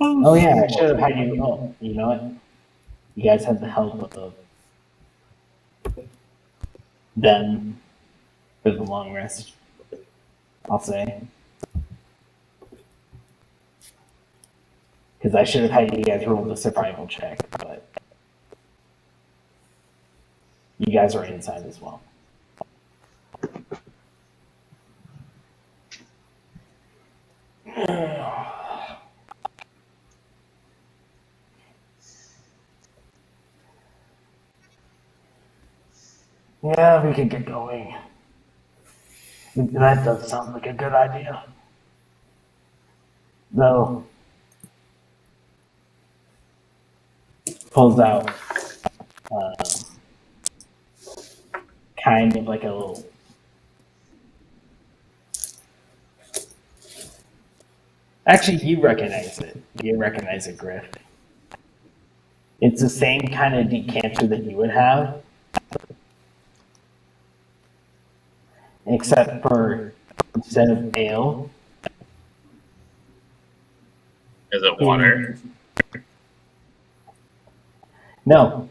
Speaker 1: Oh yeah, I should have had you. Oh, you know what? You guys have the help of them for the long rest. I'll say. Because I should have had you guys roll the survival check, but you guys are inside as well. Yeah, we could get going. That does sound like a good idea. Though, pulls out kind of like a little actually you recognize it. You recognize it, Griff. It's the same kind of decanter that you would have, except for instead of ale,
Speaker 5: Is it water?
Speaker 1: No.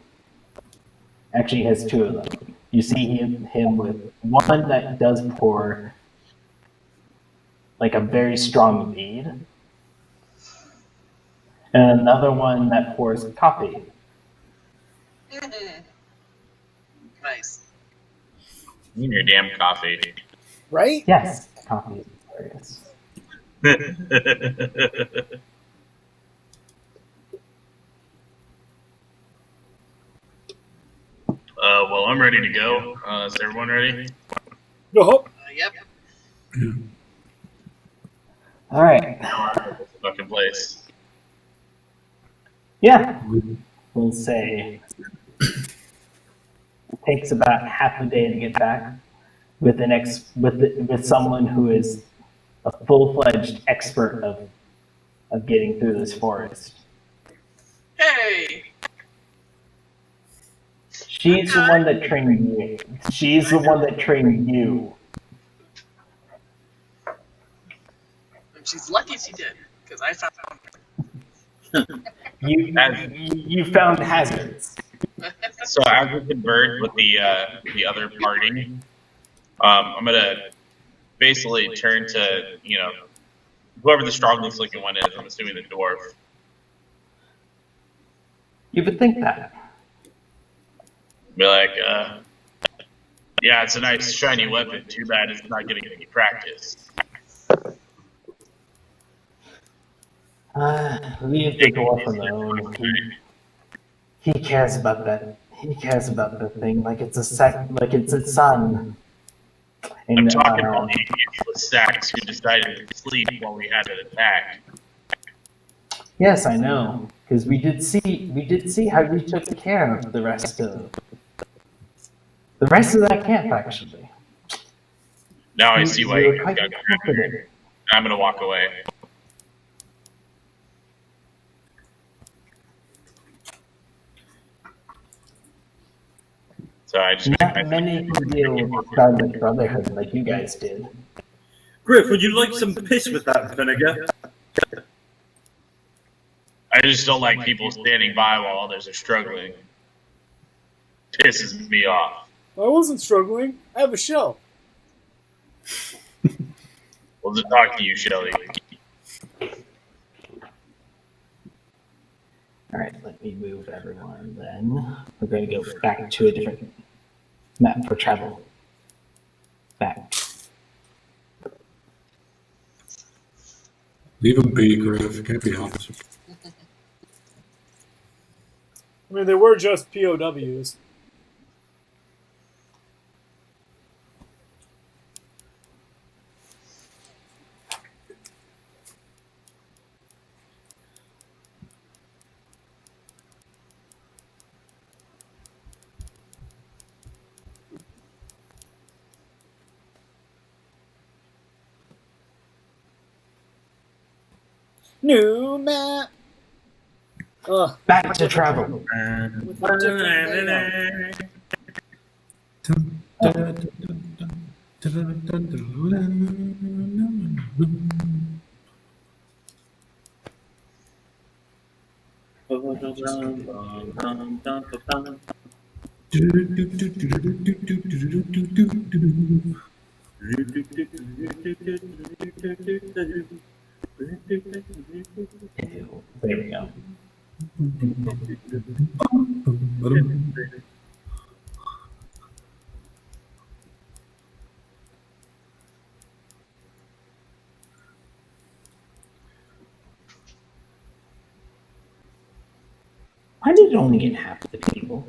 Speaker 1: Actually, he has two of them. You see him with one that does pour like a very strong mead, and another one that pours coffee.
Speaker 3: Nice.
Speaker 5: You and your damn coffee.
Speaker 2: Right?
Speaker 1: Yes, coffee is hilarious.
Speaker 5: Well, I'm ready to go. Is everyone ready?
Speaker 2: No.
Speaker 3: Yep.
Speaker 1: All right.
Speaker 5: This fucking place.
Speaker 1: Yeah. We'll say it takes about half a day to get back with with someone who is a full-fledged expert of getting through this forest.
Speaker 3: Hey.
Speaker 1: She's the one that trained you. She's the one that trained you.
Speaker 3: And she's lucky she did, because I found
Speaker 1: You found hazards.
Speaker 5: So as we converge with the other party, I'm gonna basically turn to whoever the strongest looking one is. I'm assuming the dwarf.
Speaker 1: You would think that.
Speaker 5: Be like, yeah, it's a nice shiny weapon. Too bad it's not getting any practice.
Speaker 1: Leave the dwarf alone. He cares about that. He cares about the thing like it's like it's its son.
Speaker 5: I'm
Speaker 1: And
Speaker 5: talking about the useless sacks who decided to sleep while we had an attack.
Speaker 1: yes, I know, because we did see how you took care of the rest of that camp. Actually,
Speaker 5: Now I see why
Speaker 1: you
Speaker 5: you
Speaker 1: were
Speaker 5: guys
Speaker 1: quite
Speaker 5: got
Speaker 1: confident.
Speaker 5: captured. I'm gonna walk away. So I just
Speaker 1: Not many can deal with the Silent Brotherhood like you guys did.
Speaker 6: Griff, would you like some piss with that vinegar?
Speaker 5: I just don't like people standing by while others are struggling. Pisses me off.
Speaker 2: I wasn't struggling. I have a shell.
Speaker 5: We'll just talk to you, Shelly.
Speaker 1: All right, let me move everyone. Then we're going to go back to a different map for travel. Back.
Speaker 4: Leave him be, Griff. Can't be helped.
Speaker 2: I mean, they were just POWs. New map. Ugh.
Speaker 1: Back to travel.
Speaker 2: With a different layout.
Speaker 1: There we go. Why did it only get half the people?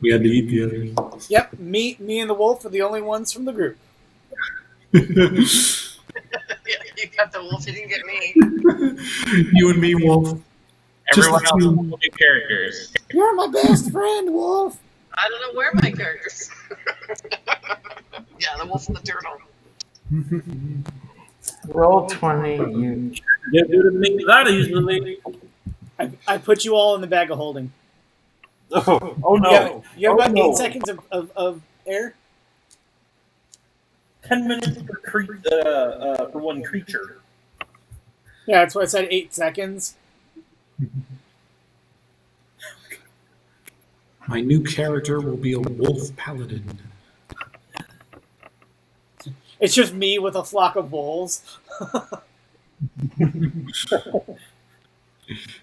Speaker 4: We had to eat the others.
Speaker 2: Yep, me and the wolf are the only ones from the group.
Speaker 3: Yeah, you got the wolf. You didn't get me.
Speaker 4: You and me, Wolf.
Speaker 5: Everyone
Speaker 4: Just
Speaker 5: else
Speaker 4: the two.
Speaker 5: will be characters.
Speaker 2: You're my best friend, wolf.
Speaker 3: I don't know where my characters. Yeah, the wolf and the turtle.
Speaker 1: Roll 20. You.
Speaker 6: Yeah, dude, make that easily.
Speaker 2: I put you all in the bag of holding.
Speaker 6: Oh no!
Speaker 2: You have about
Speaker 6: Oh,
Speaker 2: 8
Speaker 6: no.
Speaker 2: seconds of air.
Speaker 6: 10 minutes for one creature.
Speaker 2: Yeah, that's why I said 8 seconds.
Speaker 4: My new character will be a wolf paladin.
Speaker 2: It's just me with a flock of wolves.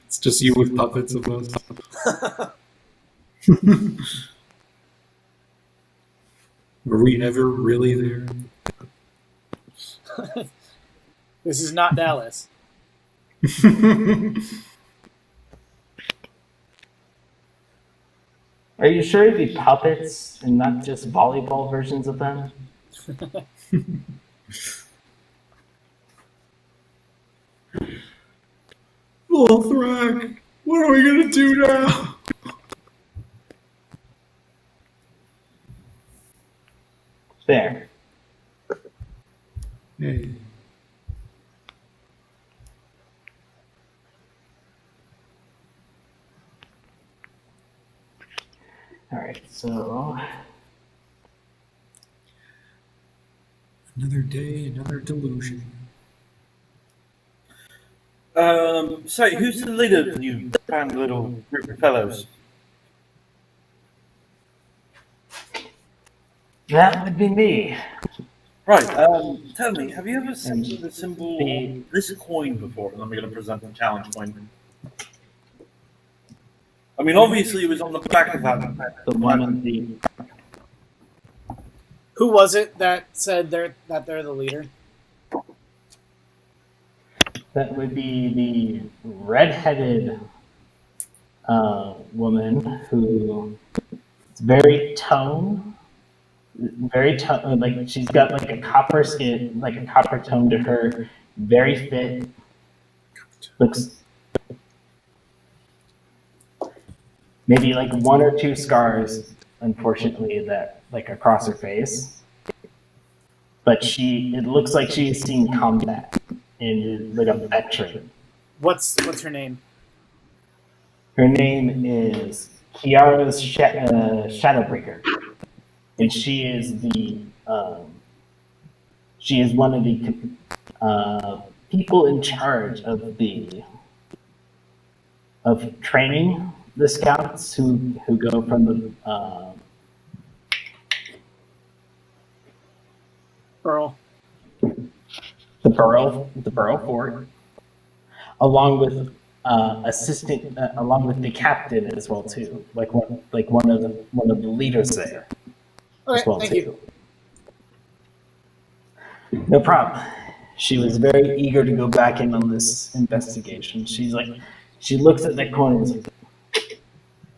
Speaker 4: It's just you with puppets of us. Were we ever really there?
Speaker 2: This is not Dallas.
Speaker 1: Are you sure it'd be puppets and not just volleyball versions of them?
Speaker 4: Wolfrak, what are we gonna do now?
Speaker 1: There.
Speaker 4: Hey.
Speaker 1: All right, so
Speaker 4: Another day, another delusion.
Speaker 6: Sorry, who's the leader of you kind little group of fellows?
Speaker 1: that would be me.
Speaker 6: Right, tell me, have you ever seen the symbol of this coin before? And I'm going to present the challenge coin. I mean, obviously it was on the back of that.
Speaker 1: The one of the.
Speaker 2: Who was it that said they're the leader?
Speaker 1: That would be the red-headed woman who is very tone, like she's got like a copper skin, like a copper tone to her, very fit, looks maybe like one or two scars, unfortunately, that like across her face. But it looks like she's seen combat and is like a veteran.
Speaker 2: What's her name?
Speaker 1: Her name is Kiara's Shadowbreaker, and she is one of the people in charge of training the scouts who go from
Speaker 2: Earl.
Speaker 1: the borough fort, along with along with the captain as well too, like one of the leaders there as
Speaker 2: Okay,
Speaker 1: well
Speaker 2: thank
Speaker 1: too.
Speaker 2: you.
Speaker 1: No problem. She was very eager to go back in on this investigation. She looks at that coin and is like,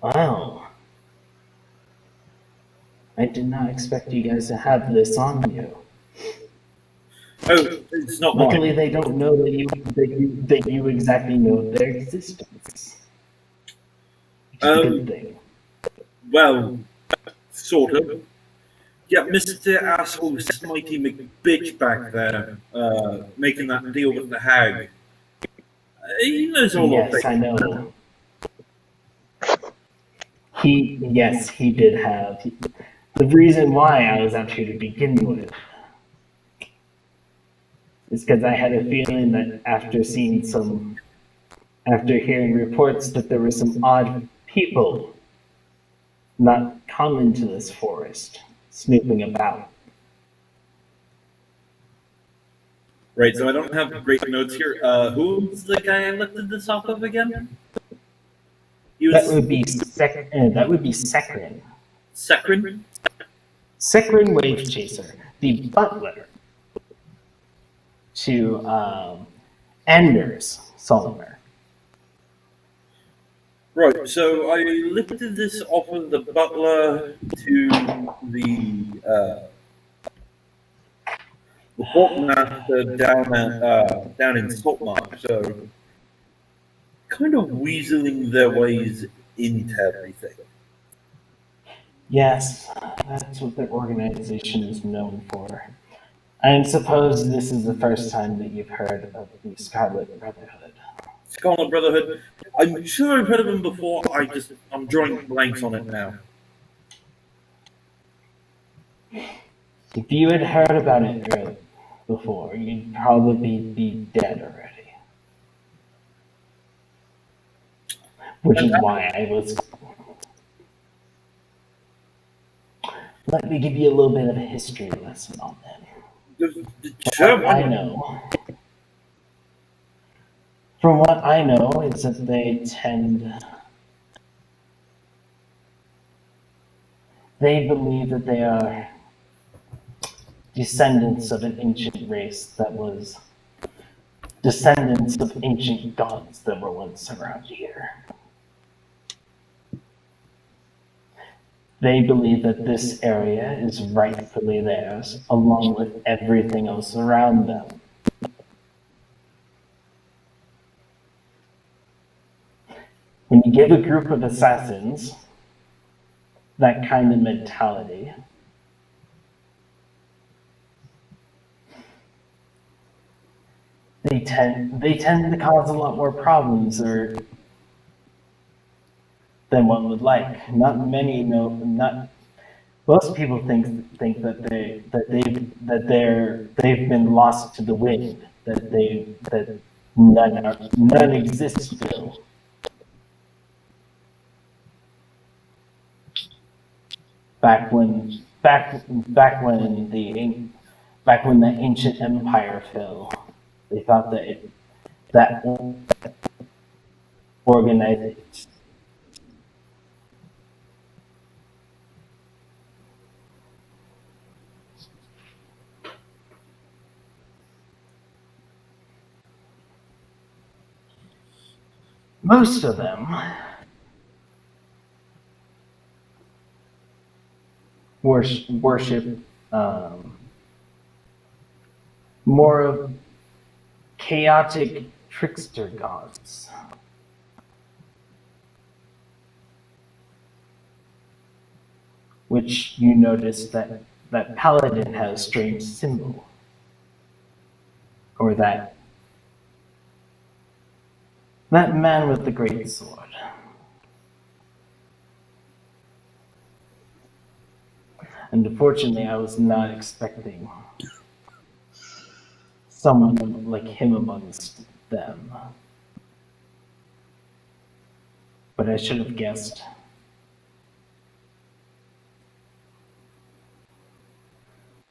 Speaker 1: wow. I did not expect you guys to have this on you.
Speaker 6: Oh, it's not mine.
Speaker 1: Luckily, they don't know that you exactly know their existence. Which is a good thing.
Speaker 6: Well, sort of. Yeah, Mr. Asshole Smitey McBitch back there, making that deal with the hag. He knows all of
Speaker 1: Yes, I know. He did have. The reason why I was out here to begin with is because I had a feeling that after hearing reports that there were some odd people not common to this forest snooping about.
Speaker 6: Right, so I don't have great notes here. Who's the guy I lifted this off of again?
Speaker 1: That would be Sekrin.
Speaker 6: Sekrin?
Speaker 1: Sekrin Wave Chaser, the butler to Anders Solomon.
Speaker 6: Right, so I lifted this off of the butler to the portmaster down in Saltmarsh, so kind of weaseling their ways into everything.
Speaker 1: Yes, that's what their organization is known for. I suppose this is the first time that you've heard of the Scarlet Brotherhood.
Speaker 6: Scarlet Brotherhood. I'm sure I've heard of them before. I'm drawing blanks on it now.
Speaker 1: If you had heard about it before, you'd probably be dead already. Which is why I was. Let me give you a little bit of a history lesson on them.
Speaker 6: Sure,
Speaker 1: I know. From what I know is that they believe that they are descendants of an ancient race that was descendants of ancient gods that were once around here. They believe that this area is rightfully theirs, along with everything else around them. When you give a group of assassins that kind of mentality, they tend to cause a lot more problems than one would like. Not many know. Not most people think that they've been lost to the wind. That none exist still. Back when the ancient empire fell, they thought that organized. Most of them worship um, more of chaotic trickster gods. Which you notice that paladin has a strange symbol, or that man with the great sword. And unfortunately, I was not expecting someone like him amongst them. But I should have guessed.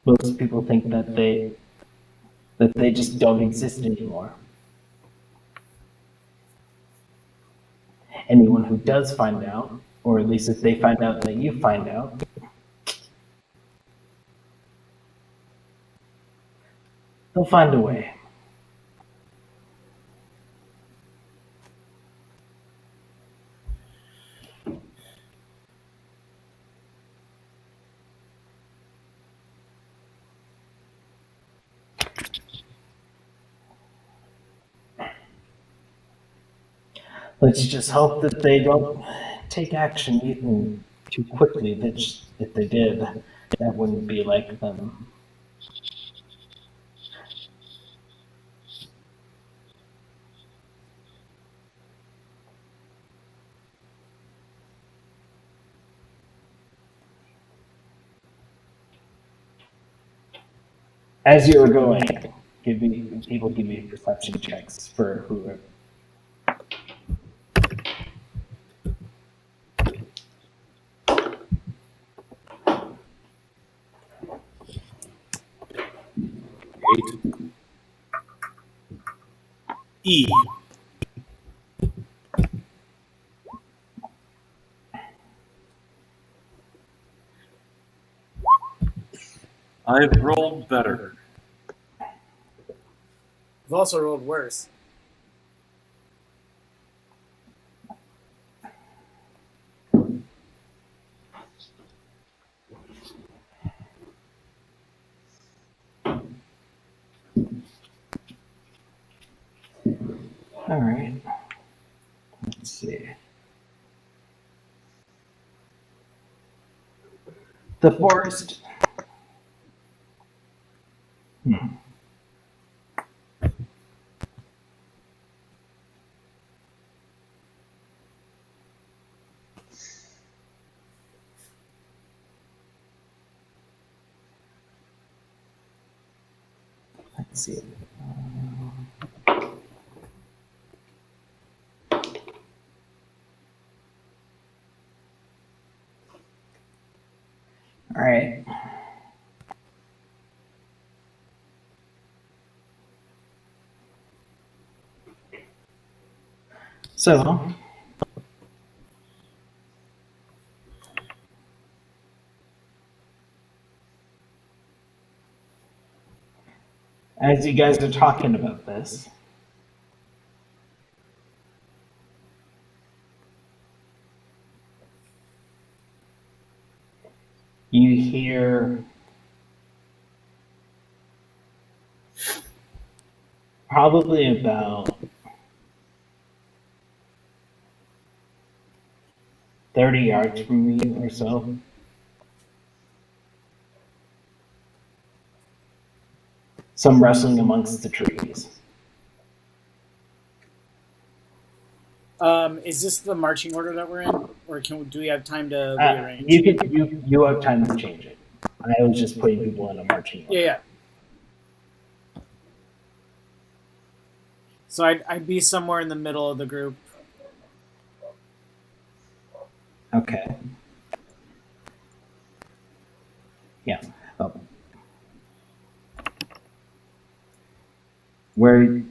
Speaker 1: Most people think that they just don't exist anymore. Anyone who does find out, or at least if they find out that you find out, they'll find a way. Let's just hope that they don't take action even too quickly. That if they did, that wouldn't be like them. As you are going, give me perception checks for whoever.
Speaker 6: E. I've rolled better.
Speaker 2: I've also rolled worse.
Speaker 1: All right. Let's see. The forest. Let's see. All right. So, as you guys are talking about this, you hear probably about 30 yards from you or so. Some rustling amongst the trees.
Speaker 2: Is this the marching order that we're in, or do we have time to rearrange?
Speaker 1: You have time to change it. I was just putting people in a marching order.
Speaker 2: Yeah. So I'd be somewhere in the middle of the group.
Speaker 1: Okay. Yeah. Oh. Where?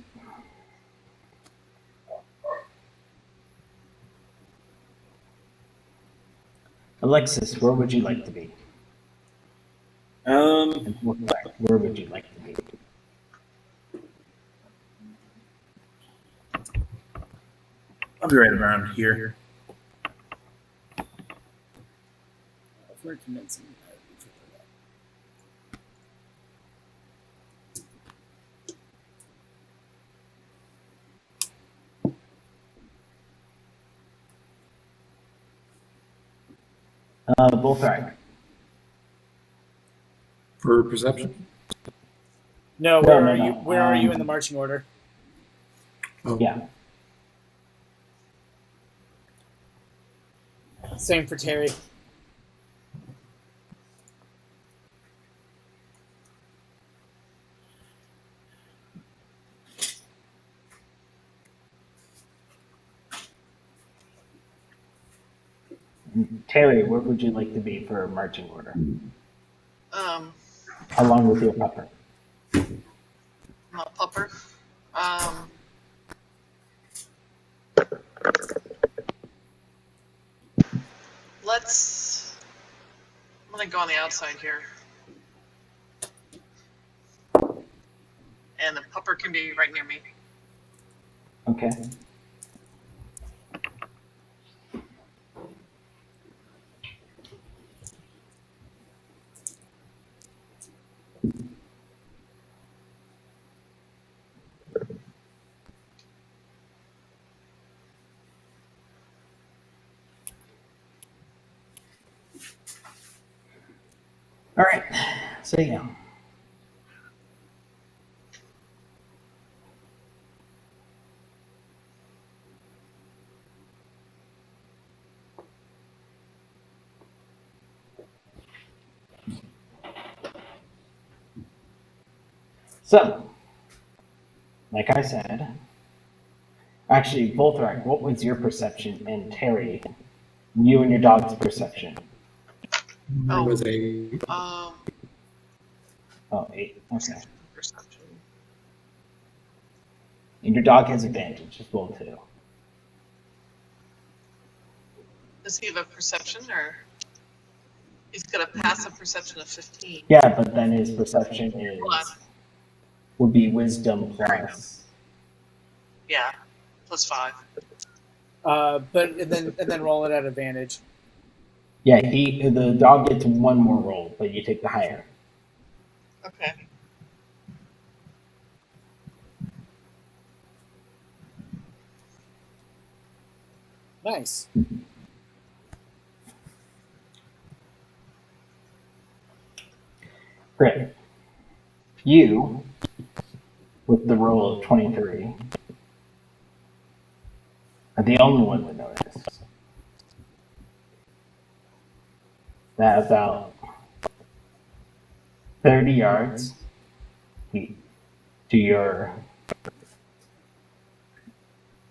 Speaker 1: Alexis, where would you like to be? And where would you like to be?
Speaker 6: I'll be right around here.
Speaker 2: If we're convincing, that would be
Speaker 1: Both right.
Speaker 4: For perception?
Speaker 2: No,
Speaker 1: No,
Speaker 2: where
Speaker 1: no,
Speaker 2: are you?
Speaker 1: no.
Speaker 2: Where are you in the marching order?
Speaker 4: Oh.
Speaker 1: Yeah.
Speaker 2: Same for Terry.
Speaker 1: Terry, where would you like to be for marching order?
Speaker 3: Um,
Speaker 1: Along with your pupper.
Speaker 3: not pupper. Um, let's. I'm gonna go on the outside here, and the pupper can be right near me.
Speaker 1: Okay. All right. So yeah. So, like I said, actually, Volthrak, what was your perception? And Terry, you and your dog's perception?
Speaker 4: It was a
Speaker 3: Um,
Speaker 1: Oh, 8. Okay.
Speaker 3: perception.
Speaker 1: And your dog has advantage as well, too.
Speaker 3: Does he have a perception, or he's got a passive perception of 15?
Speaker 1: Yeah, but then his perception
Speaker 3: Hold
Speaker 1: is would be wisdom plus.
Speaker 3: Yeah, +5.
Speaker 2: But and then roll it at advantage.
Speaker 1: Yeah, the dog gets one more roll, but you take the higher.
Speaker 3: Okay.
Speaker 2: Nice.
Speaker 1: Great. You, with the roll of 23, are the only one to notice that about 30 yards to your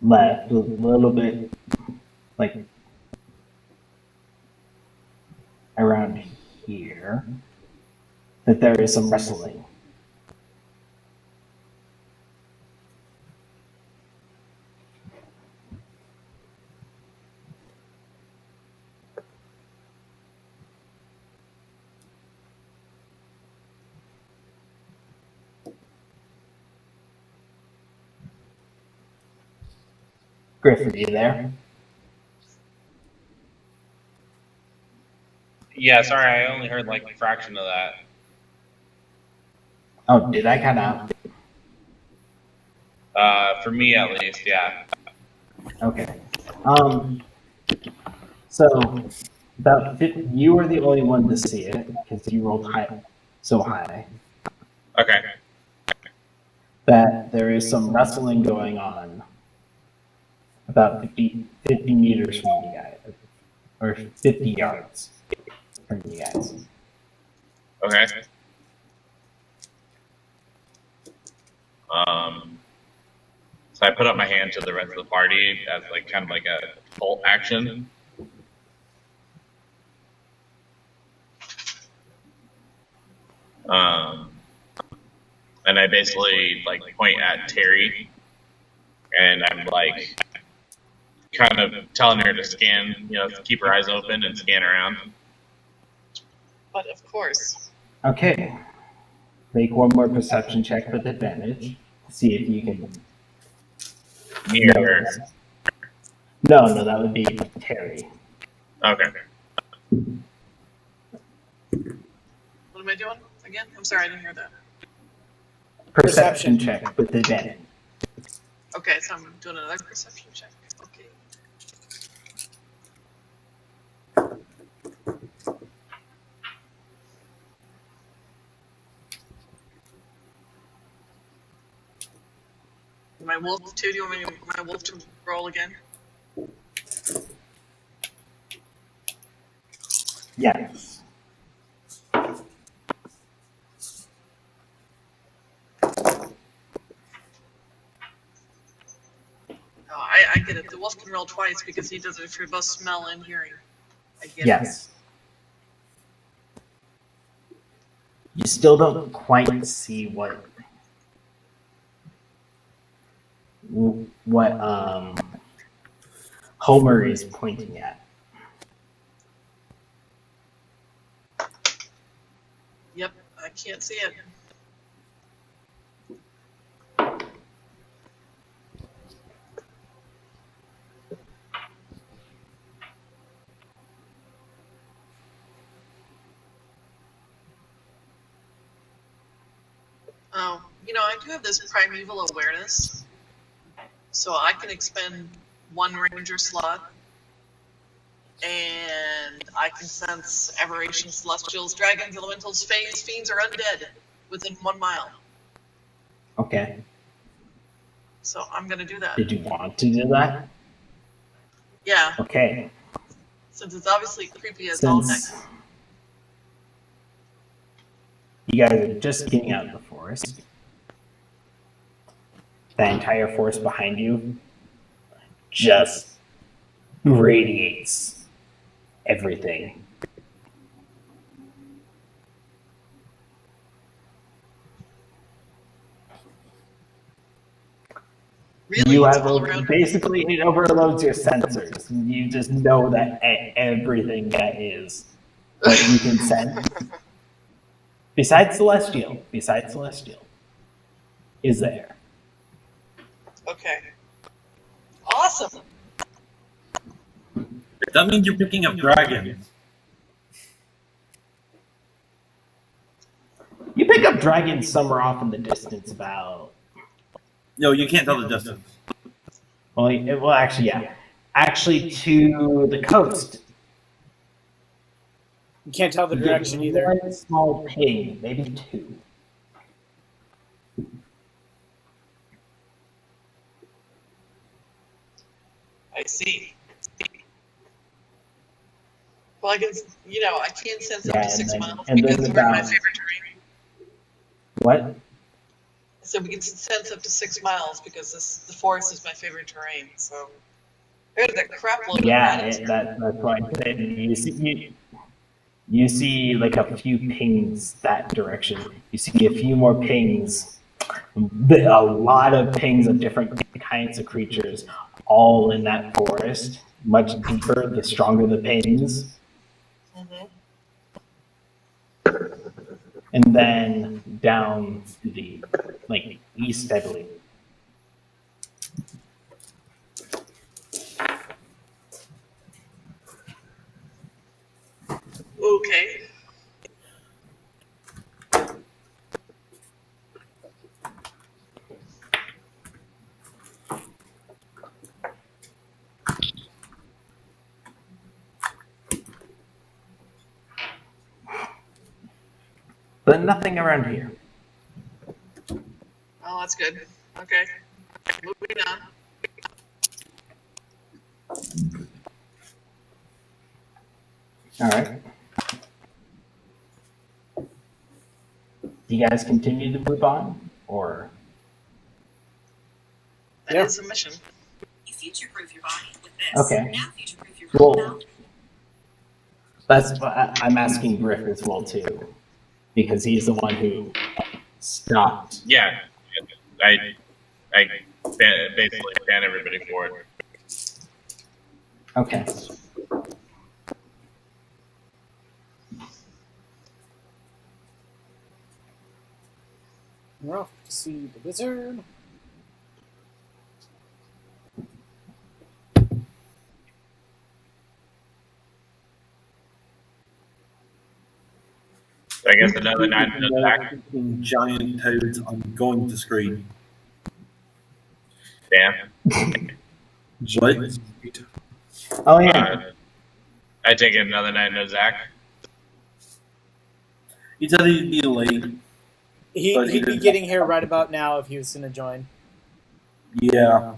Speaker 1: left, a little bit like around here, that there is some wrestling. Griffin, are you there?
Speaker 5: Yeah, sorry, I only heard like a fraction of that.
Speaker 1: Oh, did I cut out?
Speaker 5: For me at least, yeah.
Speaker 1: Okay. So about 50, you were the only one to see it because you rolled so high
Speaker 5: Okay.
Speaker 1: that there is some wrestling going on about 50 meters from you guys, or 50 yards from you guys.
Speaker 5: Okay. So I put up my hand to the rest of the party as like kind of like a bolt action. And I basically like point at Terry, and I'm like kind of telling her to scan, keep her eyes open and scan around.
Speaker 3: But of course.
Speaker 1: Okay. Make one more perception check with advantage. See if you can.
Speaker 5: Near her.
Speaker 1: notice. No, that would be Terry.
Speaker 5: Okay.
Speaker 3: What am I doing again? I'm sorry, I didn't hear that.
Speaker 1: Perception check with advantage.
Speaker 3: Okay, so I'm doing another perception check. Okay. My wolf too. Do you want my wolf to roll again?
Speaker 1: Yes.
Speaker 3: Oh, I get it. The wolf can roll twice because he does it for both smell and hearing. I get it.
Speaker 1: Yes. You still don't quite see what Homer is pointing at.
Speaker 3: Yep, I can't see it. Oh, I do have this primeval awareness, so I can expend one ranger slot, and I can sense aberrations, celestials, dragons, elementals, fays, fiends, or undead within 1 mile.
Speaker 1: Okay.
Speaker 3: So I'm gonna do that.
Speaker 1: Did you want to do that?
Speaker 3: Yeah,
Speaker 1: Okay.
Speaker 3: since it's obviously creepy as all heck.
Speaker 1: Since you guys are just getting out of the forest, the entire forest behind you just radiates everything.
Speaker 3: Really,
Speaker 1: You
Speaker 3: it's
Speaker 1: have
Speaker 3: all around.
Speaker 1: basically it overloads your sensors. You just know that everything that is that you can sense, besides celestial, is there.
Speaker 3: Okay. Awesome.
Speaker 6: That means you're picking up dragons.
Speaker 1: You pick up dragons somewhere off in the distance, about.
Speaker 6: No, you can't tell the distance.
Speaker 1: Well, actually, yeah. Actually, to the coast.
Speaker 2: You can't tell the
Speaker 1: You
Speaker 2: direction
Speaker 1: get
Speaker 2: either.
Speaker 1: one small pig, maybe two.
Speaker 3: I see. Well, I guess, I can sense up
Speaker 1: Yeah,
Speaker 3: to 6 miles
Speaker 1: and
Speaker 3: because
Speaker 1: then
Speaker 3: we're in my
Speaker 1: about
Speaker 3: favorite terrain.
Speaker 1: what?
Speaker 3: So we can sense up to 6 miles because the forest is my favorite terrain. So there's that crap load of
Speaker 1: Yeah,
Speaker 3: dragons here.
Speaker 1: that's why I'm saying you see like a few pings that direction. You see a few more pings, a lot of pings of different kinds of creatures, all in that forest. Much deeper, the stronger the pings.
Speaker 3: Mhm.
Speaker 1: And then down to the east, I believe.
Speaker 3: Okay.
Speaker 1: But nothing around here.
Speaker 3: Oh, that's good. Okay. Moving on.
Speaker 1: All right. Do you guys continue to move on, or?
Speaker 3: That
Speaker 2: Yeah.
Speaker 3: is a mission.
Speaker 7: You future-proof your body with this.
Speaker 1: Okay.
Speaker 7: Now future-proof your
Speaker 1: Well,
Speaker 7: whole
Speaker 1: That's I'm asking Griff as well too, because he's the one who stopped.
Speaker 5: Yeah, I basically ban everybody for it.
Speaker 1: Okay.
Speaker 2: We're off to see the wizard.
Speaker 5: So I guess another 9 minutes back.
Speaker 6: Giant toads, I'm going to scream.
Speaker 5: Damn.
Speaker 6: What?
Speaker 1: Oh yeah.
Speaker 5: I take it another 9 minutes Zach.
Speaker 6: He said he'd be late. But
Speaker 2: He'd be getting here right about now if he was going to join.
Speaker 6: Yeah.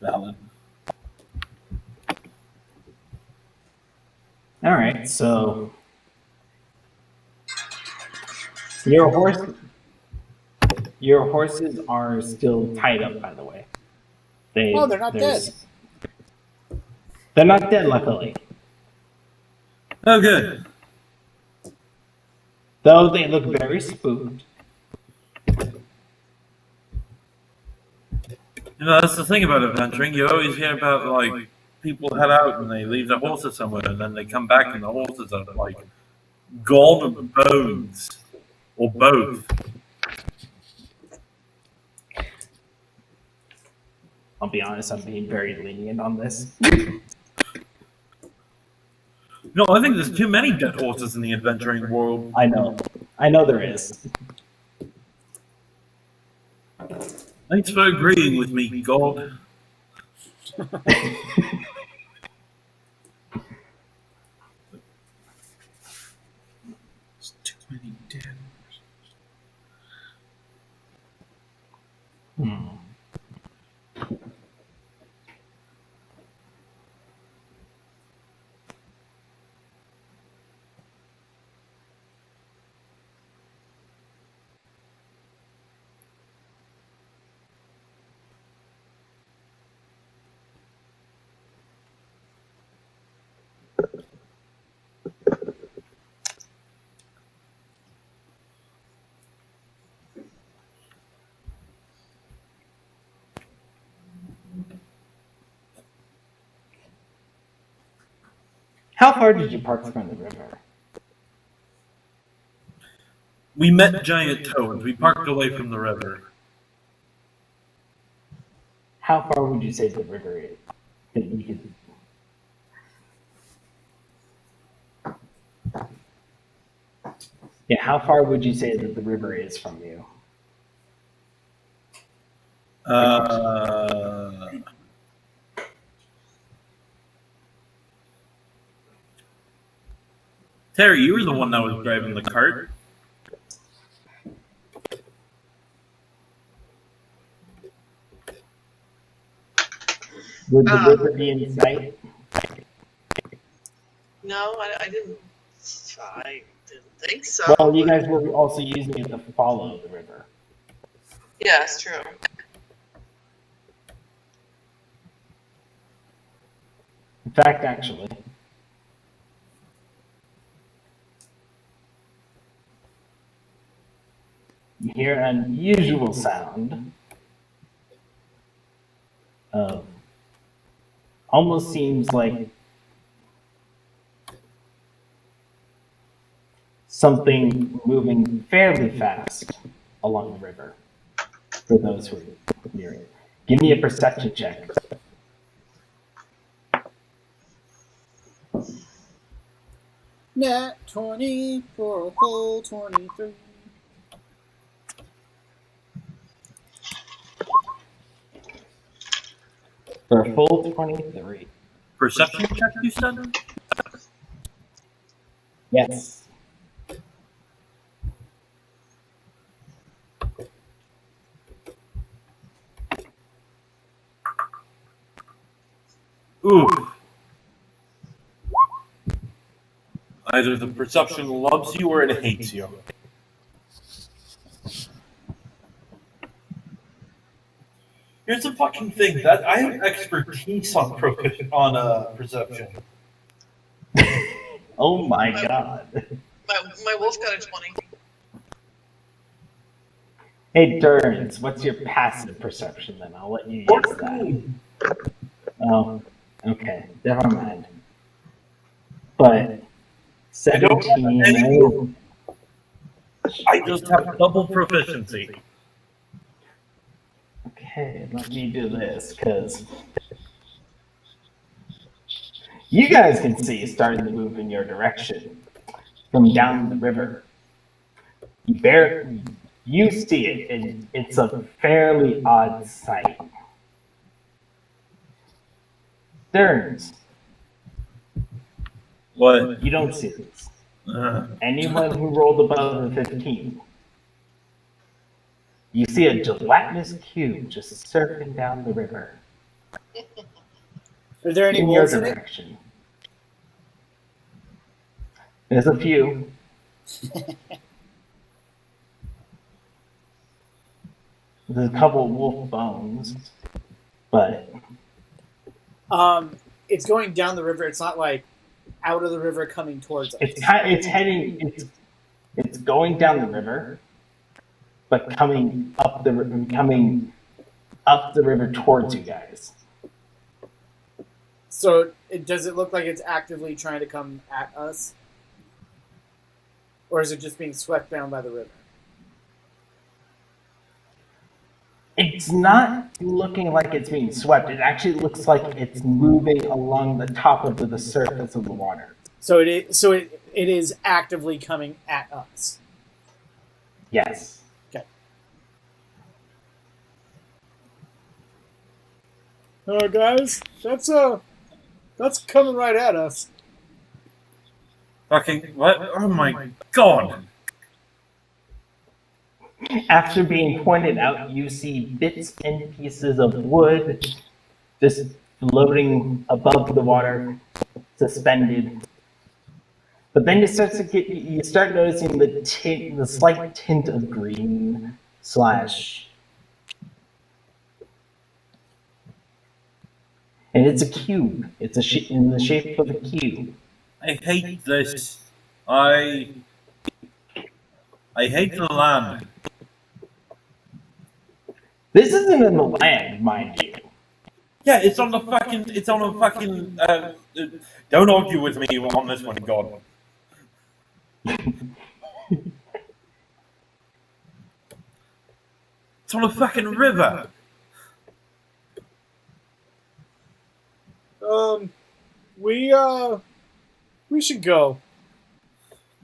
Speaker 6: Valid.
Speaker 1: All right, so your horses are still tied up, by the way.
Speaker 2: Oh, they're not dead.
Speaker 1: They're not dead, luckily.
Speaker 6: Oh, good.
Speaker 1: Though they look very spooked.
Speaker 6: You know, that's the thing about adventuring. You always hear about, like, people head out and they leave their horses somewhere, and then they come back and the horses are, like, gone and bones. Or both.
Speaker 1: I'll be honest, I'm being very lenient on this.
Speaker 6: No, I think there's too many dead horses in the adventuring world.
Speaker 1: I know there is.
Speaker 6: Thanks for agreeing with me, God.
Speaker 4: There's too many dead.
Speaker 1: Hmm. How far did you park from the river?
Speaker 6: We met giant toads. We parked away from the river.
Speaker 1: How far would you say the river is? That you could... Yeah, how far would you say that the river is from you?
Speaker 6: Terry, you were the one that was driving the cart.
Speaker 1: Would the river be in sight?
Speaker 3: No, I didn't. I didn't think so.
Speaker 1: Well, you
Speaker 3: but-
Speaker 1: guys were also using it to follow the river.
Speaker 3: Yeah, it's true.
Speaker 1: In fact, actually, you hear an unusual sound of almost seems like something moving fairly fast along the river for those who are near it. Give me a perception check.
Speaker 2: Nat 20 for a whole 23.
Speaker 1: For a full 23.
Speaker 6: Perception check, you said?
Speaker 1: Yes.
Speaker 6: Ooh. Either the perception loves you or it hates you. Here's the fucking thing that I have expertise on perception.
Speaker 1: Oh my god.
Speaker 3: My wolf got a 20.
Speaker 1: Hey, Durns, what's your passive perception then? I'll let you use that. Oh, okay. Never mind. But 17.
Speaker 6: I just have double proficiency.
Speaker 1: Okay, let me do this because you guys can see starting to move in your direction from down the river. You see it, and it's a fairly odd sight. Stearns,
Speaker 6: What?
Speaker 1: you don't see this. Anyone who rolled above a 15 You see a gelatinous cube just surfing down the river
Speaker 2: Are there any
Speaker 1: in your
Speaker 2: wolves in it?
Speaker 1: direction. There's a few. There's a couple of wolf bones, but
Speaker 2: It's going down the river. It's not like out of the river coming towards us.
Speaker 1: it's going down the river, but coming up the river towards you guys.
Speaker 2: So does it look like it's actively trying to come at us? Or is it just being swept down by the river?
Speaker 1: It's not looking like it's being swept. It actually looks like it's moving along the top of the surface of the water.
Speaker 2: So it is actively coming at us.
Speaker 1: Yes.
Speaker 2: Okay. Guys, that's coming right at us.
Speaker 6: Fucking what? Oh my god!
Speaker 1: After being pointed out, you see bits and pieces of wood just floating above the water, suspended. But then you start noticing the slight tint of green slash, and it's a cube. It's in the shape of a cube.
Speaker 6: I hate this. I hate the land.
Speaker 1: This isn't in the land, mind you.
Speaker 6: Yeah, it's on the fucking. It's on a fucking. Don't argue with me on this one, God. It's on a fucking river.
Speaker 2: We should go.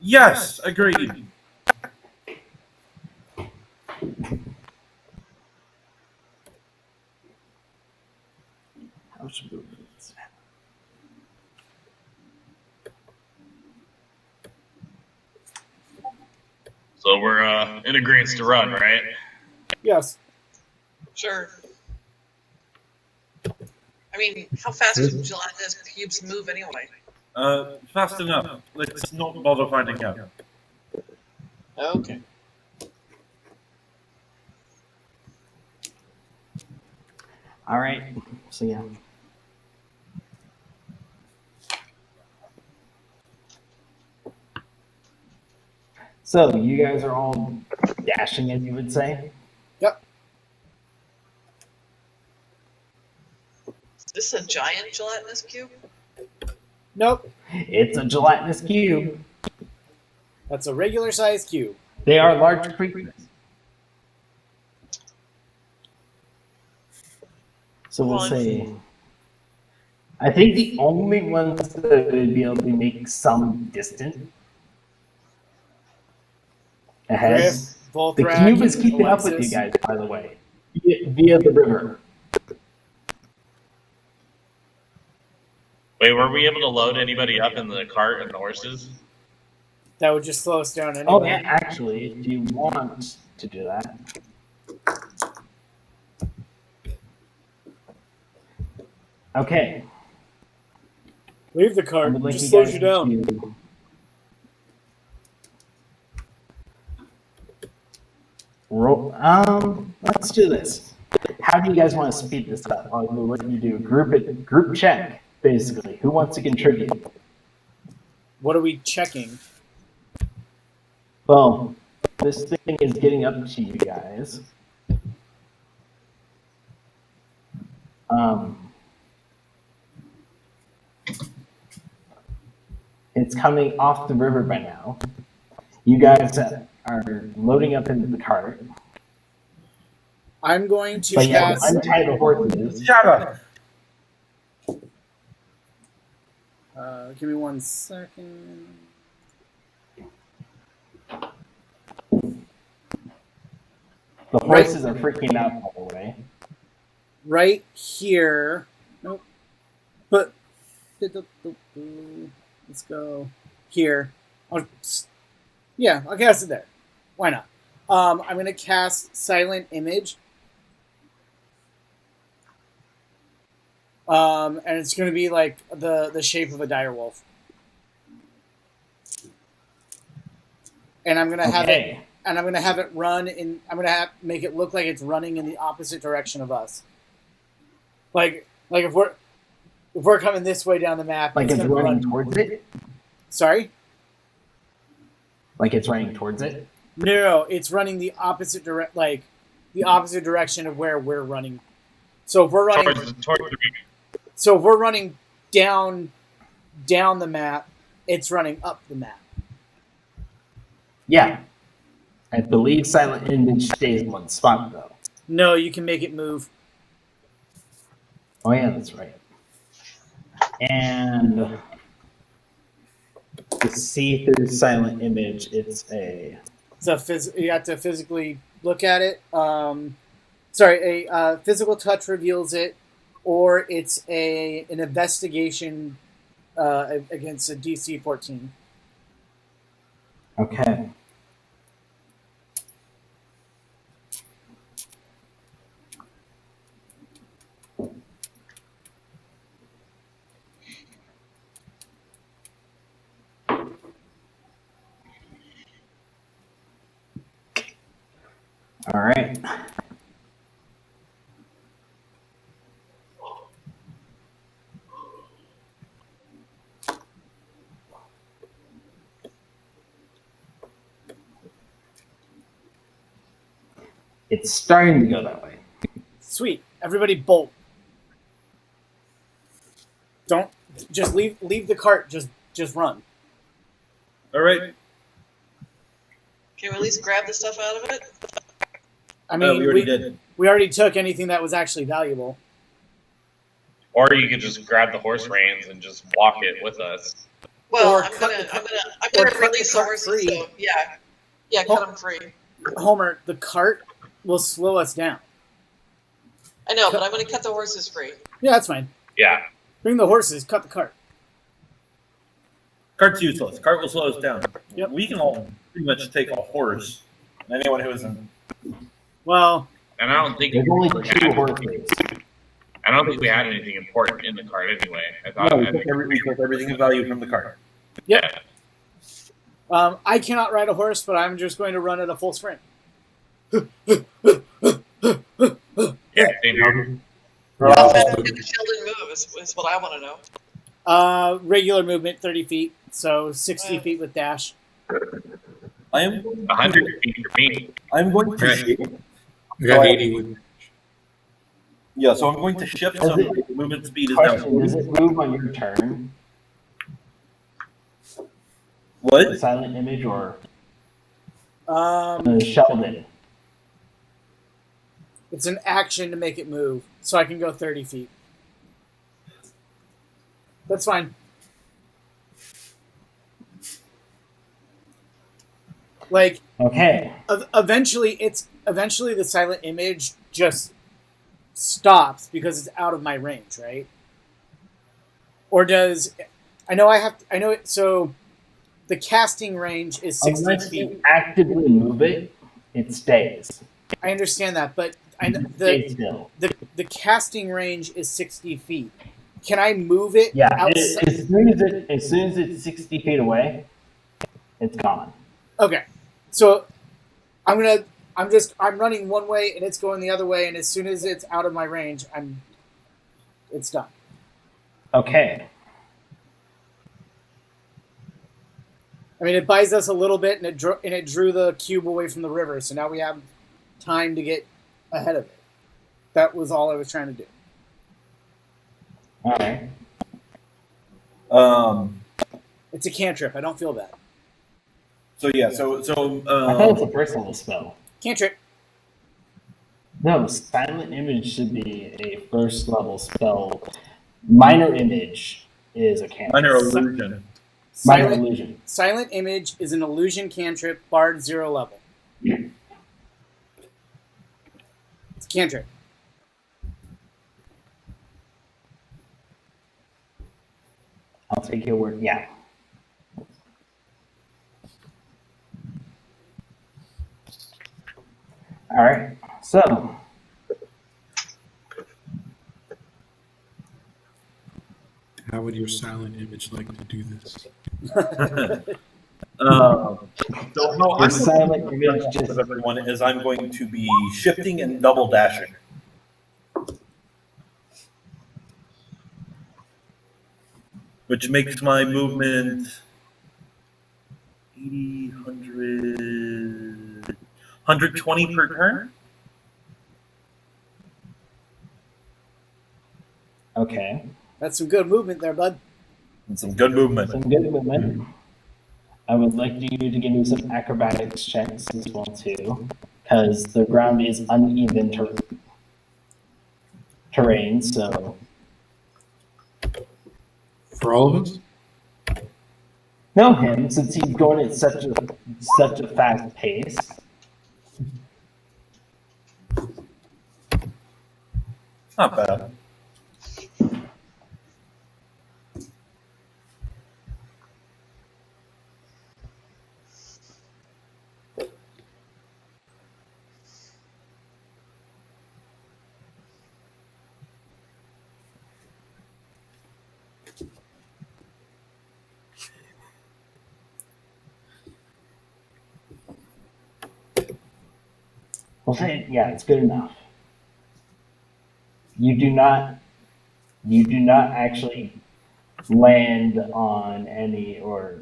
Speaker 6: Yes, agreed.
Speaker 5: So we're in agreement to run, right?
Speaker 2: Yes.
Speaker 3: Sure. I mean, how fast do gelatinous cubes move anyway?
Speaker 6: Fast enough. Let's not bother finding out.
Speaker 3: Okay.
Speaker 1: All right. So yeah. So you guys are all dashing, as you would say.
Speaker 2: Yep.
Speaker 3: Is this a giant gelatinous cube?
Speaker 2: Nope.
Speaker 1: It's a gelatinous cube.
Speaker 2: That's a regular sized cube.
Speaker 1: They are large creatures. So we'll say, I think the only ones that would be able to make some distance ahead.
Speaker 2: Griff,
Speaker 1: The
Speaker 2: Volthrak,
Speaker 1: cube is keeping up with you
Speaker 2: Alexis.
Speaker 1: guys, by the way, via the river.
Speaker 5: Wait, were we able to load anybody up in the cart and the horses?
Speaker 2: That would just slow us down anyway.
Speaker 1: Oh yeah, actually, if you want to do that. Okay.
Speaker 2: Leave the
Speaker 1: I
Speaker 2: cart.
Speaker 1: would like
Speaker 2: Just
Speaker 1: you
Speaker 2: slows
Speaker 1: guys
Speaker 2: you down.
Speaker 1: to roll. Let's do this. How do you guys want to speed this up? What do you do? Group check, basically. Who wants to contribute?
Speaker 2: What are we checking?
Speaker 1: Well, this thing is getting up to you guys. It's coming off the river by now. You guys are loading up into the cart.
Speaker 2: I'm going to
Speaker 1: But yeah,
Speaker 2: cast.
Speaker 1: untie the horses.
Speaker 6: Shut up.
Speaker 2: Give me 1 second.
Speaker 1: The horses are freaking out, by the way.
Speaker 2: Right here. Nope. But let's go here. I'll cast it there. Why not? I'm gonna cast Silent Image. And it's gonna be like the shape of a direwolf. And I'm gonna have it
Speaker 1: Okay.
Speaker 2: and I'm gonna have it run in. I'm gonna make it look like it's running in the opposite direction of us. Like if we're coming this way down the map,
Speaker 1: Like it's
Speaker 2: gonna
Speaker 1: running
Speaker 2: run.
Speaker 1: towards it?
Speaker 2: Sorry,
Speaker 1: Like it's running towards it?
Speaker 2: no, it's running the opposite the opposite direction of where we're running. So if we're running,
Speaker 5: Towards the
Speaker 2: so if we're running down the map, it's running up the map.
Speaker 1: Yeah. I believe Silent Image stays in one spot, though.
Speaker 2: No, you can make it move.
Speaker 1: Oh, yeah, that's right. And to see through Silent Image, it's a...
Speaker 2: You have to physically look at it. Sorry, a physical touch reveals it, or it's an investigation against a DC 14.
Speaker 1: Okay. All right. It's starting to go that way.
Speaker 2: Sweet. Everybody bolt. Don't just leave the cart. Just run.
Speaker 6: All right.
Speaker 3: Can we at least grab the stuff out of it?
Speaker 2: I mean,
Speaker 6: we already did.
Speaker 2: we already took anything that was actually valuable.
Speaker 5: Or you could just grab the horse reins and just walk it with us.
Speaker 3: Well,
Speaker 2: Or
Speaker 3: I'm
Speaker 2: cut
Speaker 3: gonna,
Speaker 2: the cart-
Speaker 3: I'm gonna
Speaker 2: or cut
Speaker 3: release
Speaker 2: the
Speaker 3: the
Speaker 2: cart
Speaker 3: horses.
Speaker 2: free.
Speaker 3: So yeah, cut them free.
Speaker 2: Homer, the cart will slow us down.
Speaker 3: I know, but I'm gonna cut the horses free.
Speaker 2: Yeah, that's fine.
Speaker 5: Yeah.
Speaker 2: Bring the horses. Cut the cart.
Speaker 6: Cart's useless. Cart will slow us down.
Speaker 2: Yep.
Speaker 6: We can all pretty much take a horse. Anyone who isn't.
Speaker 2: Well,
Speaker 5: And I don't think
Speaker 1: There's only
Speaker 5: we
Speaker 1: two
Speaker 5: had,
Speaker 1: horses.
Speaker 5: I don't think we had anything important in the cart anyway. I thought
Speaker 6: No,
Speaker 5: I
Speaker 6: we
Speaker 5: think-
Speaker 6: took everything of value from the cart.
Speaker 2: yep. I cannot ride a horse, but I'm just going to run at a full sprint.
Speaker 5: yeah, same here.
Speaker 3: How fast can Sheldon move is what I want to know.
Speaker 2: Regular movement, 30 feet, so 60 feet with dash.
Speaker 6: I am
Speaker 5: 100 feet for me.
Speaker 6: I'm going to
Speaker 4: Right.
Speaker 6: shift.
Speaker 4: We got 80 with.
Speaker 6: Yeah, so I'm going to shift
Speaker 1: Does
Speaker 6: some
Speaker 1: it-
Speaker 6: movement speed is
Speaker 1: Question,
Speaker 6: now.
Speaker 1: does it move on your turn? The
Speaker 6: What?
Speaker 1: Silent Image or
Speaker 2: Um,
Speaker 1: Sheldon?
Speaker 2: it's an action to make it move, so I can go 30 feet. That's fine. Like,
Speaker 1: Okay.
Speaker 2: eventually the silent image just stops because it's out of my range, right? Or does I know it, so the casting range is 60
Speaker 1: Unless
Speaker 2: feet.
Speaker 1: you actively move it, it stays.
Speaker 2: I understand that, but
Speaker 1: Stay still.
Speaker 2: the casting range is 60 feet. Can I move it
Speaker 1: Yeah.
Speaker 2: outside?
Speaker 1: As soon as it's 60 feet away, it's gone.
Speaker 2: Okay. So I'm running one way and it's going the other way, and as soon as it's out of my range, it's done.
Speaker 1: Okay.
Speaker 2: I mean, it buys us a little bit, and it drew the cube away from the river, so now we have time to get ahead of it. That was all I was trying to do.
Speaker 1: All right.
Speaker 2: It's a cantrip. I don't feel bad.
Speaker 6: So yeah,
Speaker 1: I thought it's a first level spell.
Speaker 2: Cantrip.
Speaker 1: No, Silent Image should be a first level spell. Minor Image is a cantrip.
Speaker 6: minor illusion.
Speaker 1: Minor
Speaker 2: Silent,
Speaker 1: Illusion.
Speaker 2: Silent Image is an illusion cantrip, bard 0 level. It's a cantrip.
Speaker 1: I'll take your word. Yeah. All right. So
Speaker 4: How would your silent image like to do this?
Speaker 6: So how
Speaker 1: your
Speaker 6: I'm
Speaker 1: silent image
Speaker 6: with
Speaker 1: just
Speaker 6: everyone is I'm going to be shifting and double dashing. Which makes my movement 80, 100, 120 per turn.
Speaker 1: okay.
Speaker 2: That's some good movement there, bud.
Speaker 6: And some good movement.
Speaker 1: Some good movement. I would like you to give me some acrobatics checks as well too, because the ground is uneven terrain. So
Speaker 4: For all of us?
Speaker 1: know him since he's going at such a fast pace.
Speaker 6: Not bad.
Speaker 1: We'll say, yeah, it's good enough. You do not actually land on any or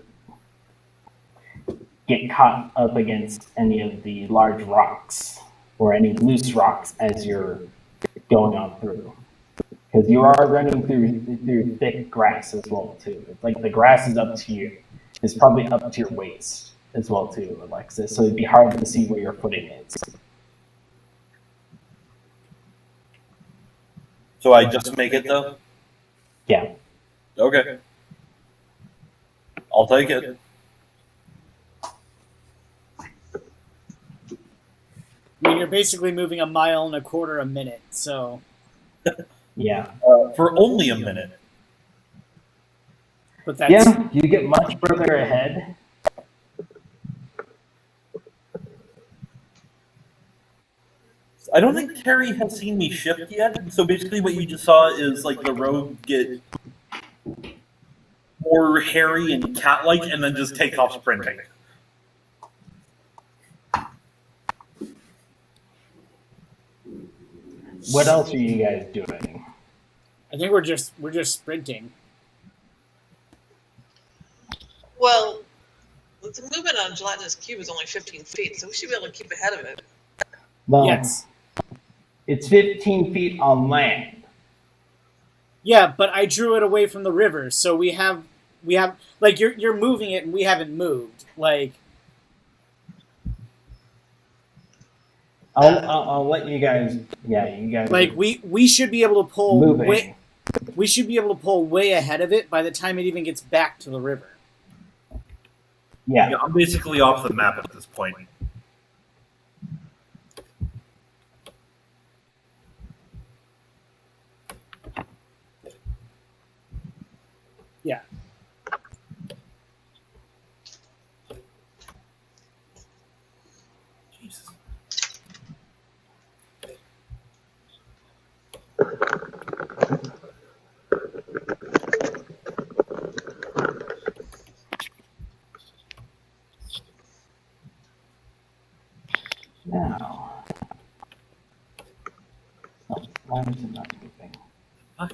Speaker 1: get caught up against any of the large rocks or any loose rocks as you're going on through. Because you are running through thick grass as well too. It's like the grass is up to you. It's probably up to your waist as well too, Alexis. So it'd be hard to see where your footing is.
Speaker 6: So I just make it though?
Speaker 1: Yeah.
Speaker 6: Okay. I'll take it.
Speaker 2: I mean, you're basically moving 1.25 miles a minute, so.
Speaker 1: Yeah.
Speaker 6: For only a minute.
Speaker 2: But that's.
Speaker 1: Yeah, you get much further ahead.
Speaker 6: I don't think Terry has seen me shift yet. So basically, what you just saw is like the road get more hairy and cat-like, and then just take off sprinting.
Speaker 1: What else are you guys doing?
Speaker 2: I think we're just sprinting.
Speaker 3: Well, the movement on gelatinous cube is only 15 feet, so we should be able to keep ahead of it.
Speaker 1: Well,
Speaker 2: Yes.
Speaker 1: it's 15 feet on land.
Speaker 2: Yeah, but I drew it away from the river, so we have like you're moving it and we haven't moved. Like
Speaker 1: I'll let you guys. Yeah, you guys.
Speaker 2: like
Speaker 1: are
Speaker 2: we should be able to pull
Speaker 1: moving.
Speaker 2: we should be able to pull way ahead of it by the time it even gets back to the river.
Speaker 1: Yeah.
Speaker 6: Yeah, I'm basically off the map at this point.
Speaker 2: Yeah.
Speaker 6: Jesus.
Speaker 1: Now. Oh, why is it not moving?
Speaker 6: Fuck.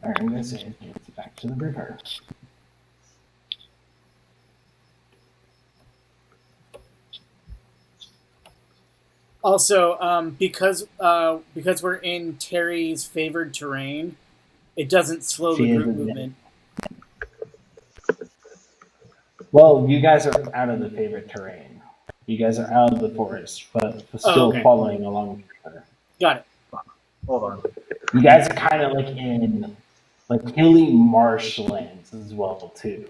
Speaker 1: All right, I'm gonna say it gets back to the river.
Speaker 2: Also, because we're in Terry's favored terrain, it doesn't slow the
Speaker 1: She
Speaker 2: group
Speaker 1: isn't
Speaker 2: movement.
Speaker 1: Well, you guys are out of the favorite terrain. You guys are out of the forest, but still
Speaker 2: okay.
Speaker 1: following along the river.
Speaker 2: Got it.
Speaker 6: Hold on.
Speaker 1: You guys are kind of like in like hilly marshlands as well too.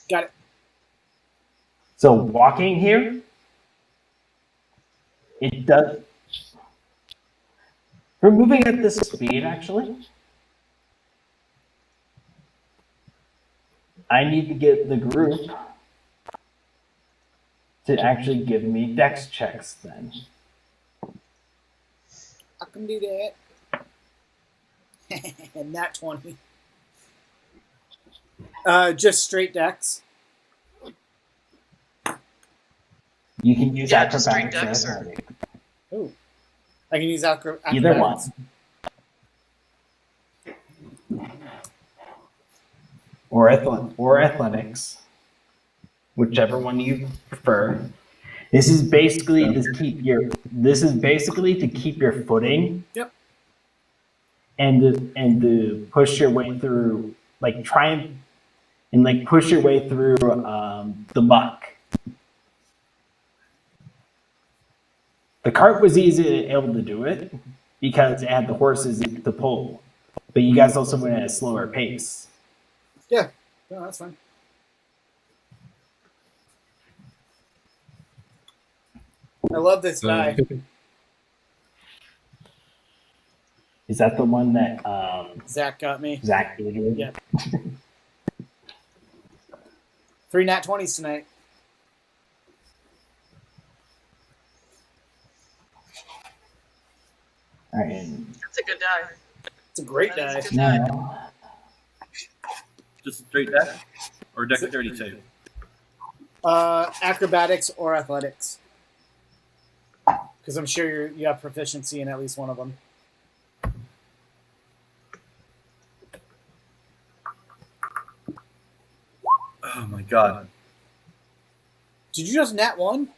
Speaker 2: Got it.
Speaker 1: So walking here, it does. We're moving at this speed actually. I need to get the group to actually give me dex checks then.
Speaker 2: I can do that. And that 20. Just straight decks.
Speaker 1: You can use
Speaker 3: Yeah, just straight
Speaker 1: acrobatics
Speaker 3: decks
Speaker 1: or
Speaker 3: or-
Speaker 1: athletic.
Speaker 2: Ooh. I can use acrobatics.
Speaker 1: Either one. Or athletics, whichever one you prefer. This is basically to keep your footing.
Speaker 2: Yep.
Speaker 1: And to push your way through, like try and like push your way through the muck. The cart was easily able to do it because it had the horses to pull, but you guys also went at a slower pace.
Speaker 2: Yeah. No, that's fine. I love this guy.
Speaker 1: Is that the one that
Speaker 2: Zach got me.
Speaker 1: Zach gave you?
Speaker 2: Yeah. 3 nat 20s tonight.
Speaker 1: All right.
Speaker 3: That's a good die.
Speaker 2: It's a great
Speaker 3: That
Speaker 2: die.
Speaker 3: is a good die.
Speaker 1: Now,
Speaker 6: Just straight deck or dexterity save.
Speaker 2: Acrobatics or athletics. Because I'm sure you have proficiency in at least one of them.
Speaker 6: Oh my god!
Speaker 2: Did you just nat 1?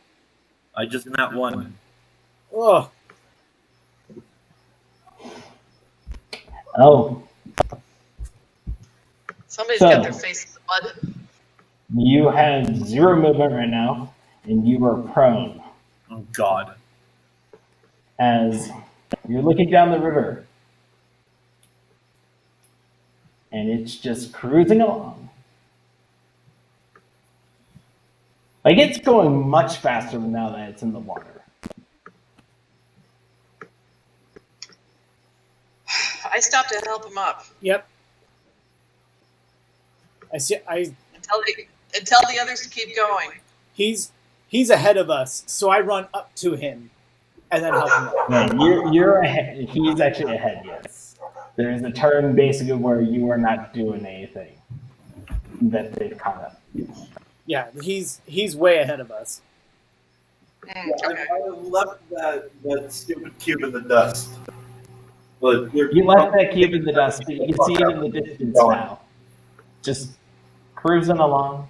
Speaker 6: I just nat one.
Speaker 2: Oh,
Speaker 1: oh,
Speaker 3: Somebody's
Speaker 1: So-
Speaker 3: got their face in the mud.
Speaker 1: you have 0 movement right now, and you are prone
Speaker 6: Oh god!
Speaker 1: as you're looking down the river, and it's just cruising along. Like it's going much faster now that it's in the water.
Speaker 3: I stopped to help him up
Speaker 2: yep. I see.
Speaker 3: and tell the others to keep going.
Speaker 2: He's ahead of us, so I run up to him and then help him up.
Speaker 1: Yeah, you're ahead. He's actually ahead. Yes, there is a turn basically where you are not doing anything that they've caught up.
Speaker 2: Yeah, he's way ahead of us.
Speaker 3: Okay.
Speaker 6: I left that stupid cube in the dust. But
Speaker 1: You left that cube in the dust, but you can see it in the distance now. Just cruising along.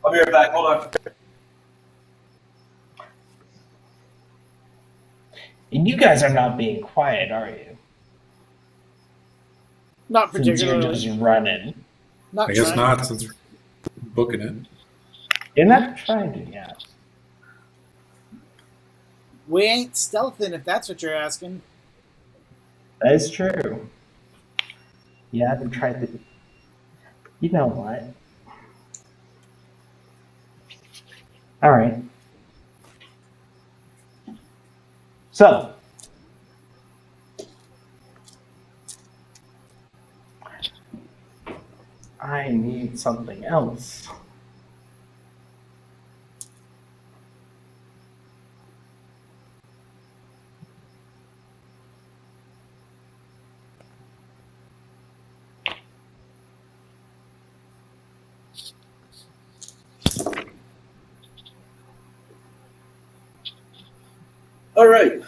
Speaker 6: I'll be right back. Hold on.
Speaker 1: And you guys are not being quiet, are you?
Speaker 2: Not
Speaker 1: Since you're
Speaker 2: particularly.
Speaker 1: just running.
Speaker 2: Not
Speaker 4: I guess
Speaker 2: trying.
Speaker 4: not, since we're booking it.
Speaker 1: You're not trying to, yeah.
Speaker 2: We ain't stealthing, if that's what you're asking.
Speaker 1: That is true. You haven't tried to. You know what? All right. So. I need something else.
Speaker 6: All right.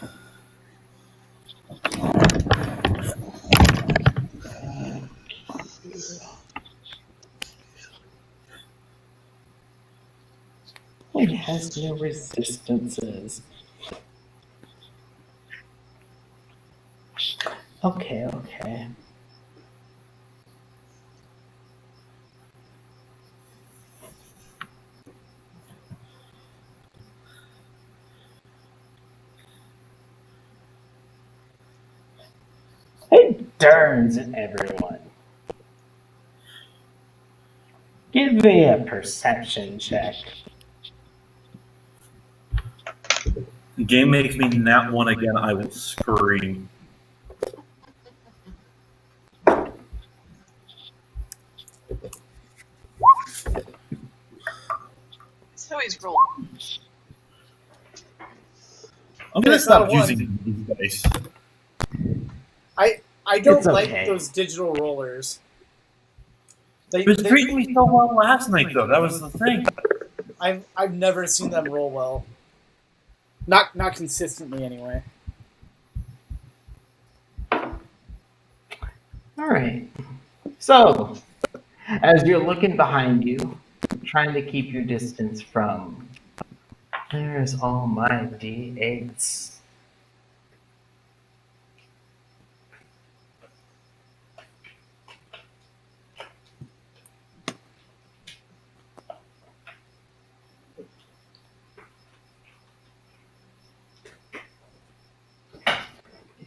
Speaker 1: It has no resistances. Okay. It turns everyone. Give me a perception check.
Speaker 6: The game makes me nat one again. I will scream.
Speaker 3: That's how he's rolling.
Speaker 6: I'm gonna
Speaker 2: It's not
Speaker 6: stop
Speaker 2: a one.
Speaker 6: using these dice.
Speaker 2: I don't
Speaker 1: It's
Speaker 2: like
Speaker 1: okay.
Speaker 2: those digital rollers. They,
Speaker 6: It was treating me so well last night, though. That was the thing.
Speaker 2: I've never seen them roll well. Not consistently anyway.
Speaker 1: All right. So, as you're looking behind you, trying to keep your distance from. There's all my D8s.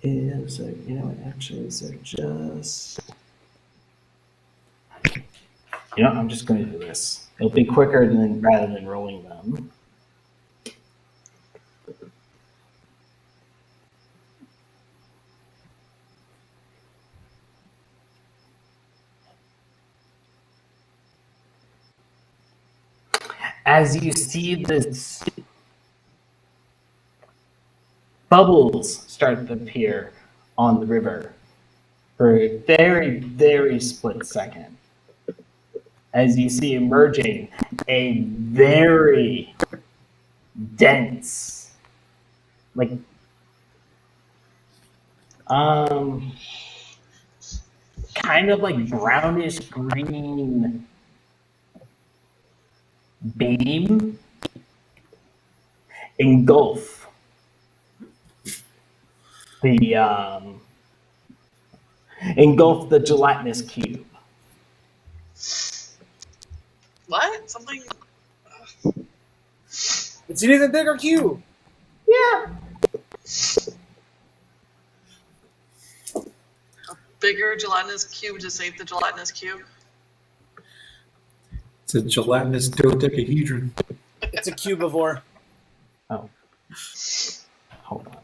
Speaker 1: Yeah, so, you know what, actually, so just. You know, I'm just going to do this. It'll be quicker than rather than rolling them. As you see this bubbles start to appear on the river for a very, very split second. As you see emerging a very dense, like, kind of like brownish green beam engulf the gelatinous cube.
Speaker 3: What? Something?
Speaker 2: It's an even bigger cube.
Speaker 1: Yeah.
Speaker 3: Bigger gelatinous cube to save the gelatinous cube?
Speaker 4: It's a gelatinous dodecahedron.
Speaker 2: It's a cubivore.
Speaker 1: Oh. Hold on.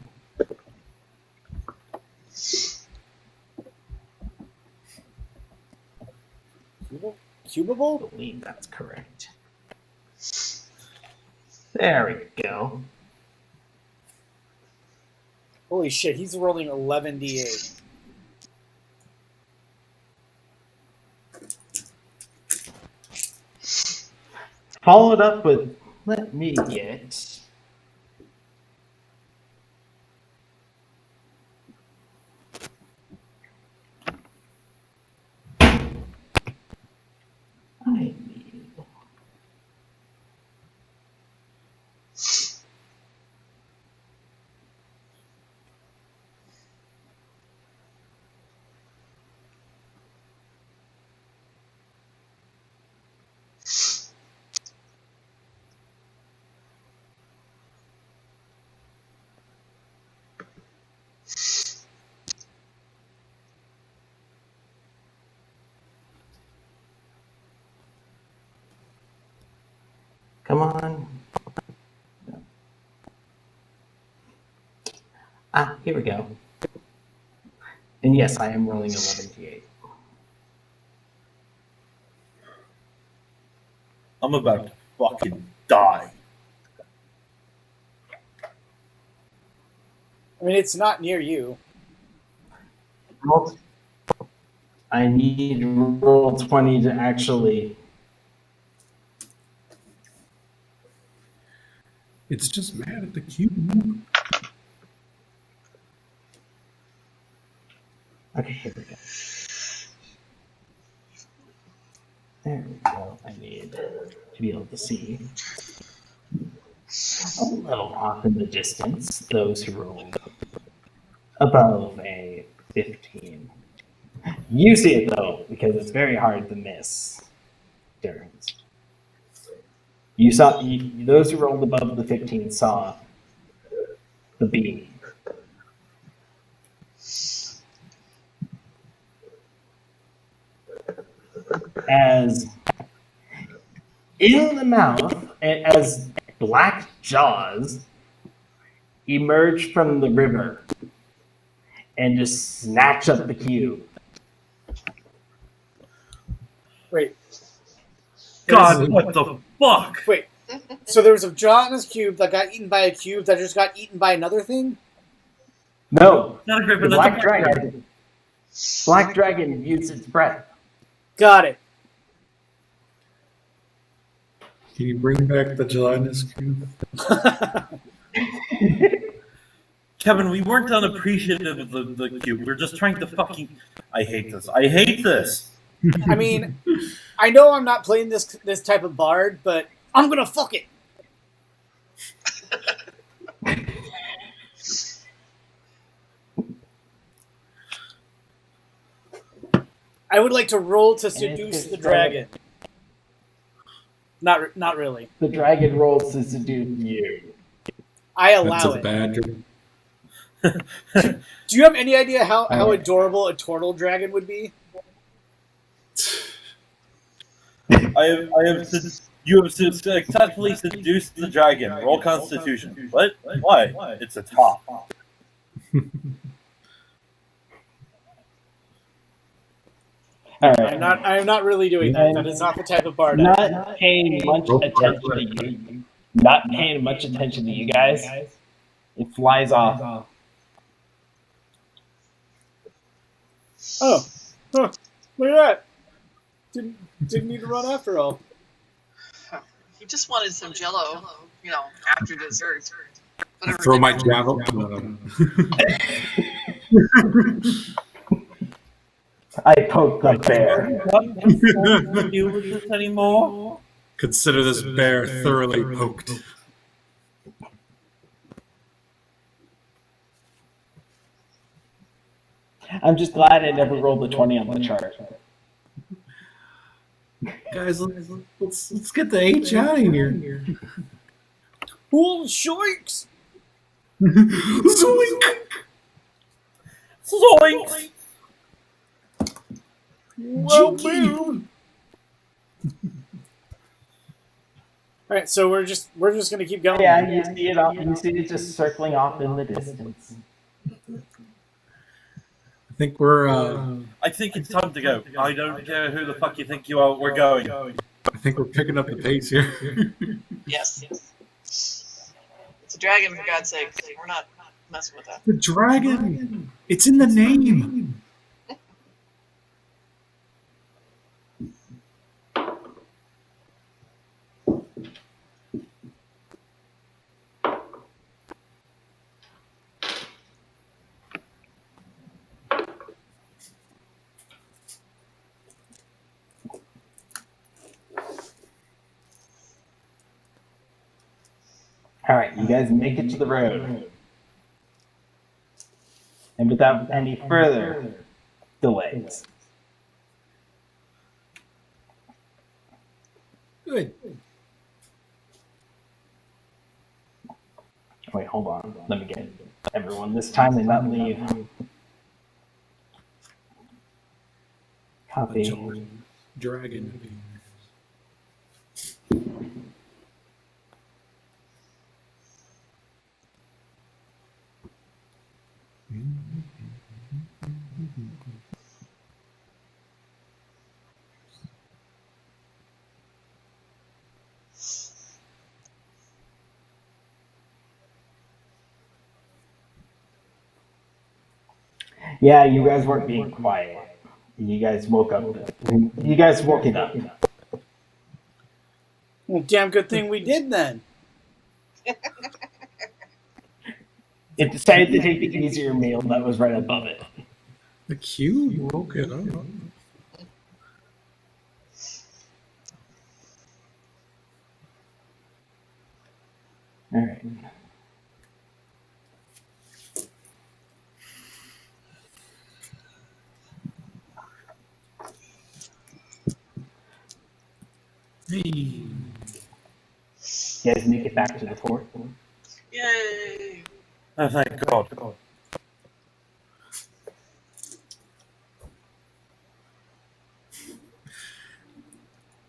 Speaker 2: Cubable?
Speaker 1: I believe that's correct. There we go.
Speaker 2: Holy shit, he's rolling 11d8.
Speaker 1: Followed up with, let me get. I need. Come on. Ah, here we go. And yes, I am rolling 11d8.
Speaker 6: I'm about to fucking die.
Speaker 2: I mean, it's not near you.
Speaker 1: I need roll 20 to actually.
Speaker 4: It's just mad at the cube.
Speaker 1: Okay, here we go. There we go. I need to be able to see a little off in the distance those who rolled above a 15. You see it though, because it's very hard to miss. Difference. You saw those who rolled above the 15 saw the beam. As in the mouth, as black jaws emerge from the river and just snatch up the cube.
Speaker 2: Wait.
Speaker 6: God, what the fuck?
Speaker 2: Wait. So there was a gelatinous cube that got eaten by a cube that just got eaten by another thing?
Speaker 1: No,
Speaker 6: Not a
Speaker 1: the
Speaker 6: griffin.
Speaker 1: black
Speaker 6: That's a
Speaker 1: dragon. Black dragon used its breath.
Speaker 2: Got it.
Speaker 4: Can you bring back the gelatinous cube?
Speaker 6: Kevin, we weren't unappreciative of the cube. We're just trying to fucking. I hate this. I hate this.
Speaker 2: I mean, I know I'm not playing this type of bard, but I'm gonna fuck it. I would like to roll to seduce the dragon. Not really.
Speaker 1: The dragon rolls to seduce you.
Speaker 2: I
Speaker 4: That's
Speaker 2: allow
Speaker 4: a
Speaker 2: it.
Speaker 4: bad dream.
Speaker 2: Do you have any idea how adorable a turtle dragon would be?
Speaker 6: You have successfully seduced the dragon. Roll Constitution. What? Why? It's a top.
Speaker 1: All right.
Speaker 2: I'm not really doing that. That is not the type of bard.
Speaker 1: Not paying much attention to you. Not paying much attention to you guys. It flies off.
Speaker 2: Oh, huh. Look at that! Didn't need to run after all.
Speaker 3: He just wanted some Jello, after dessert. Whatever
Speaker 4: Throw my
Speaker 3: dinner-
Speaker 4: javelin. No.
Speaker 1: I poked the bear.
Speaker 6: What do with this anymore?
Speaker 4: Consider this bear thoroughly poked.
Speaker 1: I'm just glad I never rolled the 20 on the chart.
Speaker 4: Guys, let's get the H out of here.
Speaker 2: Cool shoinks!
Speaker 4: Zoink!
Speaker 6: Zoinks!
Speaker 2: Well, boom! All right, so we're just gonna keep going.
Speaker 1: Yeah, you see it. You see it just circling off in the distance.
Speaker 4: I think we're.
Speaker 6: I think it's time to go. I don't care who the fuck you think you are. We're going.
Speaker 4: I think we're picking up the pace here.
Speaker 3: Yes. It's a dragon, for God's sake. We're not messing with that.
Speaker 4: The dragon. It's in the name.
Speaker 1: All right, you guys make it to the road. And without any further delays.
Speaker 4: Good.
Speaker 1: Wait, hold on. Let me get everyone. This time they not leave. Copy.
Speaker 4: Dragon.
Speaker 1: Yeah, you guys weren't being quiet. You guys woke up. You guys woke it up.
Speaker 2: Well, damn good thing we did then.
Speaker 1: It decided to take the easier meal that was right above it.
Speaker 4: The cube woke it up.
Speaker 1: All right.
Speaker 4: Hey.
Speaker 1: You guys make it back to the fort.
Speaker 3: Yay!
Speaker 6: Oh, thank God.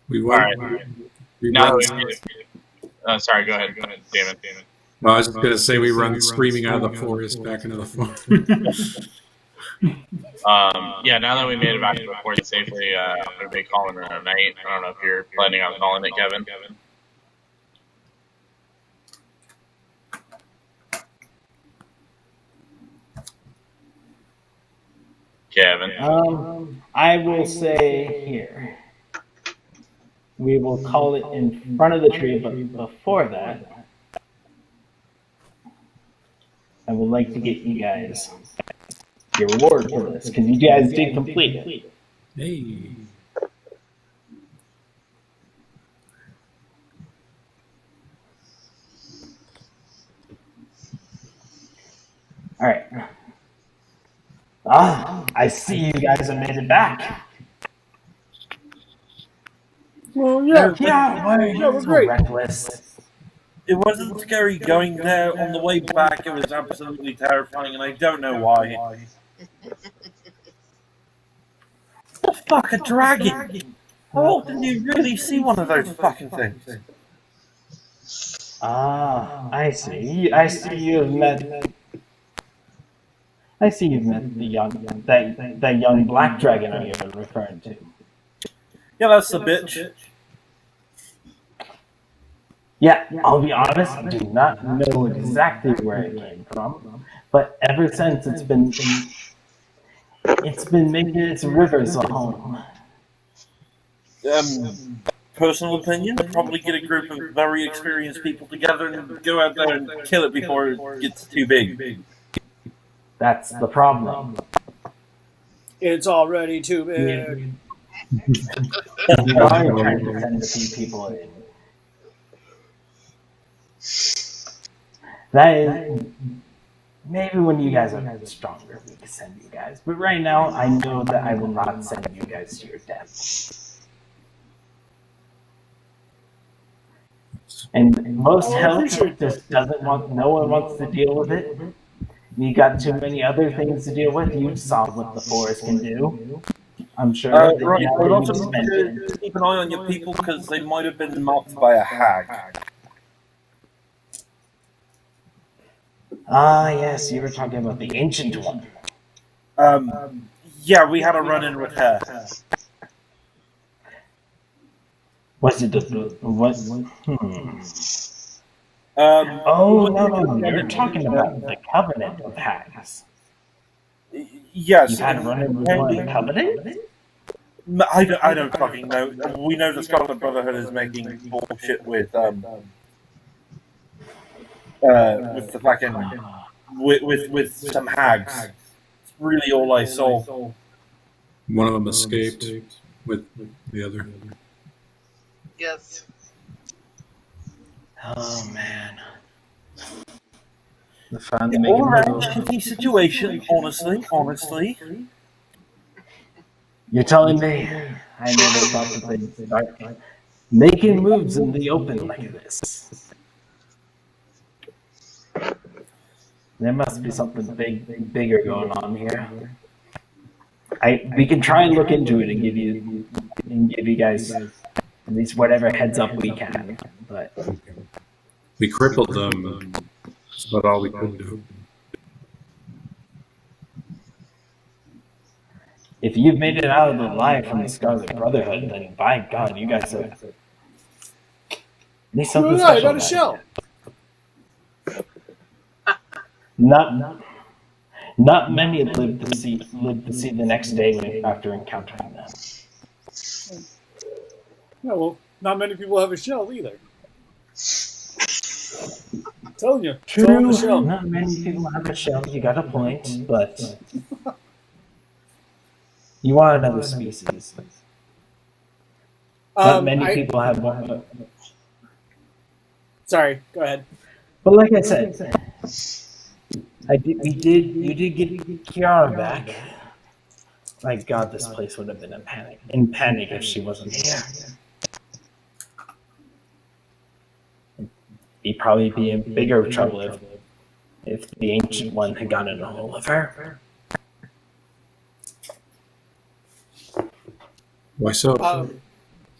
Speaker 4: We
Speaker 5: All
Speaker 4: went.
Speaker 5: right.
Speaker 4: We
Speaker 5: Now
Speaker 4: run,
Speaker 5: that we made it. Sorry, go ahead, Damon.
Speaker 4: well, I was just going to say we run screaming out of the forest back into the forest.
Speaker 5: Yeah, now that we made it back to the fort safely, I'm going to be calling it a night. I don't know if you're planning on calling it, Kevin. Kevin.
Speaker 1: I will say here. We will call it in front of the tree, but before that, I would like to get you guys your reward for this, because you guys did complete it.
Speaker 4: Hey.
Speaker 1: All right. Ah, I see you guys have made it back.
Speaker 2: Well, yeah,
Speaker 1: Yeah, why are
Speaker 2: yeah,
Speaker 1: you
Speaker 2: we're
Speaker 1: so
Speaker 2: great.
Speaker 1: reckless?
Speaker 6: It wasn't scary going there. On the way back, it was absolutely terrifying, and I don't know why. The fuck, a dragon! How often do you really see one of those fucking things?
Speaker 1: Ah, I see. I see you've met. I see you've met the that young black dragon I was referring to.
Speaker 6: Yeah, that's the bitch.
Speaker 1: Yeah, I'll be honest, I do not know exactly where it came from, but ever since it's been making its rivers a home.
Speaker 6: Personal opinion, probably get a group of very experienced people together and go out there and kill it before it gets too big.
Speaker 1: That's the problem.
Speaker 2: It's already too big.
Speaker 1: You know, I'm trying to send a few people in. That is, maybe when you guys are stronger, we can send you guys. But right now, I know that I will not send you guys to your death. And most help just doesn't want. No one wants to deal with it. You got too many other things to deal with. You saw what the forest can do. I'm sure.
Speaker 6: Right,
Speaker 1: that you
Speaker 6: but also
Speaker 1: spend it.
Speaker 6: need to keep an eye on your people because they might have been marked by a hag.
Speaker 1: Ah, yes, you were talking about the ancient one.
Speaker 6: Yeah, we had a run-in with her.
Speaker 1: Was it the what? Hmm.
Speaker 6: Oh,
Speaker 1: No, you're talking about the covenant of hags.
Speaker 6: Yes.
Speaker 1: You had a run-in with one covenant?
Speaker 6: I don't fucking know. We know the Scarlet Brotherhood is making bullshit with the fucking with some hags. It's really all I saw.
Speaker 4: One of them escaped with the other.
Speaker 3: Yes.
Speaker 1: Oh man. The fun
Speaker 6: All around shitty situation, honestly.
Speaker 1: You're telling me I never thought that they'd start making moves in the open like this. There must be something bigger going on here. We can try and look into it and give you guys at least whatever heads up we can. But
Speaker 4: We crippled them. That's about all we could do.
Speaker 1: if you've made it out of the life from the Scarlet Brotherhood, then by God, you guys are at least something
Speaker 2: Right,
Speaker 1: special.
Speaker 2: on a shell.
Speaker 1: Not many live to see the next day after encountering them.
Speaker 2: Yeah, well, not many people have a shell either. I'm telling you, it's all on the
Speaker 1: True,
Speaker 2: shell.
Speaker 1: not many people have a shell. You got a point, but you are another species. Not many people have one.
Speaker 2: Sorry, go ahead.
Speaker 1: But like I said, you did get Kiara back. My God, this place would have been in panic if she wasn't here. He'd probably be in bigger trouble if the Ancient One had gotten a hold of her.
Speaker 4: Why so?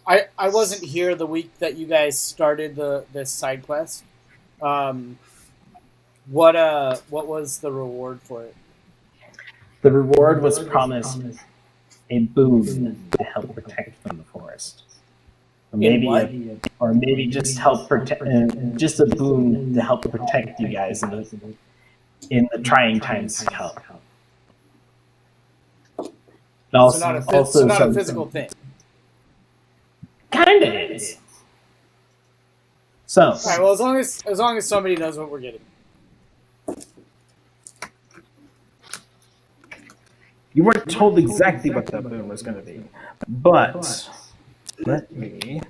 Speaker 2: I wasn't here the week that you guys started this side quest. What was the reward for it?
Speaker 1: The reward was promised a boon to help protect from the forest. Or maybe just help protect, just a boon to help protect you guys in the trying times to come. Also,
Speaker 2: So not a
Speaker 1: also
Speaker 2: not a
Speaker 1: some-
Speaker 2: physical thing.
Speaker 1: Kinda is. So,
Speaker 2: All right. Well, as long as somebody knows what we're getting.
Speaker 1: you weren't told exactly what that boon was going to be, but let me.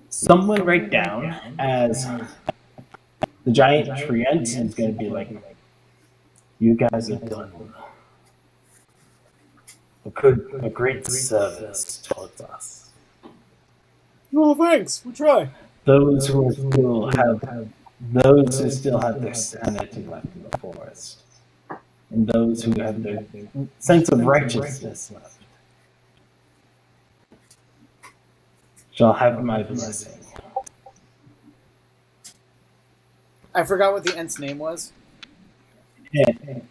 Speaker 1: Someone write down as the giant treant is going to be like, you guys have done a great service towards us.
Speaker 2: Oh, thanks. We try.
Speaker 1: Those who still have their sanity left in the forest, and those who have their sense of righteousness left, shall have my blessing.
Speaker 2: I forgot what the Ent's name was.
Speaker 1: It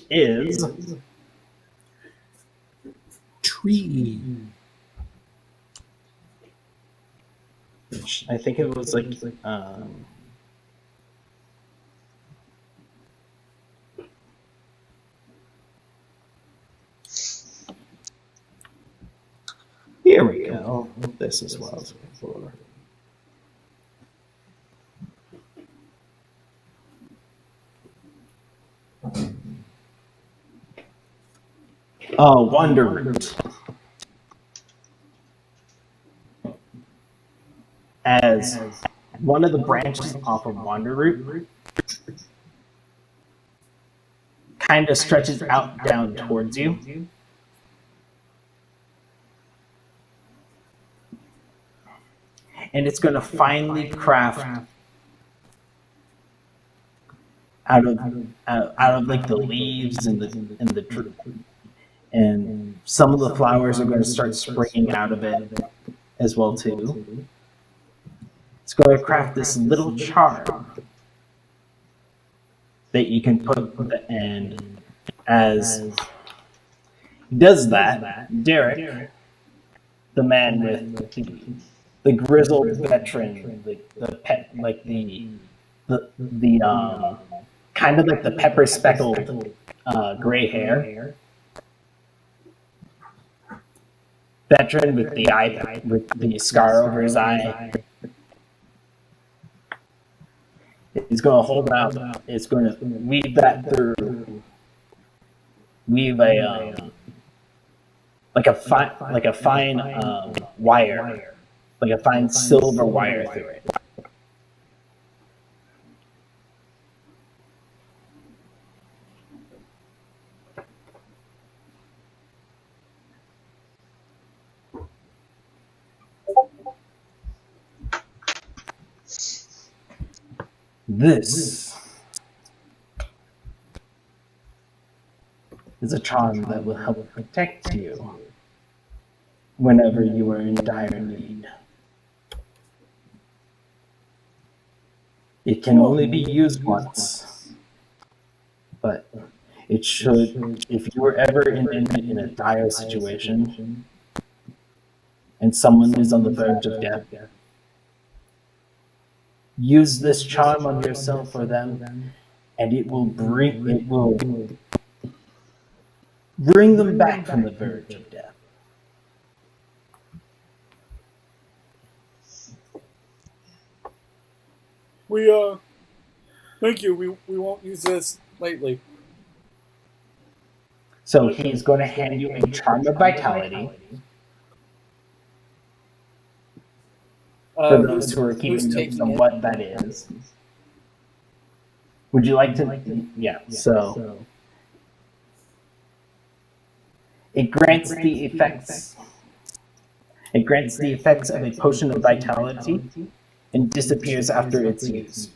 Speaker 1: is
Speaker 4: Tree.
Speaker 1: I think it was like here we go. This is what I was looking for. Oh, Wonder Root. As one of the branches off of Wonder Root kind of stretches out down towards you. And it's going to finally craft out of like the leaves and the tree. And some of the flowers are going to start springing out of it as well too. It's going to craft this little charm that you can put at the end. As he does that, Derek, the man with the grizzled veteran, the pet, like the kind of like the pepper speckled gray hair. Veteran with the eye, with the scar over his eye. He's going to hold out. It's going to weave that through. Weave a like a fine wire, like a fine silver wire through it. This is a charm that will help protect you whenever you are in dire need. It can only be used once, but it should, if you are ever in a dire situation and someone is on the verge of death, use this charm on yourself or them, and it will bring them back from the verge of death.
Speaker 2: Thank you. We won't use this lately.
Speaker 1: So he's going to hand you a charm of vitality. For those who are keeping notes on what that is. Would you like to? Yeah, so it grants the effects. It grants the effects of a potion of vitality and disappears after its use.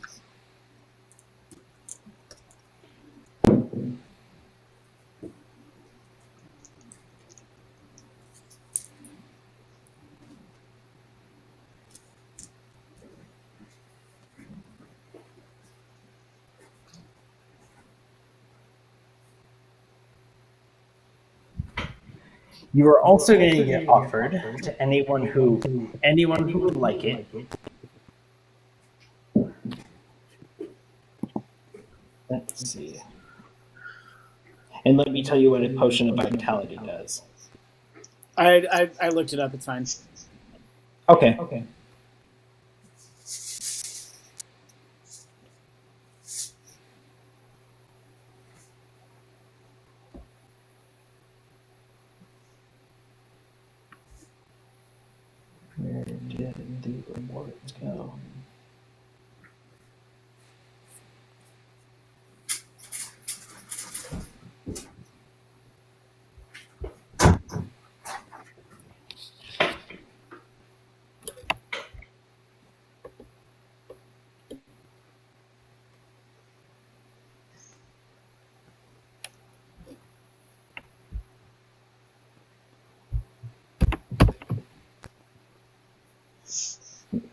Speaker 1: You are also going to get offered to anyone who would like it. Let's see. And let me tell you what a potion of vitality does.
Speaker 2: I looked it up. It's fine.
Speaker 1: Okay. Where did the rewards go?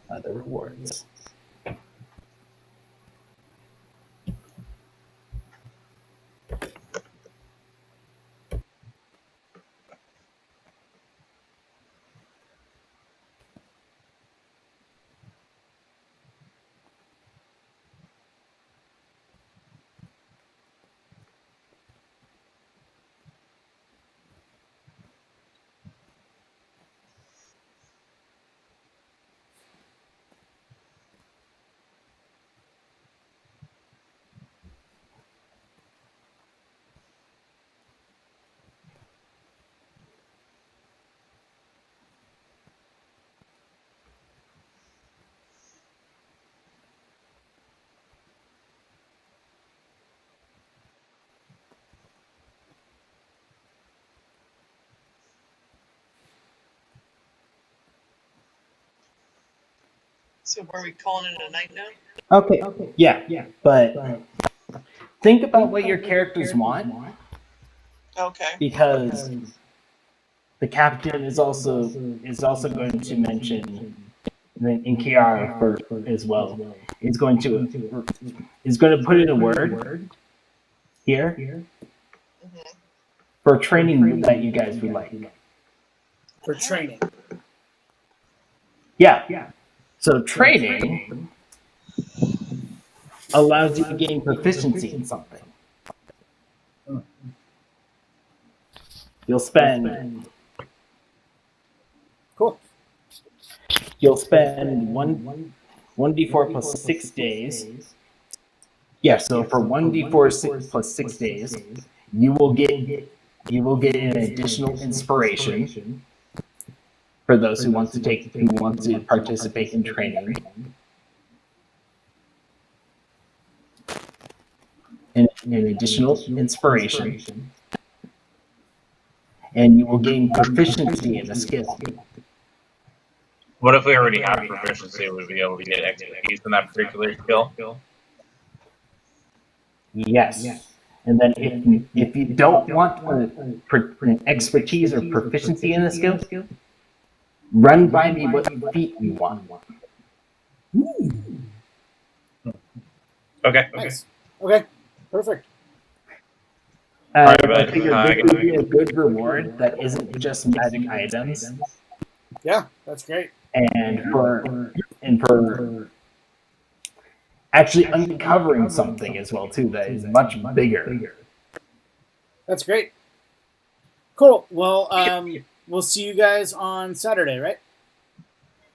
Speaker 1: Other rewards.
Speaker 3: So are we calling it a night now?
Speaker 1: Okay. Yeah. But think about what your characters want,
Speaker 3: Okay.
Speaker 1: because the captain is also going to mention in Kiara for as well. Is going to put in a word here
Speaker 3: Mhm.
Speaker 1: for training that you guys would like.
Speaker 2: For training.
Speaker 1: Yeah. So training allows you to gain proficiency in something. You'll spend
Speaker 2: Cool.
Speaker 1: one d4 plus 6 days. Yeah, so for 1d4 plus 6 days, you will get an additional inspiration for those who want to participate in training. An additional inspiration, and you will gain proficiency in a skill.
Speaker 5: What if we already have proficiency? Would we be able to get expertise in that particular skill?
Speaker 1: Yes. And then if you don't want an expertise or proficiency in the skill, run by me what feat you want.
Speaker 5: Okay.
Speaker 2: Nice. Okay. Perfect.
Speaker 1: I
Speaker 5: bud.
Speaker 1: figured this would be a good reward that isn't just magic items,
Speaker 2: Yeah, that's great.
Speaker 1: and for actually uncovering something as well too that is much bigger.
Speaker 2: That's great. Cool. Well, we'll see you guys on Saturday, right?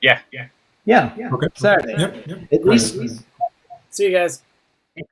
Speaker 5: Yeah.
Speaker 1: Yeah.
Speaker 4: Okay.
Speaker 1: Saturday.
Speaker 4: Yep.
Speaker 1: At least
Speaker 2: See you guys.